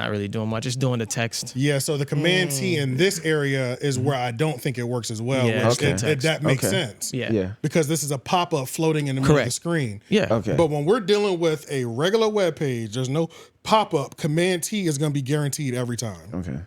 really doing much. It's doing the text. Yeah, so the Command T in this area is where I don't think it works as well. Yeah, that makes sense. Yeah. Because this is a pop-up floating in the middle of the screen. Yeah. Okay. But when we're dealing with a regular web page, there's no pop-up. Command T is going to be guaranteed every time. Okay.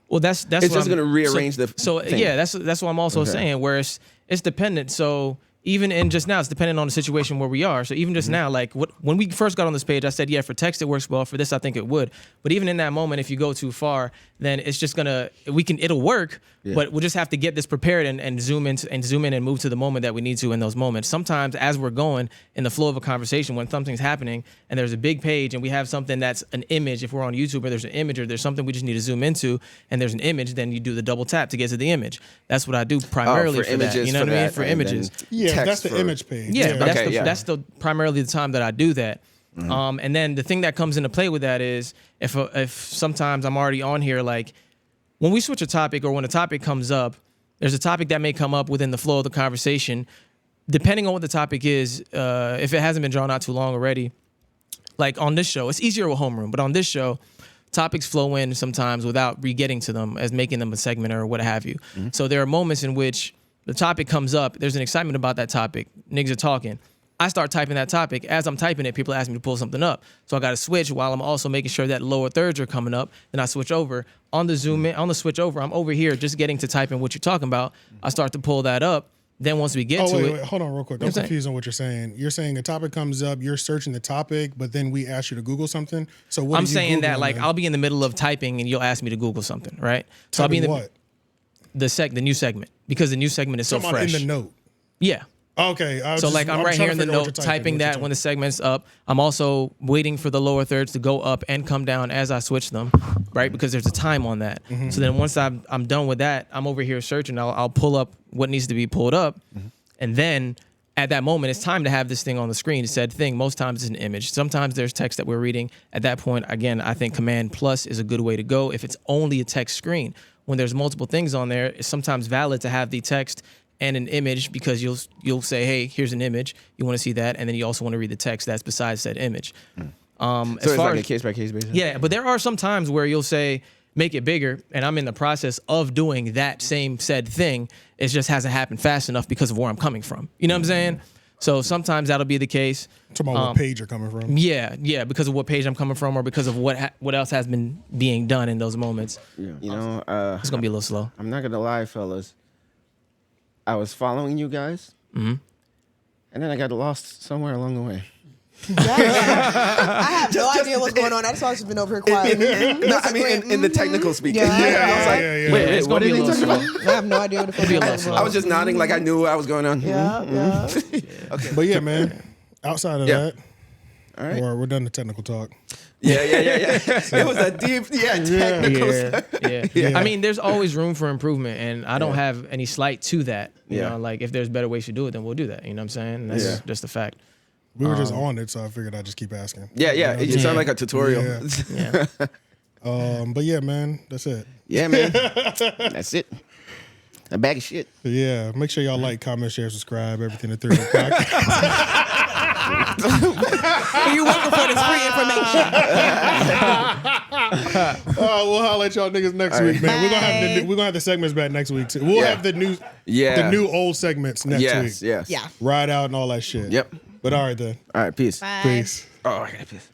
Well, that's it's just going to rearrange the thing. Yeah, that's what I'm also saying. Where it's dependent. So even in just now, it's dependent on the situation where we are. So even just now, like when we first got on this page, I said, for text it works well. For this, I think it would. But even in that moment, if you go too far, then it's just it'll work. Yeah. But we'll just have to get this prepared and zoom in and move to the moment that we need to in those moments. Sometimes as we're going in the flow of a conversation, when something's happening and there's a big page and we have something that's an image, if we're on YouTube or there's an image or there's something we just need to zoom into and there's an image, then you do the double tap to get to the image. That's what I do primarily for images, that. You know what I mean? For images. Yeah, that's the image page. Yeah, but that's primarily the time that I do that. And then the thing that comes into play with that is if sometimes I'm already on here, like when we switch a topic or when a topic comes up, there's a topic that may come up within the flow of the conversation. Depending on what the topic is, if it hasn't been drawn out too long already, like on this show, it's easier with homeroom, but on this show, topics flow in sometimes without re-getting to them as making them a segment or what have you. So there are moments in which the topic comes up, there's an excitement about that topic, niggas are talking. I start typing that topic. As I'm typing it, people ask me to pull something up. So I got to switch while I'm also making sure that lower thirds are coming up. Then I switch over. On the zoom in, on the switch over, I'm over here just getting to typing what you're talking about. I start to pull that up. Then once we get to it. Wait, hold on real quick. I'm confused on what you're saying. You're saying a topic comes up, you're searching the topic, but then we ask you to Google something. So what I'm are you saying that Googling like then? I'll be in the middle of typing and you'll ask me to Google something, right? So I'll be in what? The new segment, because the new segment is so fresh. In the note. Yeah. Okay. So like I'm right here in the note typing that when the segment's up. I'm also waiting for the lower thirds to go up and come down as I switch them, right? Because there's a time on that. So then once I'm done with that, I'm over here searching. I'll pull up what needs to be pulled up. And then at that moment, it's time to have this thing on the screen. It said thing. Most times it's an image. Sometimes there's text that we're reading. At that point, again, I think Command plus is a good way to go if it's only a text screen. When there's multiple things on there, it's sometimes valid to have the text and an image, because you'll say, hey, here's an image. You want to see that, and then you also want to read the text that's besides said image. So it's like a case by case basis. Yeah, but there are some times where you'll say, make it bigger, and I'm in the process of doing that same said thing. It just hasn't happened fast enough because of where I'm coming from. You know what I'm saying? So sometimes that'll be the case. Talking about what page you're coming from. Yeah, because of what page I'm coming from, or because of what else has been being done in those moments. You know, it's gonna be a little slow. I'm not gonna lie, fellas. I was following you guys, and then I got lost somewhere along the way. I have no idea what's going on. I just always been over here quiet. No, I mean, in the technical speaking. Yeah. I was like, wait, It's what gonna did be a he little talk slow. about? I have no idea what the fuck Be a going little on. I was just nodding like I knew what was going on. Yeah. But yeah, man. Outside of that, all right. we're done the technical talk. Yeah. It was a deep, technical stuff. Yeah. I mean, there's always room for improvement, and I don't have any slight to that. You know, like if there's better ways to do it, then we'll do that. You know what I'm saying? That's just a fact. We were just on it, so I figured I'd just keep asking. Yeah. You know, It sounded like a tutorial. Yeah. But yeah, man, that's it. Yeah, man. That's it. A bag of shit. Yeah, make sure y'all like, comment, share, subscribe, everything at 3 o'clock. You're welcome for this free information. We'll holler at y'all niggas next week, man. We're gonna have the segments back next week too. We'll have the new old segments next week. Yes. Yeah. Ride out and all that shit. Yep. But all right then. All right, peace. Bye. Peace. Oh, I gotta piss.